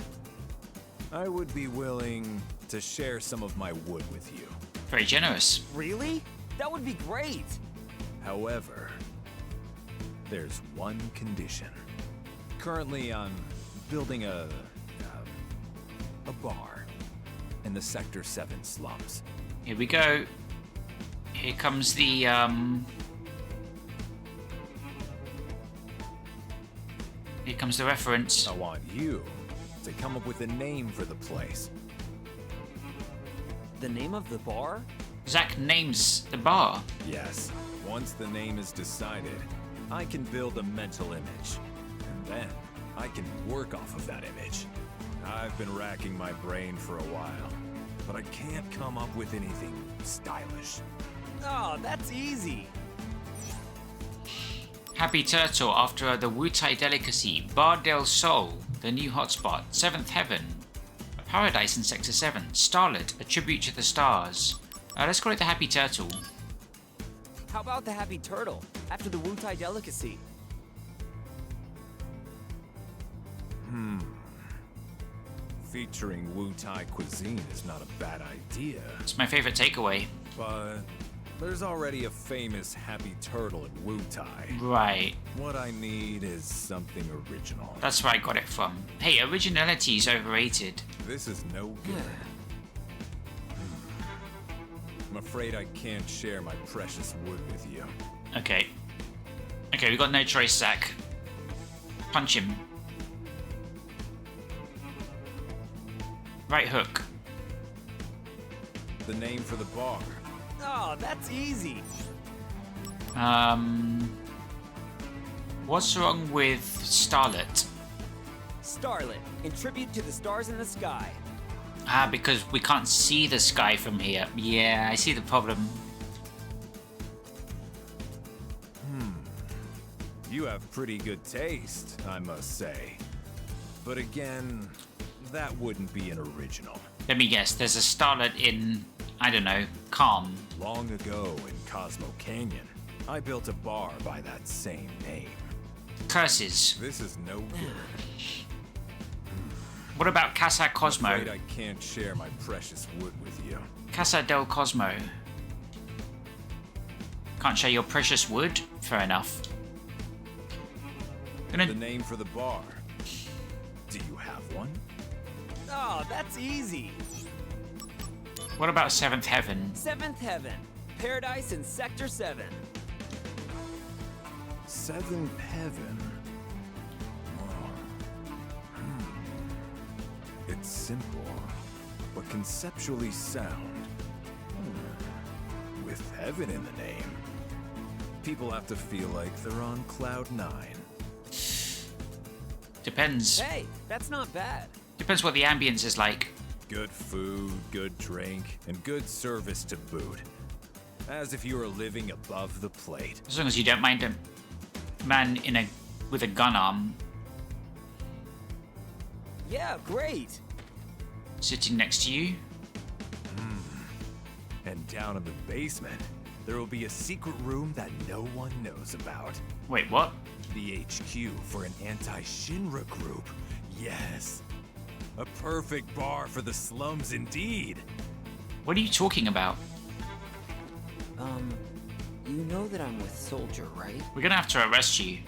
I would be willing to share some of my wood with you. Very generous. Really? That would be great! However, there's one condition. Currently, I'm building a bar in the Sector 7 slums. Here we go. Here comes the Here comes the reference. I want you to come up with a name for the place. The name of the bar? Zack names the bar. Yes. Once the name is decided, I can build a mental image. And then I can work off of that image. I've been racking my brain for a while, but I can't come up with anything stylish. Oh, that's easy. Happy Turtle after the Wu-Tai delicacy. Bar del Sol, the new hotspot. Seventh Heaven, a paradise in Sector 7. Starlet, a tribute to the stars. Let's call it the Happy Turtle. How about the Happy Turtle, after the Wu-Tai delicacy? Featuring Wu-Tai cuisine is not a bad idea. It's my favorite takeaway. But there's already a famous Happy Turtle in Wu-Tai. Right. What I need is something original. That's where I got it from. Hey, originality is overrated. This is no good. I'm afraid I can't share my precious wood with you. Okay. Okay, we got no choice, Zack. Punch him. Right hook. The name for the bar. Oh, that's easy. What's wrong with Starlet? Starlet, in tribute to the stars in the sky. Ah, because we can't see the sky from here. Yeah, I see the problem. You have pretty good taste, I must say. But again, that wouldn't be an original. Let me guess, there's a Starlet in, I don't know, Calm. Long ago in Cosmo Canyon, I built a bar by that same name. Curses. This is no good. What about Casa Cosmo? I'm afraid I can't share my precious wood with you. Casa del Cosmo. Can't share your precious wood? Fair enough. The name for the bar. Do you have one? Oh, that's easy. What about Seventh Heaven? Seventh Heaven, paradise in Sector 7. Seventh Heaven. It's simple, but conceptually sound. With heaven in the name, people have to feel like they're on cloud 9. Depends. Hey, that's not bad. Depends what the ambience is like. Good food, good drink, and good service to boot. As if you were living above the plate. As long as you don't mind a man with a gun arm Yeah, great. sitting next to you. And down in the basement, there will be a secret room that no one knows about. Wait, what? The HQ for an anti-Shinra group. Yes. A perfect bar for the slums indeed. What are you talking about? You know that I'm with Soldier, right? We're gonna have to arrest you.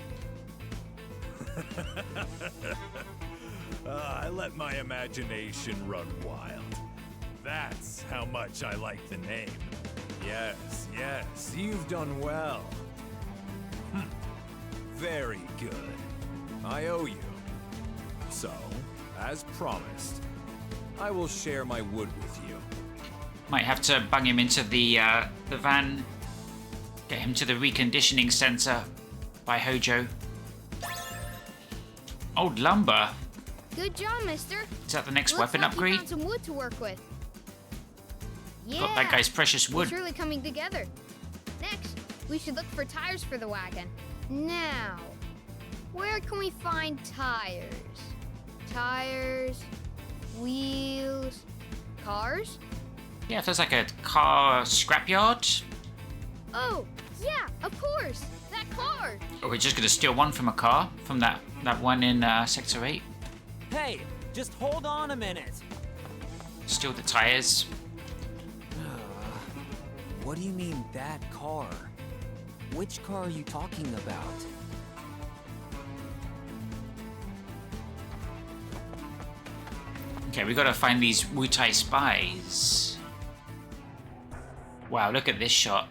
I let my imagination run wild. That's how much I like the name. Yes, yes, you've done well. Very good. I owe you. So, as promised, I will share my wood with you. Might have to bung him into the van. Get him to the reconditioning center by Hojo. Old lumber. Good job, mister. Is that the next Looks weapon like upgrade? You found some wood to work with. Yeah. Got that guy's precious wood. It's really coming together. Next, we should look for tires for the wagon. Now, where can we find tires? Tires, wheels, cars? Yeah, if there's like a car scrapyard. Oh, yeah, of course. That car. Or we're just gonna steal one from a car from that one in Sector 8. Hey, just hold on a minute. Steal the tires. What do you mean, that car? Which car are you talking about? Okay, we gotta find these Wu-Tai spies. Wow, look at this shot.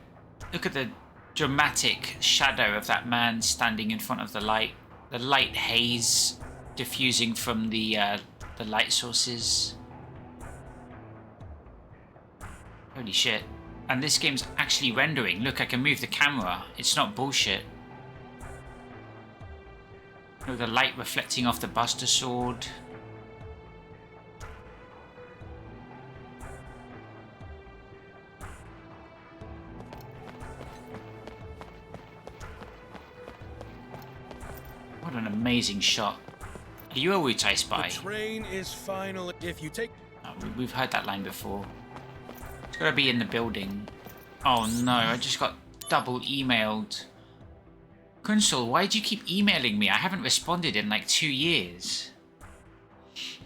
Look at the dramatic shadow of that man standing in front of the light. The light haze diffusing from the the light sources. Holy shit. And this game's actually rendering. Look, I can move the camera. It's not bullshit. Look, the light reflecting off the Buster Sword. What an amazing shot. Are you a Wu-Tai spy? The train is finally... If you take... Oh, we've heard that line before. It's gotta be in the building. Oh no, I just got double emailed. Kunsul, why do you keep emailing me? I haven't responded in like 2 years.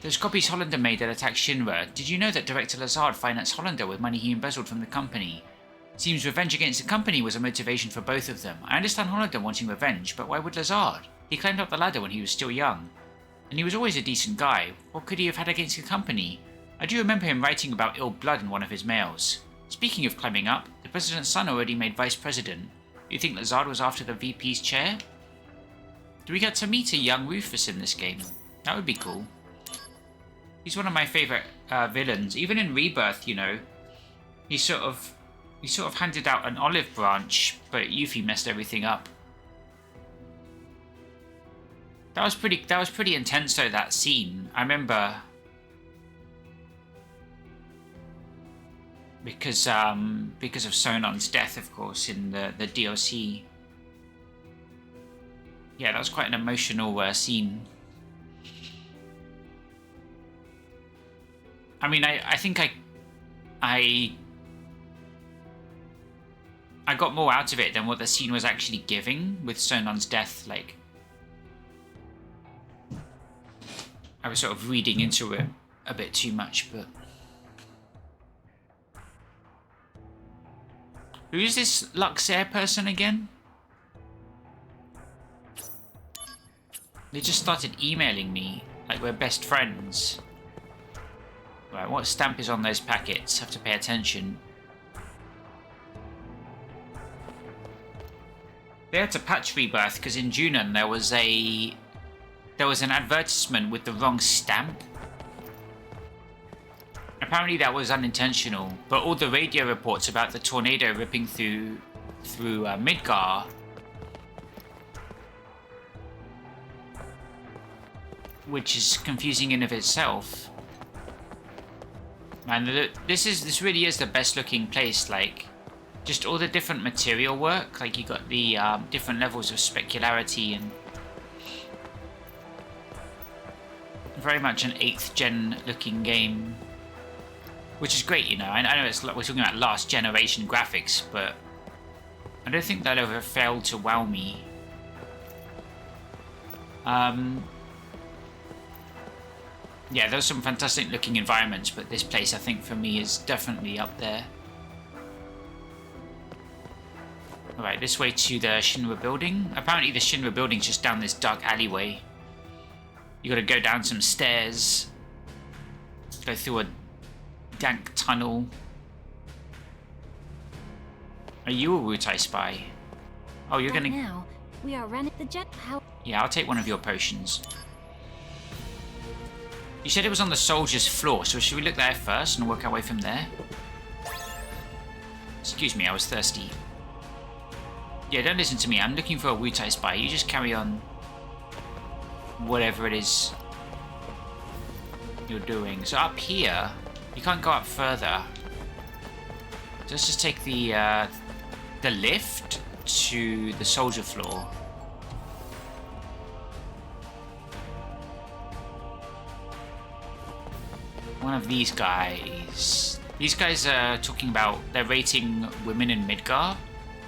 Those copies Hollander made that attacked Shinra. Did you know that Director Lazard financed Hollander with money he embezzled from the company? Seems revenge against the company was a motivation for both of them. I understand Hollander wanting revenge, but why would Lazard? He climbed up the ladder when he was still young. And he was always a decent guy. What could he have had against the company? I do remember him writing about ill blood in one of his mails. Speaking of climbing up, the president's son already made vice president. Do you think Lazard was after the VP's chair? Do we get to meet a young Rufus in this game? That would be cool. He's one of my favorite villains. Even in Rebirth, you know, he sort of handed out an olive branch, but Yuffie messed everything up. That was pretty intense though, that scene. I remember because of Sonon's death, of course, in the DLC. Yeah, that was quite an emotional scene. I mean, I think I got more out of it than what the scene was actually giving with Sonon's death. Like, I was sort of reading into it a bit too much, but... Who is this Luxair person again? They just started emailing me like we're best friends. Right, what stamp is on those packets? Have to pay attention. They had to patch Rebirth because in Junon there was an advertisement with the wrong stamp. Apparently that was unintentional, but all the radio reports about the tornado ripping through Midgar which is confusing in of itself. Man, this really is the best looking place. Like, just all the different material work. Like, you got the different levels of specularity and very much an 8th gen looking game, which is great. You know, I know it's we're talking about last generation graphics, but I don't think that ever failed to wow me. Yeah, there's some fantastic looking environments, but this place, I think, for me, is definitely up there. Alright, this way to the Shinra building. Apparently the Shinra building's just down this dark alleyway. You gotta go down some stairs, go through a dank tunnel. Are you a Wu-Tai spy? Oh, you're gonna... Now, we are running the jet... How... Yeah, I'll take one of your potions. You said it was on the soldier's floor, so should we look there first and work our way from there? Excuse me, I was thirsty. Yeah, don't listen to me. I'm looking for a Wu-Tai spy. You just carry on whatever it is you're doing. So up here, you can't go up further. So let's just take the lift to the soldier floor. One of these guys. These guys are talking about they're rating women in Midgar.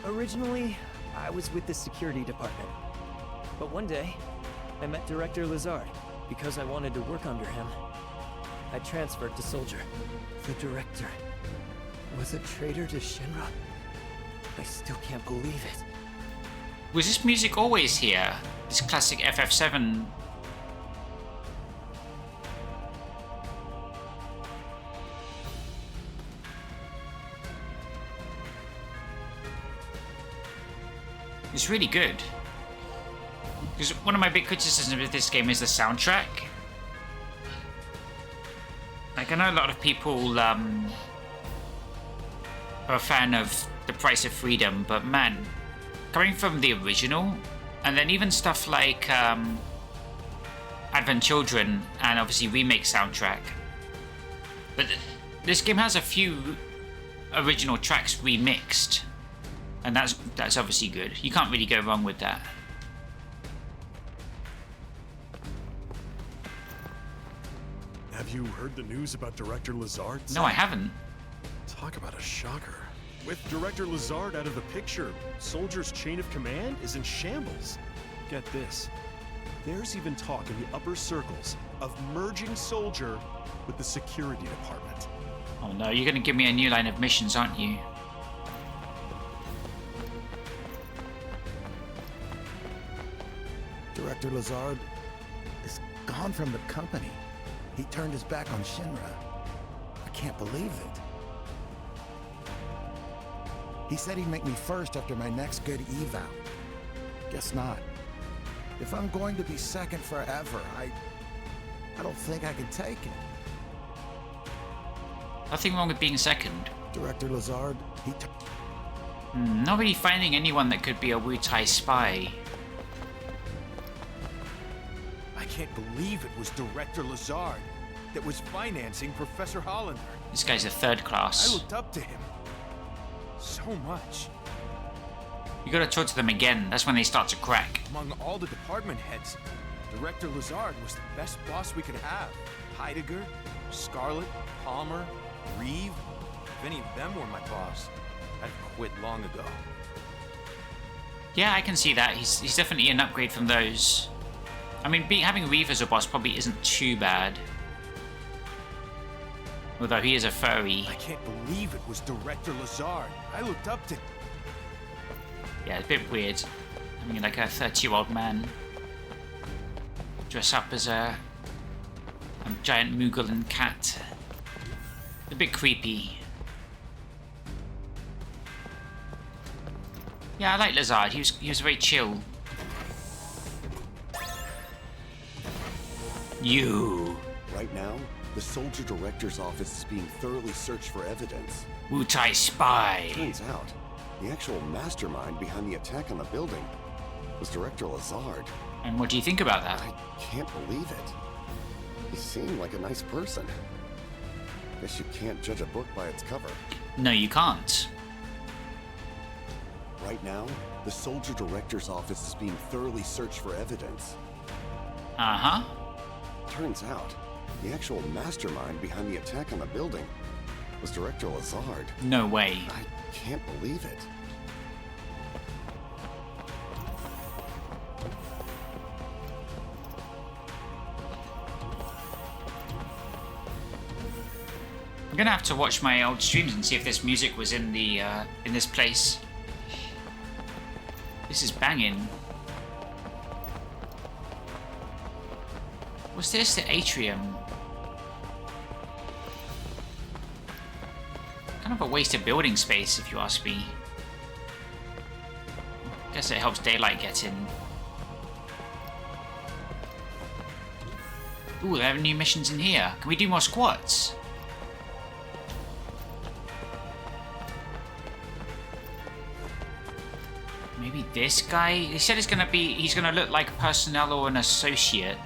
Originally, I was with the security department. But one day, I met Director Lazard. Because I wanted to work under him, I transferred to Soldier. The director was a traitor to Shinra. I still can't believe it. Was this music always here? This classic FF7? It's really good. Because one of my big criticisms of this game is the soundtrack. Like, I know a lot of people are a fan of The Price of Freedom, but man, coming from the original, and then even stuff like Advent Children, and obviously remake soundtrack. But this game has a few original tracks remixed, and that's obviously good. You can't really go wrong with that. Have you heard the news about Director Lazard? No, I haven't. Talk about a shocker. With Director Lazard out of the picture, Soldier's chain of command is in shambles. Get this. There's even talk in the upper circles of merging Soldier with the security department. Oh no, you're gonna give me a new line of missions, aren't you? Director Lazard is gone from the company. He turned his back on Shinra. I can't believe it. He said he'd make me first after my next good eval. Guess not. If I'm going to be second forever, I don't think I can take it. Nothing wrong with being second. Director Lazard, not really finding anyone that could be a Wu-Tai spy. I can't believe it was Director Lazard that was financing Professor Hollander. This guy's a third class. I looked up to him so much. You gotta talk to them again. That's when they start to crack. Among all the department heads, Director Lazard was the best boss we could have. Heidegger, Scarlet, Palmer, Reeve. If any of them were my boss, I'd have quit long ago. Yeah, I can see that. He's definitely an upgrade from those. I mean, having Reeve as a boss probably isn't too bad. Although he is a furry. I can't believe it was Director Lazard. I looked up to... Yeah, it's a bit weird. I mean, like a 30-year-old man dress up as a giant Moogle and cat. A bit creepy. Yeah, I like Lazard. He was very chill. You. Right now, the Soldier Director's office is being thoroughly searched for evidence. Wu-Tai spy. Turns out, the actual mastermind behind the attack on the building was Director Lazard. And what do you think about that? I can't believe it. He seemed like a nice person. Guess you can't judge a book by its cover. No, you can't. Right now, the Soldier Director's office is being thoroughly searched for evidence. Uh-huh. Turns out, the actual mastermind behind the attack on the building was Director Lazard. No way. I can't believe it. I'm gonna have to watch my old streams and see if this music was in the in this place. This is banging. What's this? The atrium. Kind of a waste of building space, if you ask me. Guess it helps daylight get in. Ooh, there are new missions in here. Can we do more squats? Maybe this guy? He said he's gonna look like personnel or an associate.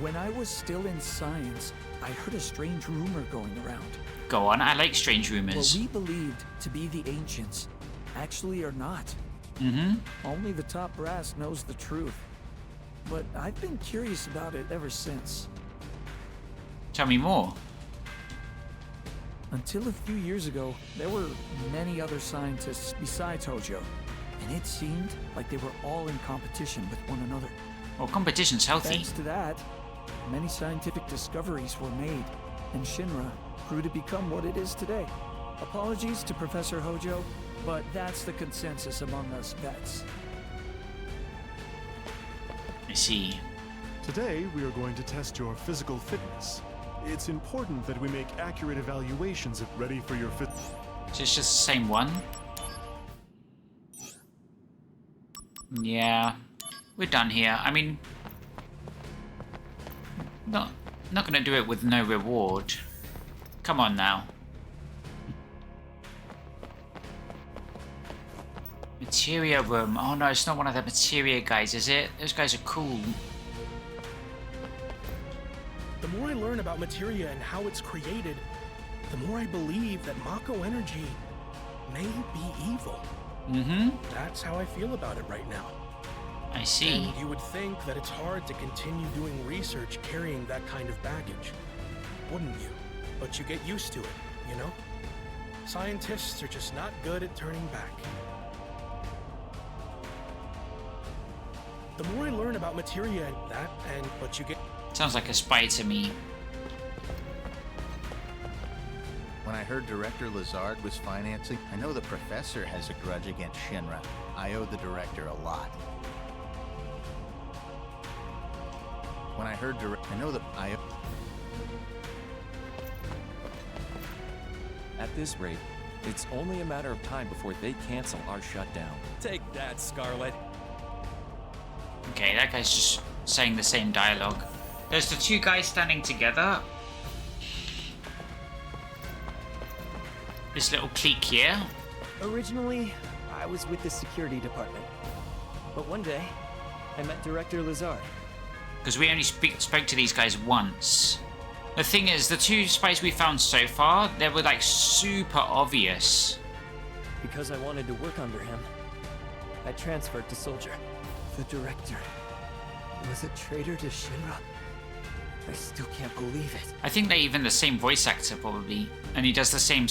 When I was still in science, I heard a strange rumor going around. Go on, I like strange rumors. What we believed to be the ancients actually are not. Mm-hmm. Only the top brass knows the truth. But I've been curious about it ever since. Tell me more. Until a few years ago, there were many other scientists besides Hojo, and it seemed like they were all in competition with one another. Well, competition's healthy. Thanks to that, many scientific discoveries were made, and Shinra grew to become what it is today. Apologies to Professor Hojo, but that's the consensus among us vets. I see. Today, we are going to test your physical fitness. It's important that we make accurate evaluations of ready for your fit. So it's just the same one? Yeah. We're done here. I mean... not gonna do it with no reward. Come on now. Materia room. Oh no, it's not one of the materia guys, is it? Those guys are cool. The more I learn about materia and how it's created, the more I believe that Mako energy may be evil. Mm-hmm. That's how I feel about it right now. I see. And you would think that it's hard to continue doing research carrying that kind of baggage, wouldn't you? But you get used to it, you know? Scientists are just not good at turning back. The more I learn about materia and that, but you get... Sounds like a spy to me. When I heard Director Lazard was financing, I know the professor has a grudge against Shinra. I owe the director a lot. When I heard I know that I... At this rate, it's only a matter of time before they cancel our shutdown. Take that, Scarlet. Okay, that guy's just saying the same dialogue. There's the two guys standing together. This little clique here. Originally, I was with the security department. But one day, I met Director Lazard. Because we only spoke to these guys once. The thing is, the two spies we found so far, they were like super obvious. Because I wanted to work under him, I transferred to Soldier. The director was a traitor to Shinra. I still can't believe it. I think they're even the same voice actor probably, and he does the same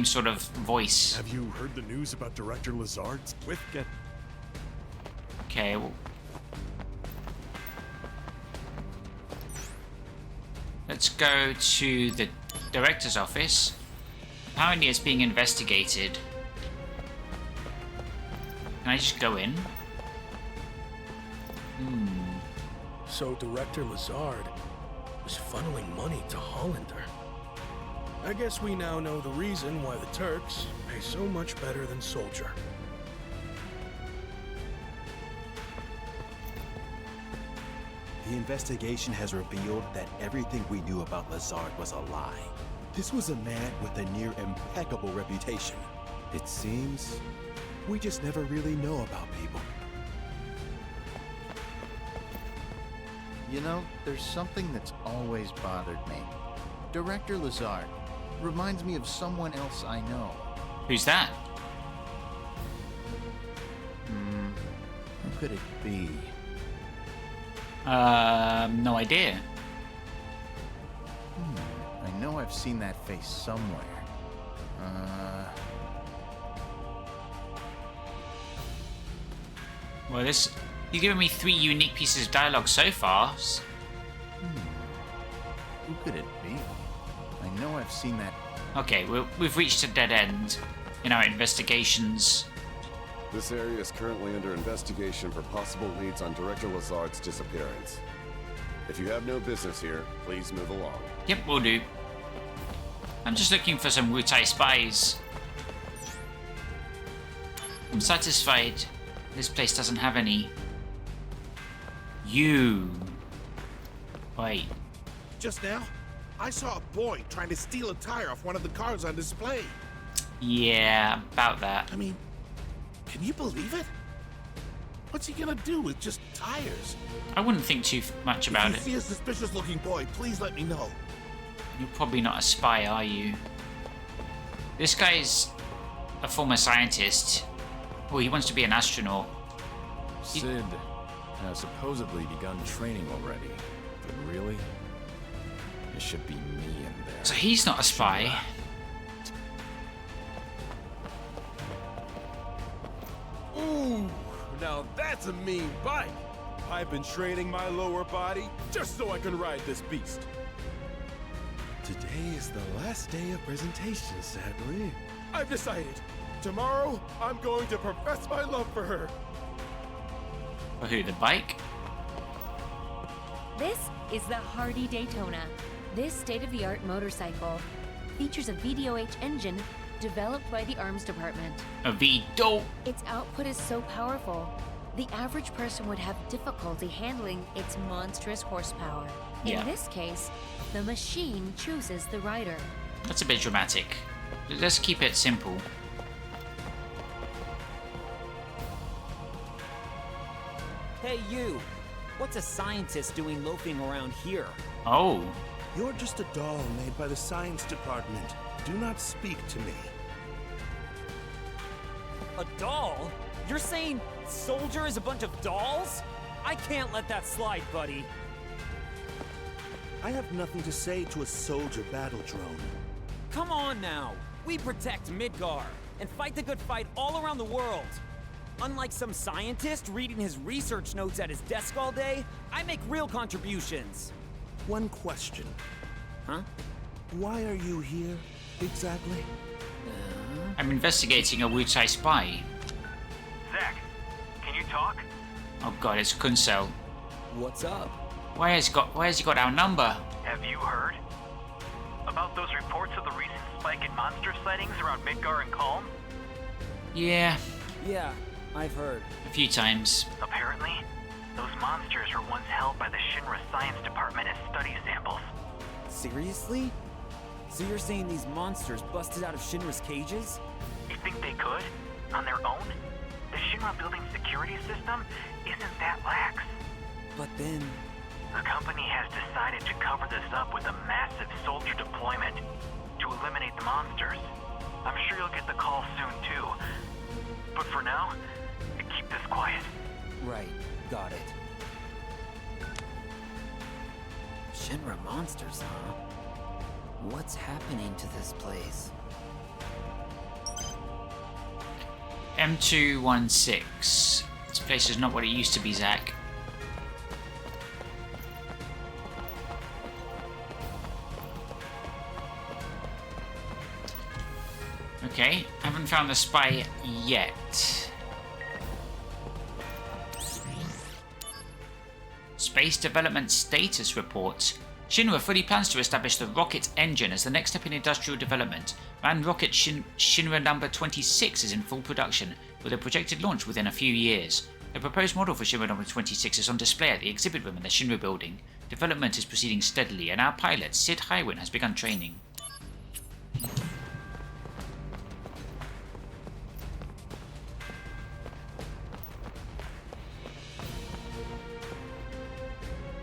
sort of voice. Have you heard the news about Director Lazard? Okay. Well, let's go to the director's office. Apparently, it's being investigated. Can I just go in? So Director Lazard was funneling money to Hollander. I guess we now know the reason why the Turks pay so much better than Soldier. The investigation has revealed that everything we knew about Lazard was a lie. This was a man with a near impeccable reputation. It seems we just never really know about people. You know, there's something that's always bothered me. Director Lazard reminds me of someone else I know. Who's that? Who could it be? No idea. I know I've seen that face somewhere. Well, you've given me 3 unique pieces of dialogue so far. Who could it be? I know I've seen that. Okay, we've reached a dead end in our investigations. This area is currently under investigation for possible leads on Director Lazard's disappearance. If you have no business here, please move along. Yep, we'll do. I'm just looking for some Wutai spies. I'm satisfied. This place doesn't have any. You. Wait. Just now, I saw a boy trying to steal a tire off one of the cars on display. Yeah, about that. I mean, can you believe it? What's he gonna do with just tires? I wouldn't think too much about it. If you see a suspicious-looking boy, please let me know. You're probably not a spy, are you? This guy's a former scientist. Well, he wants to be an astronaut. Sid has supposedly begun training already, but really, it should be me in there. So he's not a spy. Ooh, now that's a mean bike. I've been training my lower body just so I can ride this beast. Today is the last day of presentation, sadly. I've decided. Tomorrow, I'm going to profess my love for her. For who, the bike? This is the Hardy Daytona. This state-of-the-art motorcycle features a VDOH engine developed by the Arms Department. A VDO. Its output is so powerful the average person would have difficulty handling its monstrous horsepower. Yeah. In this case, the machine chooses the rider. That's a bit dramatic. Let's keep it simple. Hey you! What's a scientist doing loafing around here? Oh. You're just a doll made by the science department. Do not speak to me. A doll? You're saying Soldier is a bunch of dolls? I can't let that slide, buddy. I have nothing to say to a soldier battle drone. Come on now! We protect Midgar and fight the good fight all around the world. Unlike some scientist reading his research notes at his desk all day, I make real contributions. One question. Huh? Why are you here, exactly? I'm investigating a Wu-Tai spy. Zach, can you talk? Oh god, it's Kunsel. What's up? Why has he got our number? Have you heard about those reports of the recent spike in monster sightings around Midgar and Calm? Yeah. Yeah, I've heard. A few times. Apparently, those monsters were once held by the Shinra Science Department as study samples. Seriously? So you're saying these monsters busted out of Shinra's cages? You think they could? On their own? The Shinra building security system isn't that lax. But then... The company has decided to cover this up with a massive soldier deployment to eliminate the monsters. I'm sure you'll get the call soon too. But for now, keep this quiet. Right, got it. Shinra monsters, huh? What's happening to this place? M216. This place is not what it used to be, Zach. Okay, haven't found the spy yet. Space Development Status Report. Shinra fully plans to establish the rocket engine as the next step in industrial development. Manned rocket Shinra number 26 is in full production, with a projected launch within a few years. The proposed model for Shinra number 26 is on display at the exhibit room in the Shinra building. Development is proceeding steadily, and our pilot, Sid Highwind, has begun training.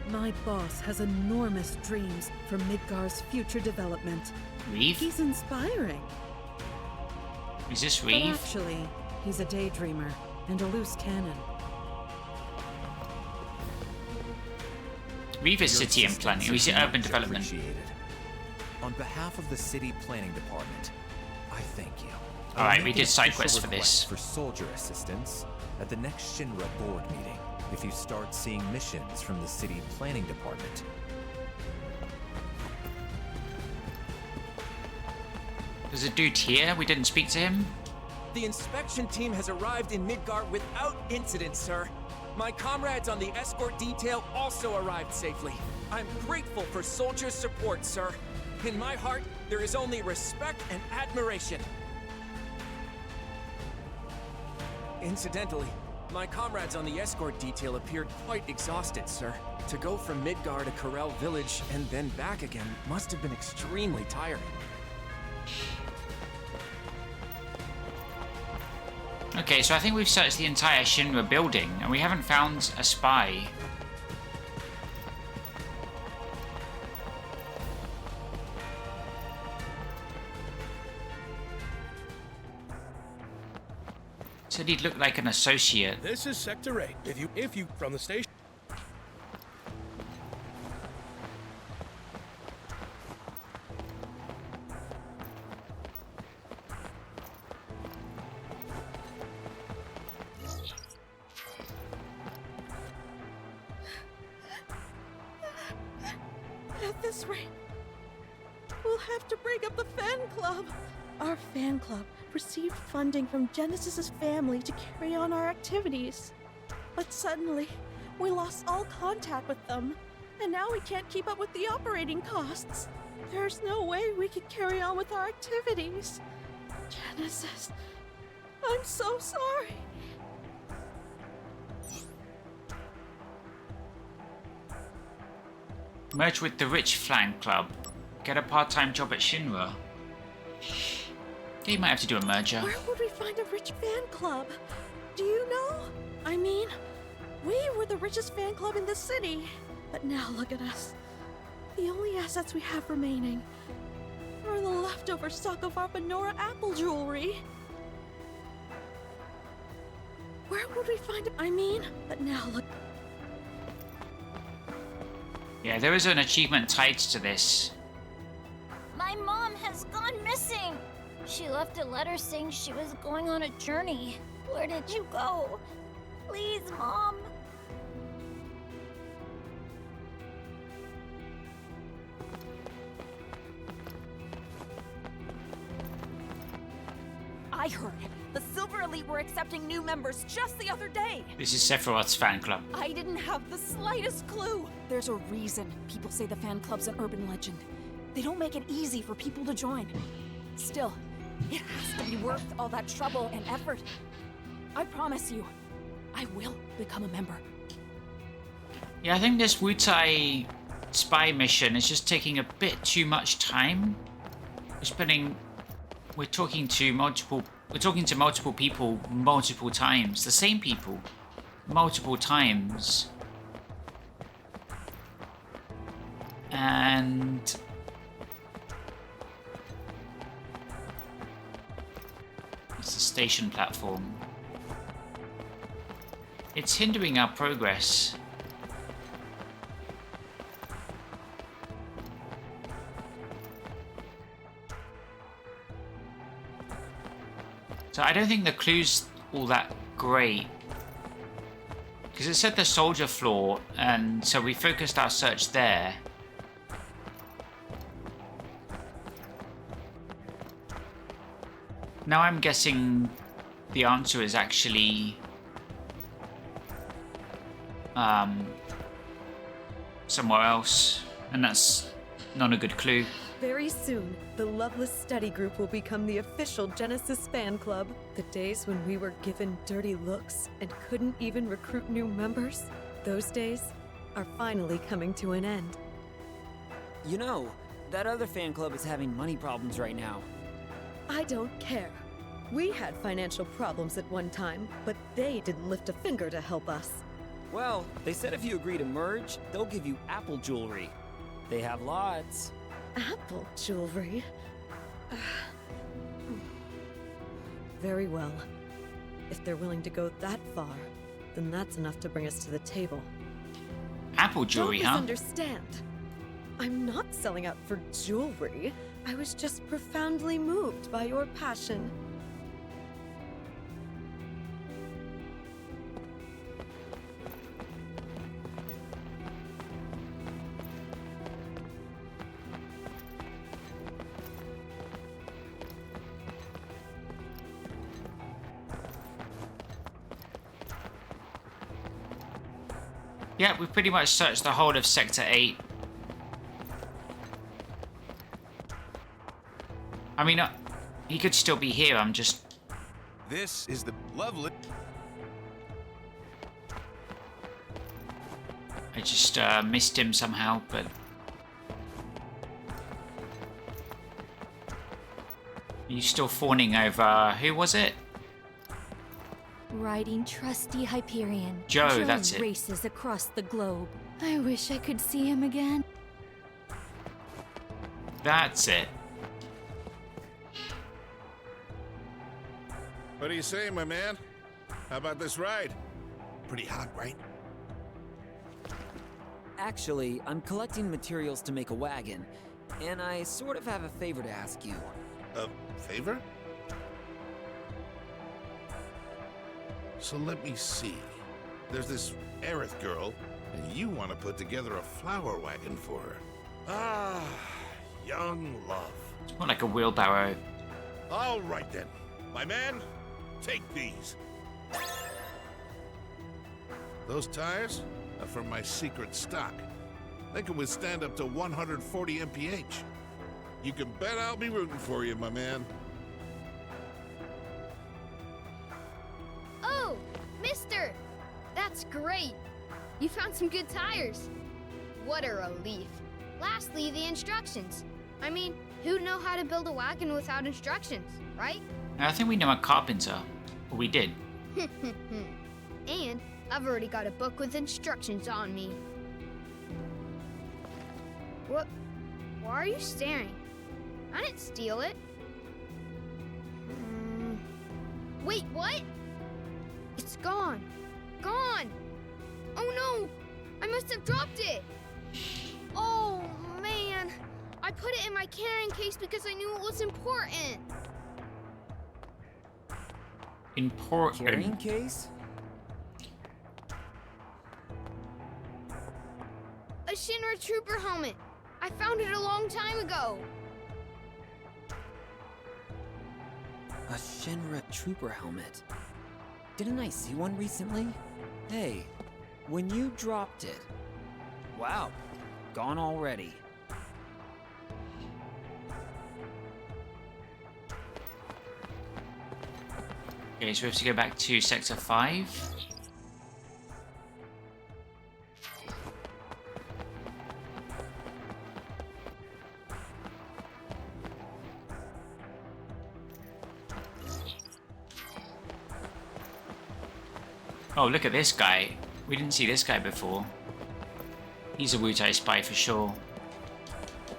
My boss has enormous dreams for Midgar's future development. Reeve? He's inspiring. Is this But Reeve? actually, he's a daydreamer and a loose cannon. Reeve is city and planning. Or is it urban development? Appreciated. On behalf of the city planning department, I thank you. Alright, we did side quests for this. For soldier assistance at the next Shinra board meeting. If you start seeing missions from the city planning department. There's a dude here. We didn't speak to him. The inspection team has arrived in Midgar without incident, sir. My comrades on the escort detail also arrived safely. I'm grateful for soldiers' support, sir. In my heart, there is only respect and admiration. Incidentally, my comrades on the escort detail appeared quite exhausted, sir. To go from Midgar to Corel Village and then back again must have been extremely tiring. Okay, so I think we've searched the entire Shinra building, and we haven't found a spy. Said he'd look like an associate. This is Sector 8. If you from the station. At this rate, we'll have to break up the fan club. Our fan club received funding from Genesis's family to carry on our activities. But suddenly, we lost all contact with them, and now we can't keep up with the operating costs. There's no way we can carry on with our activities. Genesis, I'm so sorry. Merge with the rich fan club. Get a part-time job at Shinra. You might have to do a merger. Where would we find a rich fan club? Do you know? I mean, we were the richest fan club in the city. But now look at us. The only assets we have remaining are the leftover stock of our Benora Apple jewelry. Where would we find it? I mean, but now look. Yeah, there is an achievement tied to this. My mom has gone missing. She left a letter saying she was going on a journey. Where did you go? Please, Mom. I heard the Silver Elite were accepting new members just the other day. This is Sephiroth's fan club. I didn't have the slightest clue. There's a reason people say the fan club's an urban legend. They don't make it easy for people to join. Still, it has to be worth all that trouble and effort. I promise you, I will become a member. Yeah, I think this Wutai spy mission is just taking a bit too much time. We're talking to multiple people multiple times. The same people multiple times. And it's the station platform. It's hindering our progress. So I don't think the clue's all that great. Because it said the soldier floor, and so we focused our search there. Now I'm guessing the answer is actually somewhere else, and that's not a good clue. Very soon, the Loveless Study Group will become the official Genesis fan club. The days when we were given dirty looks and couldn't even recruit new members, those days are finally coming to an end. You know, that other fan club is having money problems right now. I don't care. We had financial problems at one time, but they didn't lift a finger to help us. Well, they said if you agree to merge, they'll give you Apple jewelry. They have lots. Apple jewelry? Very well. If they're willing to go that far, then that's enough to bring us to the table. Apple jewelry, Don't huh? misunderstand. I'm not selling out for jewelry. I was just profoundly moved by your passion. Yeah, we've pretty much searched the whole of Sector 8. I mean, he could still be here, I'm just... This is the lovely... I just missed him somehow, but... Are you still fawning over... Who was it? Riding trusty Hyperion. Joe, that's it. Races across the globe. I wish I could see him again. That's it. What do you say, my man? How about this ride? Pretty hot, right? Actually, I'm collecting materials to make a wagon, and I sort of have a favor to ask you. A favor? So let me see. There's this Aerith girl, and you want to put together a flower wagon for her. Ah, young love. It's more like a wheelbarrow. All right then. My man, take these. Those tires are from my secret stock. They can withstand up to 140 mph. You can bet I'll be rooting for you, my man. Oh, mister! That's great! You found some good tires. What a relief. Lastly, the instructions. I mean, who'd know how to build a wagon without instructions, right? I think we know a carpenter. Or we did. And I've already got a book with instructions on me. What? Why are you staring? I didn't steal it. Wait, what? It's gone. Gone! Oh no! I must have dropped it! Oh man! I put it in my carrying case because I knew it was important. Important. Carrying case? A Shinra Trooper helmet. I found it a long time ago. A Shinra Trooper helmet. Didn't I see one recently? Hey, when you dropped it. Wow, gone already. Okay, so we have to go back to Sector 5. Oh, look at this guy. We didn't see this guy before. He's a Wutai spy for sure.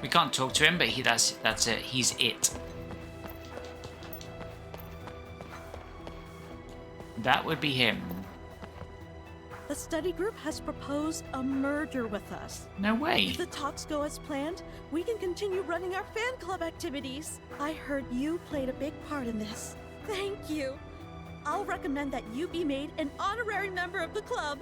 We can't talk to him, but that's it. He's it. That would be him. The study group has proposed a merger with us. No way. If the talks go as planned, we can continue running our fan club activities. I heard you played a big part in this. Thank you. I'll recommend that you be made an honorary member of the club.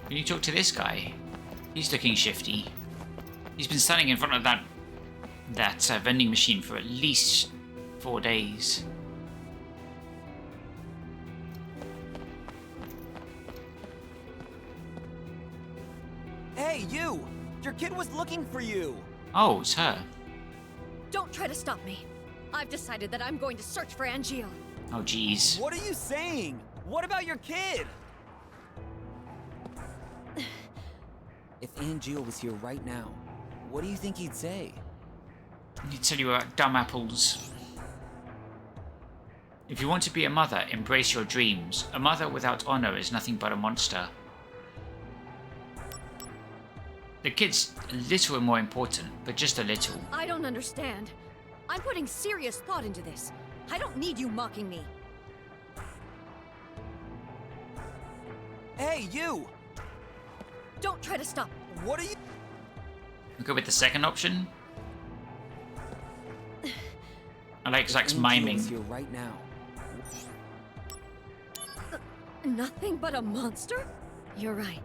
Can you talk to this guy? He's looking shifty. He's been standing in front of that vending machine for at least 4 days. Hey, you! Your kid was looking for you! Oh, it's her. Don't try to stop me. I've decided that I'm going to search for Angeal. Oh, jeez. What are you saying? What about your kid? If Angeal was here right now, what do you think he'd say? He'd tell you about dumb apples. If you want to be a mother, embrace your dreams. A mother without honor is nothing but a monster. The kid's a little more important, but just a little. I don't understand. I'm putting serious thought into this. I don't need you mocking me. Hey, you! Don't try to stop. What are you... We'll go with the second option. I like Zach's miming. Here right now. Nothing but a monster? You're right.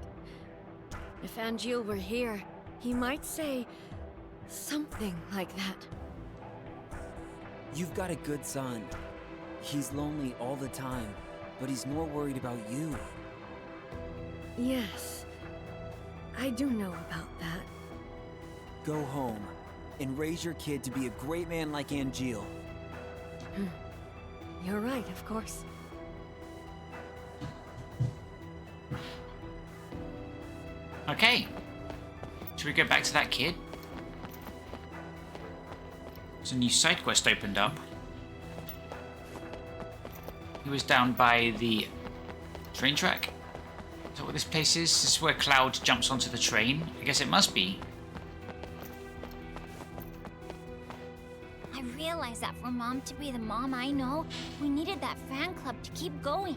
If Angeal were here, he might say something like that. You've got a good son. He's lonely all the time, but he's more worried about you. Yes, I do know about that. Go home and raise your kid to be a great man like Angeal. You're right, of course. Okay. Should we go back to that kid? There's a new side quest opened up. He was down by the train track. Is that what this place is? This is where Cloud jumps onto the train? I guess it must be. I realized that for Mom to be the mom I know, we needed that fan club to keep going.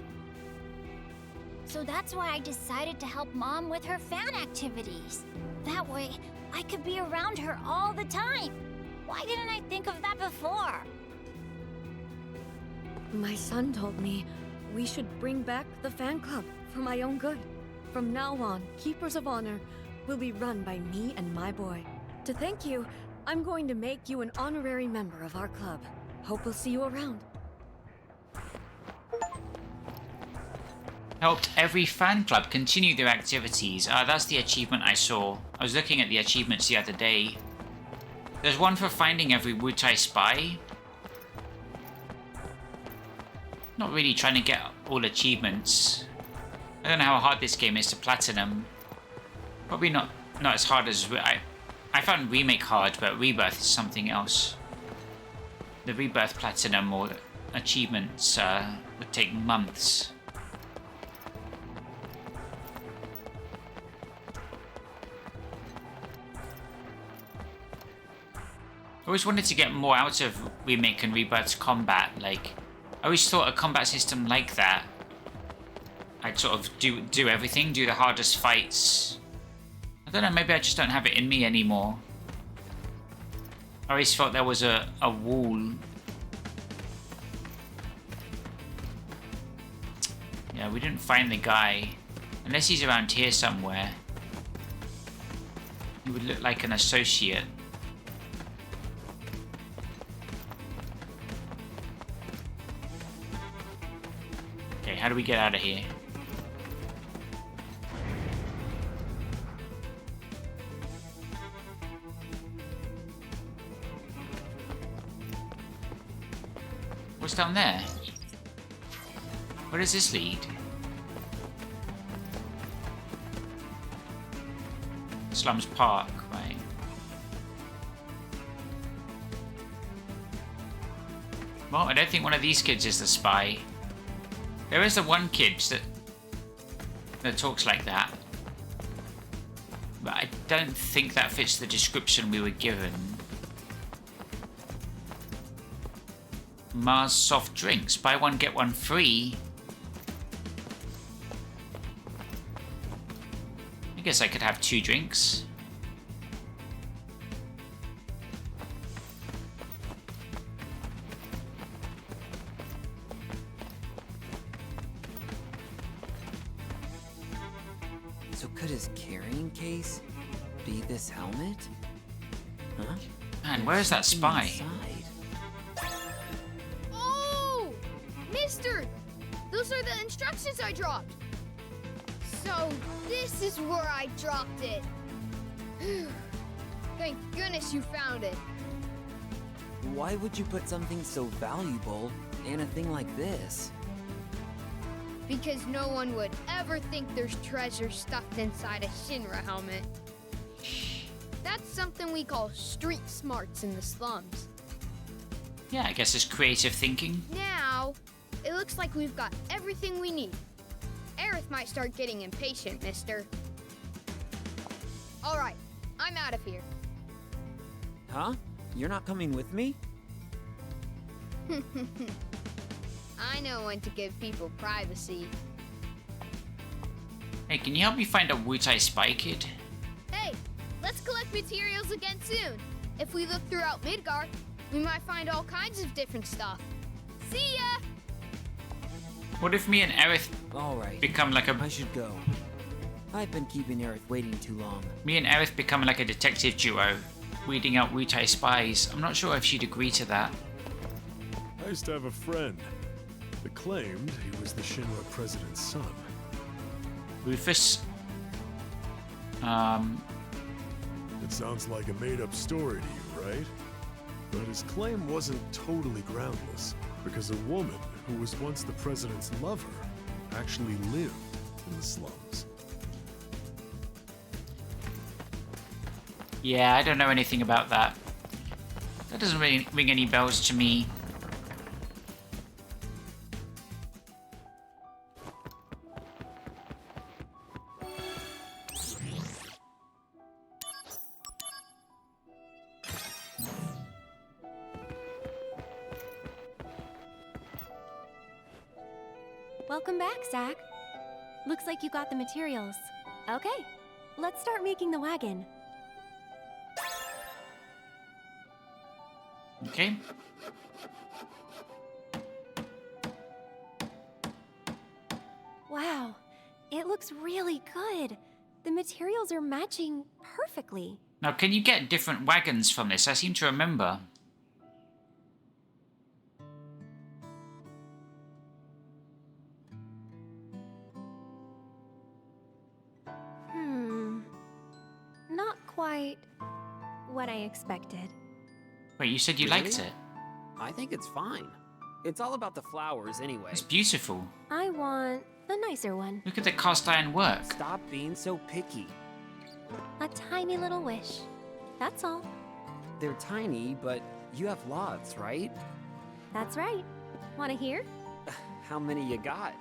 So that's why I decided to help Mom with her fan activities. That way, I could be around her all the time. Why didn't I think of that before? My son told me we should bring back the fan club for my own good. From now on, Keepers of Honor will be run by me and my boy. To thank you, I'm going to make you an honorary member of our club. Hope we'll see you around. Helped every fan club continue their activities. That's the achievement I saw. I was looking at the achievements the other day. There's one for finding every Wutai spy. Not really trying to get all achievements. I don't know how hard this game is to platinum. Probably not as hard as... I found Remake hard, but Rebirth is something else. The Rebirth platinum or achievements would take months. I always wanted to get more out of Remake and Rebirth's combat. Like, I always thought a combat system like that, I'd sort of do everything, do the hardest fights. I don't know, maybe I just don't have it in me anymore. I always felt there was a wall. Yeah, we didn't find the guy. Unless he's around here somewhere. He would look like an associate. Okay, how do we get out of here? What's down there? Where does this lead? Slums Park, right? Well, I don't think one of these kids is the spy. There is the one kid that talks like that. But I don't think that fits the description we were given. Mars soft drinks. Buy one, get one free. I guess I could have 2 drinks. So could his carrying case be this helmet? Huh? Man, where's that spy? Inside. Oh! Mister! Those are the instructions I dropped. So this is where I dropped it. Thank goodness you found it. Why would you put something so valuable in a thing like this? Because no one would ever think there's treasure stuffed inside a Shinra helmet. That's something we call street smarts in the slums. Yeah, I guess it's creative thinking. Now, it looks like we've got everything we need. Aerith might start getting impatient, mister. All right, I'm out of here. Huh? You're not coming with me? I know when to give people privacy. Hey, can you help me find a Wutai spy kid? Hey, let's collect materials again soon. If we look throughout Midgar, we might find all kinds of different stuff. See ya! What if me and Aerith become like a... I should go. I've been keeping Aerith waiting too long. Me and Aerith become like a detective duo, weeding out Wutai spies. I'm not sure if she'd agree to that. I used to have a friend that claimed he was the Shinra president's son. Rufus. It sounds like a made-up story to you, right? But his claim wasn't totally groundless, because a woman who was once the president's lover actually lived in the slums. Yeah, I don't know anything about that. That doesn't really ring any bells to me. Welcome back, Zach. Looks like you got the materials. Okay, let's start making the wagon. Okay. Wow, it looks really good. The materials are matching perfectly. Now, can you get different wagons from this? I seem to remember. quite what I expected. Wait, you said you Really? liked it? I think it's fine. It's all about the flowers anyway. It's beautiful. I want a nicer one. Look at the cast iron work. Stop being so picky. A tiny little wish. That's all. They're tiny, but you have lots, right? That's right. Want to hear? How many you got?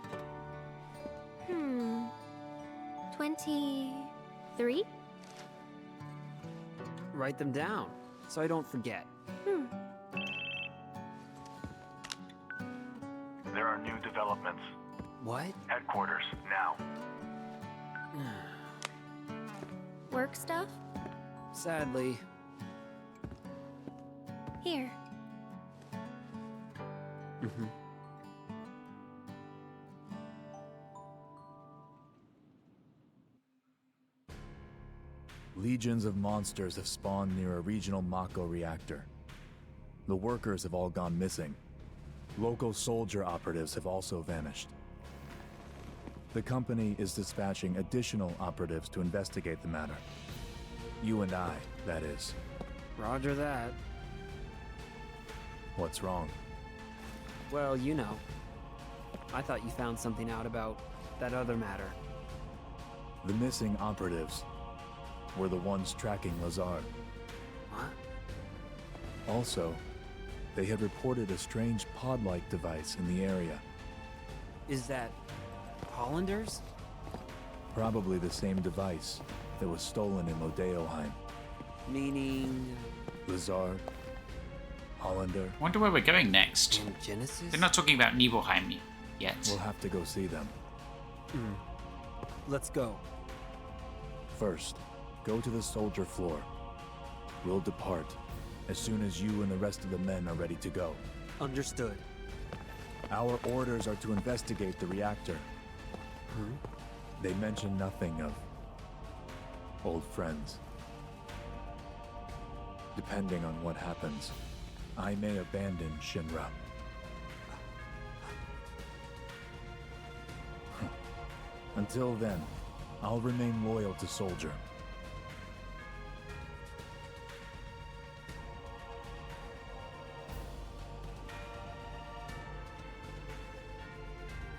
23? Write them down, so I don't forget. There are new developments. What? Headquarters, now. Work stuff? Sadly. Here. Legions of monsters have spawned near a regional Mako reactor. The workers have all gone missing. Local soldier operatives have also vanished. The company is dispatching additional operatives to investigate the matter. You and I, that is. Roger that. What's wrong? Well, you know. I thought you found something out about that other matter. The missing operatives were the ones tracking Lazard. What? Also, they had reported a strange pod-like device in the area. Is that Hollanders? Probably the same device that was stolen in Lodeoheim. Meaning... Lazard, Hollander. Wonder where we're going next. Genesis? They're not talking about Nibelheim yet. We'll have to go see them. Let's go. First, go to the soldier floor. We'll depart as soon as you and the rest of the men are ready to go. Understood. Our orders are to investigate the reactor. They mention nothing of old friends. Depending on what happens, I may abandon Shinra. Until then, I'll remain loyal to Soldier.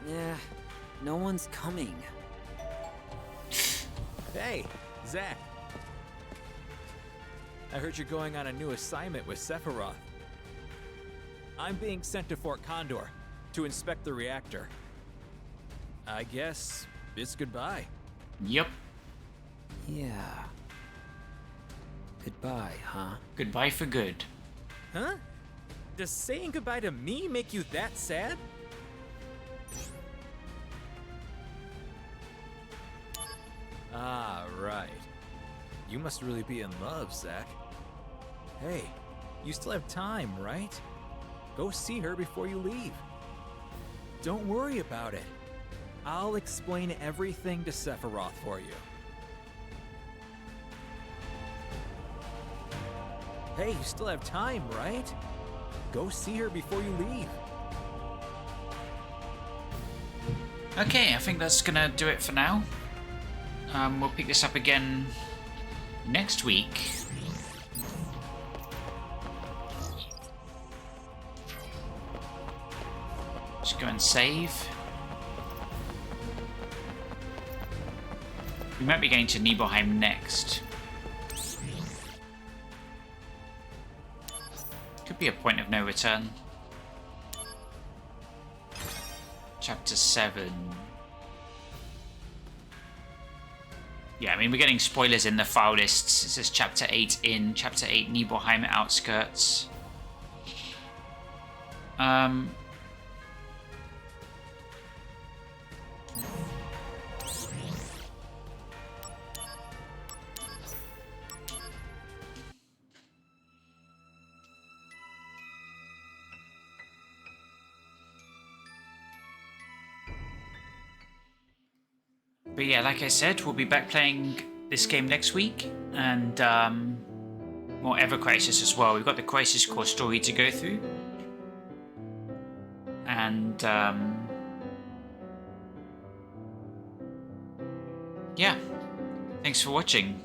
Yeah, no one's coming. Hey, Zach. I heard you're going on a new assignment with Sephiroth. I'm being sent to Fort Condor to inspect the reactor. I guess it's goodbye. Yep. Yeah. Goodbye, huh? Goodbye for good. Huh? Does saying goodbye to me make you that sad? Ah, right. You must really be in love, Zach. Hey, you still have time, right? Go see her before you leave. Don't worry about it. I'll explain everything to Sephiroth for you. Hey, you still have time, right? Go see her before you leave. Okay, I think that's gonna do it for now. We'll pick this up again next week. Just go and save. We might be going to Nibelheim next. Could be a point of no return. Chapter 7. Yeah, I mean, we're getting spoilers in the file lists. It says Chapter 8 in, Chapter 8 Nibelheim outskirts. But yeah, like I said, we'll be back playing this game next week, and more Ever Crisis as well. We've got the Crisis Core story to go through, and yeah, thanks for watching.